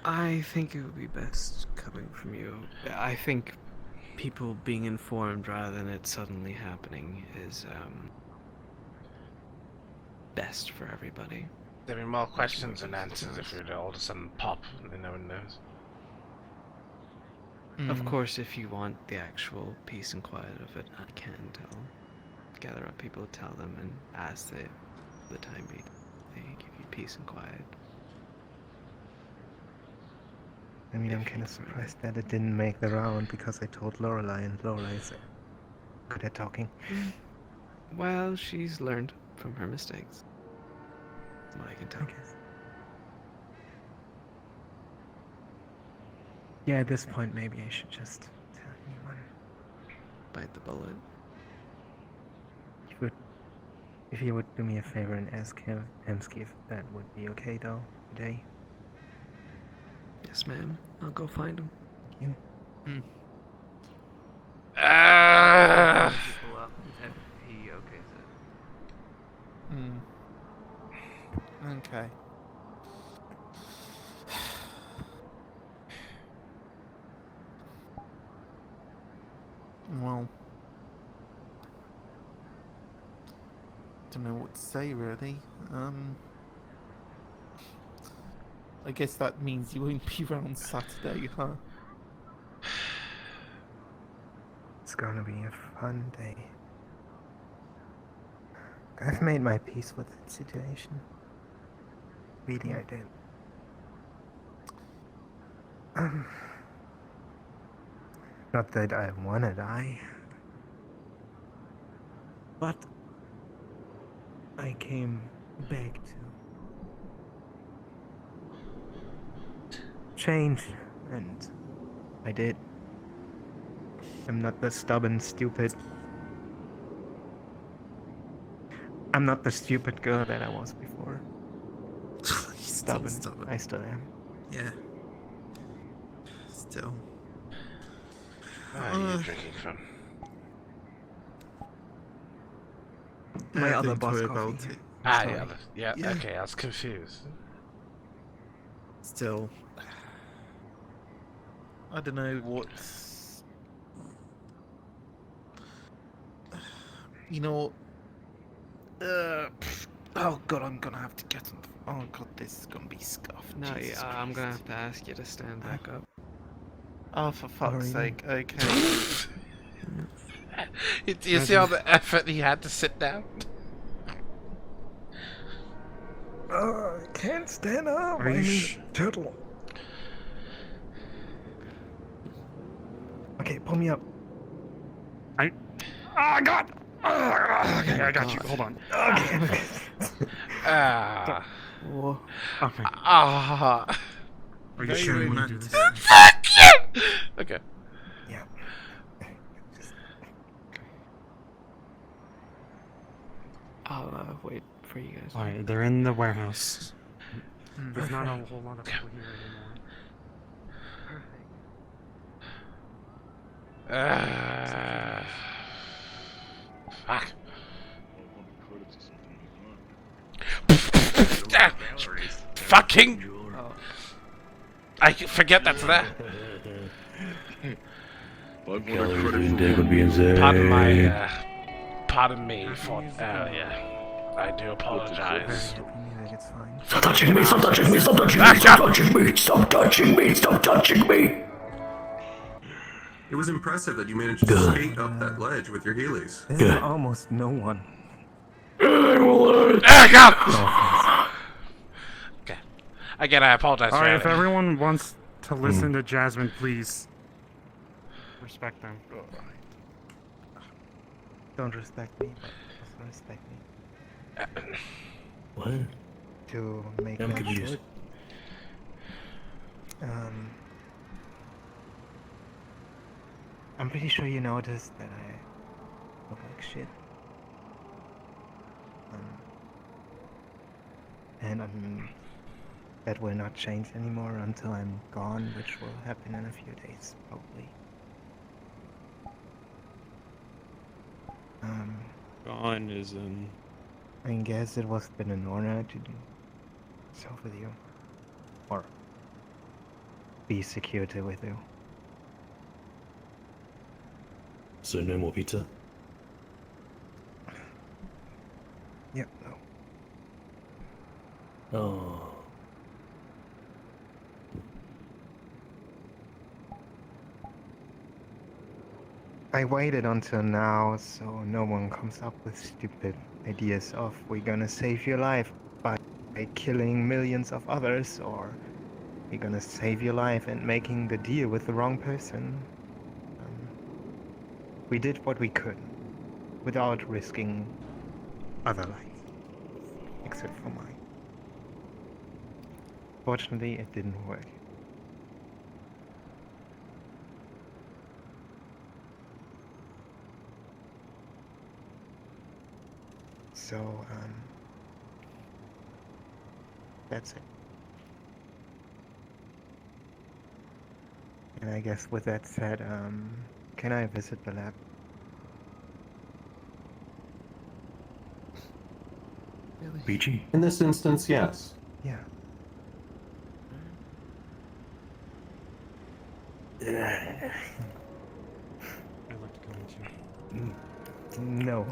Speaker 12: I think it would be best coming from you. I think people being informed rather than it suddenly happening is best for everybody.
Speaker 20: There'll be more questions than answers if you all of a sudden pop and no one knows.
Speaker 12: Of course, if you want the actual peace and quiet of it, I can gather up people, tell them, and ask that the time be they give you peace and quiet.
Speaker 19: I mean, I'm kind of surprised that it didn't make the round because I told Lorelai, and Lorelai's good at talking.
Speaker 12: Well, she's learned from her mistakes. That's what I can tell.
Speaker 19: Yeah, at this point, maybe I should just tell anyone.
Speaker 12: Bite the bullet.
Speaker 19: If you would do me a favor and ask him, if that would be okay, though, today.
Speaker 12: Yes, ma'am. I'll go find him.
Speaker 19: Thank you.
Speaker 12: People up if he okays it.
Speaker 21: Okay. Well, don't know what to say really. I guess that means you won't be around Saturday, huh?
Speaker 19: It's gonna be a fun day. I've made my peace with the situation. Really, I did. Not that I wanna die, but I came back to change, and I did. I'm not the stubborn, stupid. I'm not the stupid girl that I was before. Stubborn. I still am.
Speaker 21: Yeah. Still.
Speaker 20: Where are you drinking from?
Speaker 19: My other
Speaker 21: Don't
Speaker 19: boss
Speaker 21: worry
Speaker 19: coffee.
Speaker 21: about it.
Speaker 20: Ah,
Speaker 19: Sorry.
Speaker 20: yeah, okay, I was confused.
Speaker 21: Still. I don't know what. You know. Oh god, I'm gonna have to get on. Oh god, this is gonna be scuffed.
Speaker 12: No,
Speaker 21: Jesus
Speaker 12: yeah, I'm gonna
Speaker 21: Christ.
Speaker 12: have to ask you to stand back up.
Speaker 21: Oh, for fuck's sake, okay.
Speaker 20: You see all the effort he had to sit down?
Speaker 19: I can't stand up.
Speaker 10: Are you
Speaker 19: I
Speaker 10: sh-
Speaker 19: need turtle. Okay, pull me up.
Speaker 10: God! Okay, I got you. Hold on.
Speaker 19: Okay.
Speaker 20: Ah.
Speaker 19: Whoa.
Speaker 10: Okay.
Speaker 20: Ah.
Speaker 10: Are you sure you want to do this?
Speaker 20: Fuck you! Okay.
Speaker 19: Yeah.
Speaker 12: I'll wait for you guys.
Speaker 10: Alright, they're in the warehouse. There's not a whole lot of people here anymore.
Speaker 20: Fuck. Fucking! I forget that's there. Pardon me for earlier. I do apologize.
Speaker 2: Stop touching me, stop touching me, stop touching me, stop touching me, stop touching me, stop touching me.
Speaker 3: It was impressive that you managed to skate up that ledge with your Heelys.
Speaker 19: There's almost no one.
Speaker 20: Okay. Again, I apologize.
Speaker 10: Alright, if
Speaker 20: for
Speaker 10: everyone wants to listen to Jasmine, please respect them.
Speaker 19: Don't respect me, but also respect me.
Speaker 2: What?
Speaker 19: To make
Speaker 2: I'm
Speaker 19: that
Speaker 2: confused.
Speaker 19: short. I'm pretty sure you noticed that I look like shit. And that will not change anymore until I'm gone, which will happen in a few days, probably.
Speaker 9: Gone is in.
Speaker 19: I guess it was been an honor to do so with you. Or be security with you.
Speaker 2: So no more pizza?
Speaker 19: Yep, no.
Speaker 2: Oh.
Speaker 19: I waited until now so no one comes up with stupid ideas of we're gonna save your life by killing millions of others or you're gonna save your life and making the deal with the wrong person. We did what we could without risking other lives, except for mine. Fortunately, it didn't work. So, that's it. And I guess with that said, can I visit the lab?
Speaker 2: Beachy?
Speaker 3: In this instance, yes.
Speaker 19: Yeah.
Speaker 10: I'd like to go into.
Speaker 19: No.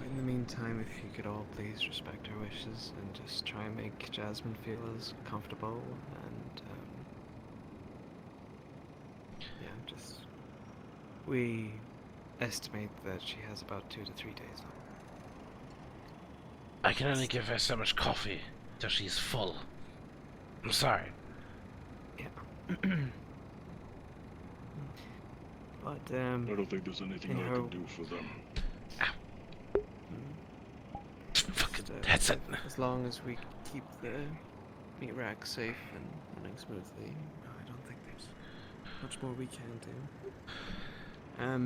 Speaker 12: In the meantime, if you could all please respect her wishes and just try and make Jasmine feel as comfortable and, yeah, just... We estimate that she has about 2 to 3 days left.
Speaker 20: I can only give her so much coffee till she's full. I'm sorry.
Speaker 12: Yeah. But,
Speaker 7: I don't think there's anything I can do for them.
Speaker 20: That's it.
Speaker 12: As long as we keep the meat rack safe and running smoothly, I don't think there's much more we can do.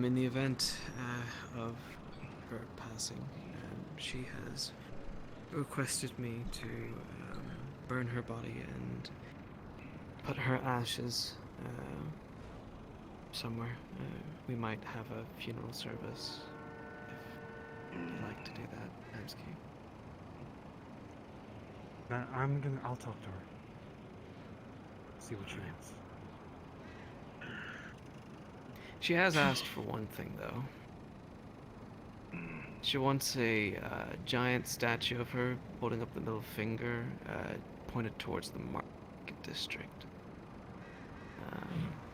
Speaker 12: In the event of her passing, she has requested me to burn her body and put her ashes somewhere. We might have a funeral service if you'd like to do that, Amsky.
Speaker 10: I'll talk to her. See what she wants.
Speaker 12: She has asked for one thing, though. She wants a giant statue of her holding up the middle finger, pointed towards the market district.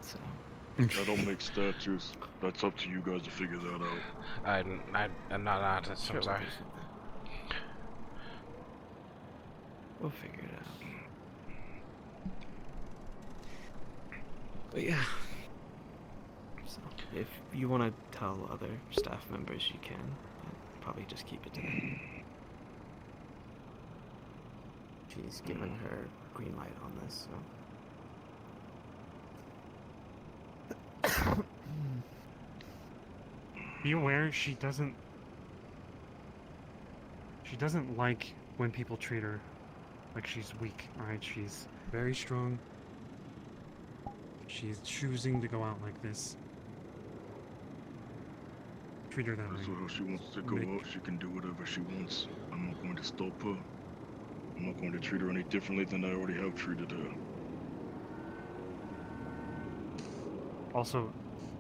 Speaker 12: So.
Speaker 7: I don't make statues. That's up to you guys to figure that out.
Speaker 20: I'm not an artist, I'm sorry.
Speaker 12: We'll figure it out. But yeah. So, if you want to tell other staff members, you can. I'd probably just keep it to them. She's given her green light on this, so.
Speaker 10: Be aware, she doesn't like when people treat her like she's weak, alright? She's very strong. She's choosing to go out like this. Treat her that way.
Speaker 7: So if she wants to go out, she can do whatever she wants. I'm not going to stop her. I'm not going to treat her any differently than I already have treated her.
Speaker 10: Also,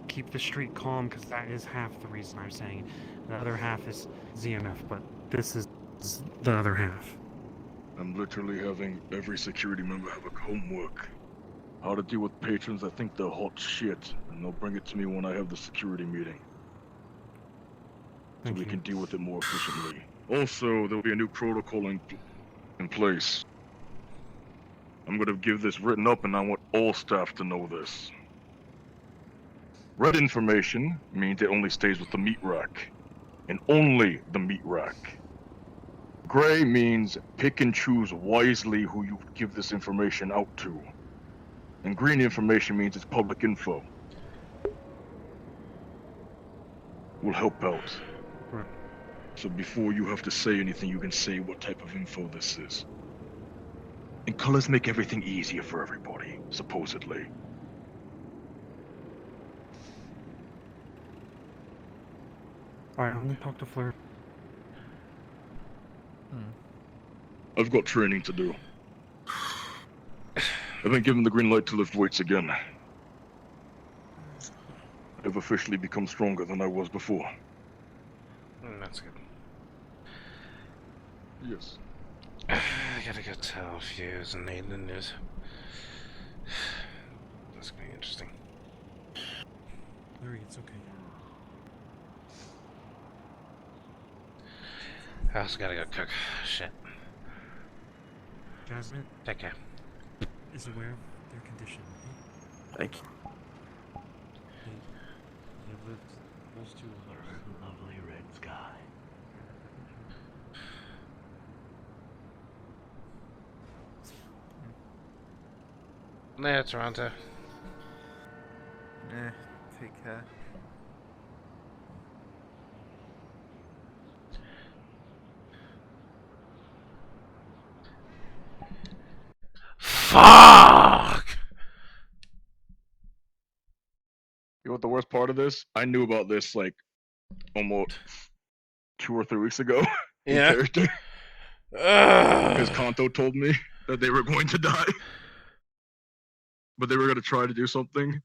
Speaker 10: keep the street calm, because that is half the reason I'm saying it. The other half is ZMF, but this is the other half.
Speaker 7: I'm literally having every security member have a homework. How to deal with patrons that think they're hot shit, and they'll bring it to me when I have the security meeting. So we can deal with it more efficiently. Also, there'll be a new protocol in place. I'm gonna give this written up, and I want all staff to know this. Red information means it only stays with the meat rack, and only the meat rack. Gray means pick and choose wisely who you give this information out to. And green information means it's public info. Will help out.
Speaker 10: Right.
Speaker 7: So before you have to say anything, you can say what type of info this is. And colors make everything easier for everybody, supposedly.
Speaker 10: Alright, I'm gonna talk to Fleur.
Speaker 7: I've got training to do. I've been given the green light to lift weights again. I've officially become stronger than I was before.
Speaker 20: That's good.
Speaker 7: Yes.
Speaker 20: I gotta go tell Fuse and need the news. That's gonna be interesting.
Speaker 10: Larry, it's okay.
Speaker 20: I also gotta go cook. Shit.
Speaker 10: Jasmine
Speaker 20: Take care.
Speaker 10: is aware of their condition.
Speaker 2: Thank you.
Speaker 10: They've lived close to a lovely red sky.
Speaker 20: Nah, Toronto.
Speaker 21: Take care.
Speaker 20: Fuck!
Speaker 7: You know what the worst part of this? I knew about this like almost 2 or 3 weeks ago. in
Speaker 20: Yeah.
Speaker 7: character. Because Kanto told me that they were going to die. But they were going to try to do something.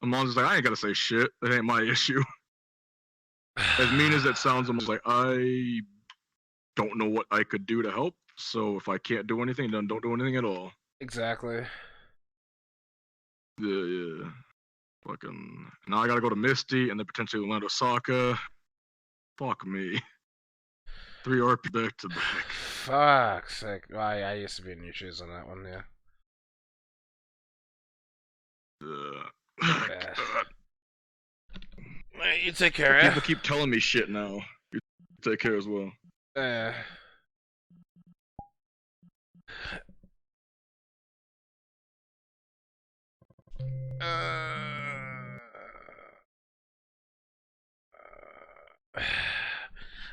Speaker 7: And Mom's like, I ain't got to say shit. That ain't my issue. As mean as it sounds, I'm like, I don't know what I could do to help. So if I can't do anything, then don't do anything at all.
Speaker 20: Exactly.
Speaker 7: Yeah. Fucking. Now I gotta go to Misty and then potentially land Osaka. Fuck me. 3 RP back to back.
Speaker 20: Fuck's sake. Well, I used to be in your shoes on that one, yeah. Yeah. Hey, you take care,
Speaker 7: People keep telling me shit now. You take care as well.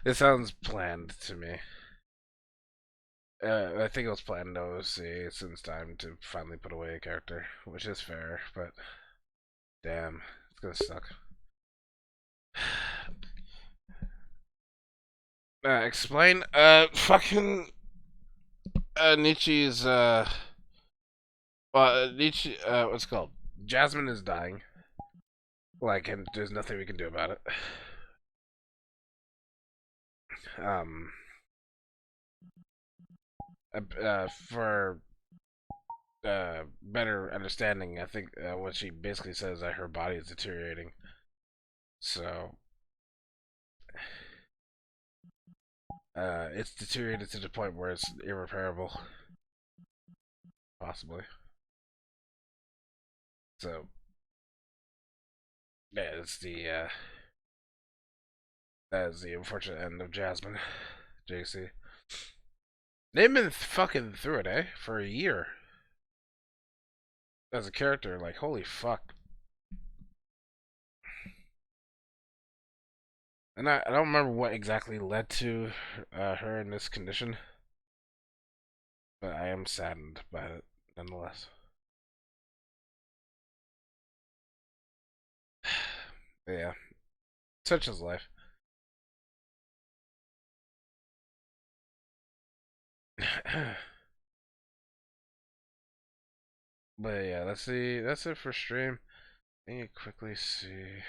Speaker 20: It sounds planned to me. I think it was planned to see since time to finally put away a character, which is fair, but damn, it's gonna suck. Explain. Fucking Nietzsche's Nietzsche. What's it called? Jasmine is dying. Like, and there's nothing we can do about it. For better understanding, I think what she basically says is that her body is deteriorating. So, it's deteriorated to the point where it's irreparable. Possibly. So, yeah, it's the, that is the unfortunate end of Jasmine, JC. They've been fucking through it, eh? For a year. As a character, like, holy fuck. And I don't remember what exactly led to her in this condition. But I am saddened by it, nonetheless. But yeah. Such is life. But yeah, that's it for stream. Let me quickly see.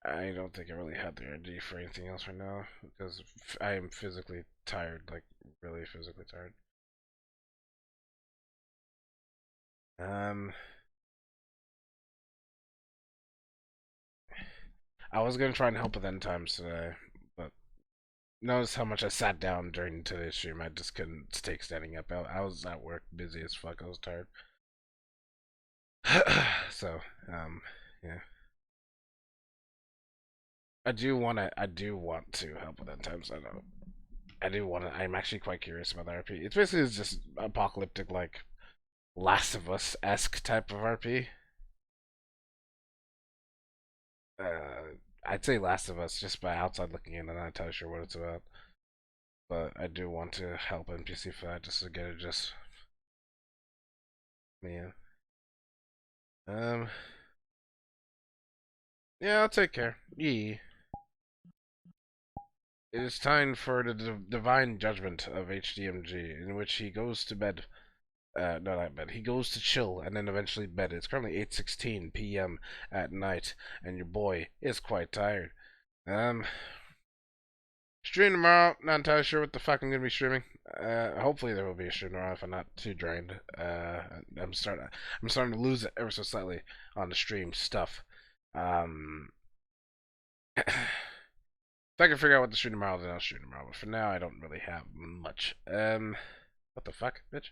Speaker 20: I don't think I really have the energy for anything else right now because I am physically tired, like really physically tired. I was gonna try and help with end times today, but notice how much I sat down during today's stream. I just couldn't take standing up. I was at work, busy as fuck. I was tired. So, yeah. I do want to help with end times. I'm actually quite curious about the RP. It's basically just apocalyptic, like Last of Us-esque type of RP. I'd say Last of Us just by outside looking in. I'm not entirely sure what it's about, but I do want to help NPC for that just to get it just. Yeah. Yeah, I'll take care. Yee. It is time for the divine judgment of HDMG, in which he goes to bed. No, not bed. He goes to chill and then eventually bed. It's currently 8:16 p.m. at night, and your boy is quite tired. Stream tomorrow. Not entirely sure what the fuck I'm gonna be streaming. Hopefully there will be a stream tomorrow if I'm not too drained. I'm starting to lose it ever so slightly on the stream stuff. If I can figure out what to shoot tomorrow, then I'll shoot tomorrow. But for now, I don't really have much. What the fuck, bitch?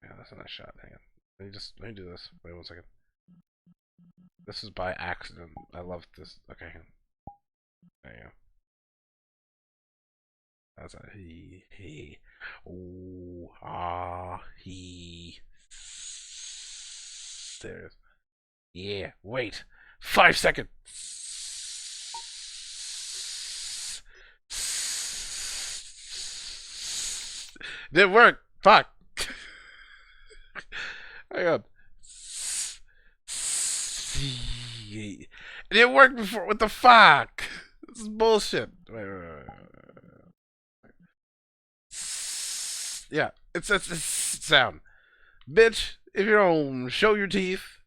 Speaker 20: Yeah, that's a nice shot. Hang on. Let me do this. Wait 1 second. This is by accident. I love this. Okay, hang on. There you go. That's a he. Ooh, ah, he. There it is. Yeah, wait. 5 seconds. Didn't work. Fuck. Hang on. It didn't work before. What the fuck? This is bullshit. Wait. Yeah, it's sound. Bitch, if you don't show your teeth.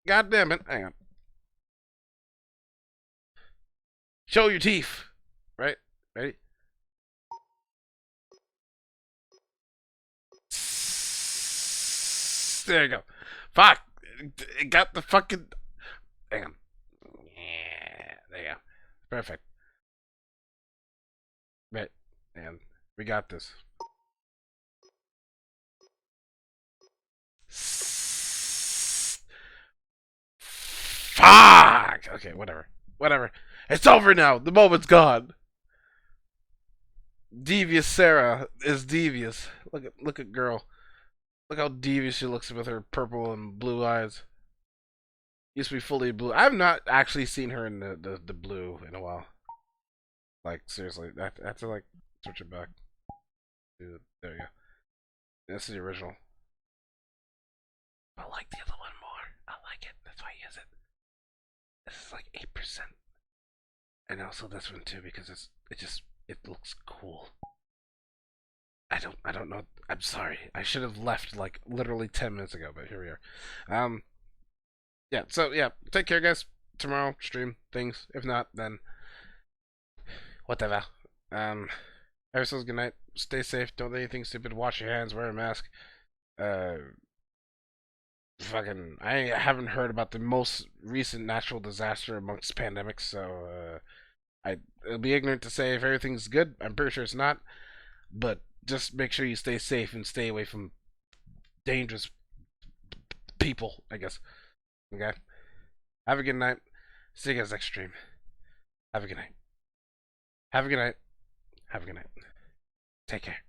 Speaker 20: God damn it. Hang on. Show your teeth. Right? Ready? There you go. Fuck. It got the fucking... Hang on. Yeah, there you go. Perfect. Right. And we got this. Fuck! Okay, whatever. Whatever. It's over now. The moment's gone. Devious Sarah is devious. Look at girl. Look how devious she looks with her purple and blue eyes. Used to be fully blue. I've not actually seen her in the blue in a while. Like, seriously. I have to, like, switch it back. Dude, there you go. This is the original. I like the other one more. I like it. That's why I use it. This is like 8%. And also this one too, because it looks cool. I don't know. I'm sorry. I should have left like literally 10 minutes ago, but here we are. Yeah, so yeah, take care guys. Tomorrow stream things. If not, then whatever. Everyone's good night. Stay safe, don't do anything stupid, wash your hands, wear a mask. Fucking I haven't heard about the most recent natural disaster amongst pandemics, so I'll be ignorant to say if everything's good. I'm pretty sure it's not. But just make sure you stay safe and stay away from dangerous people, I guess. Okay? Have a good night. See you guys next stream. Have a good night. Have a good night. Have a good night. Take care.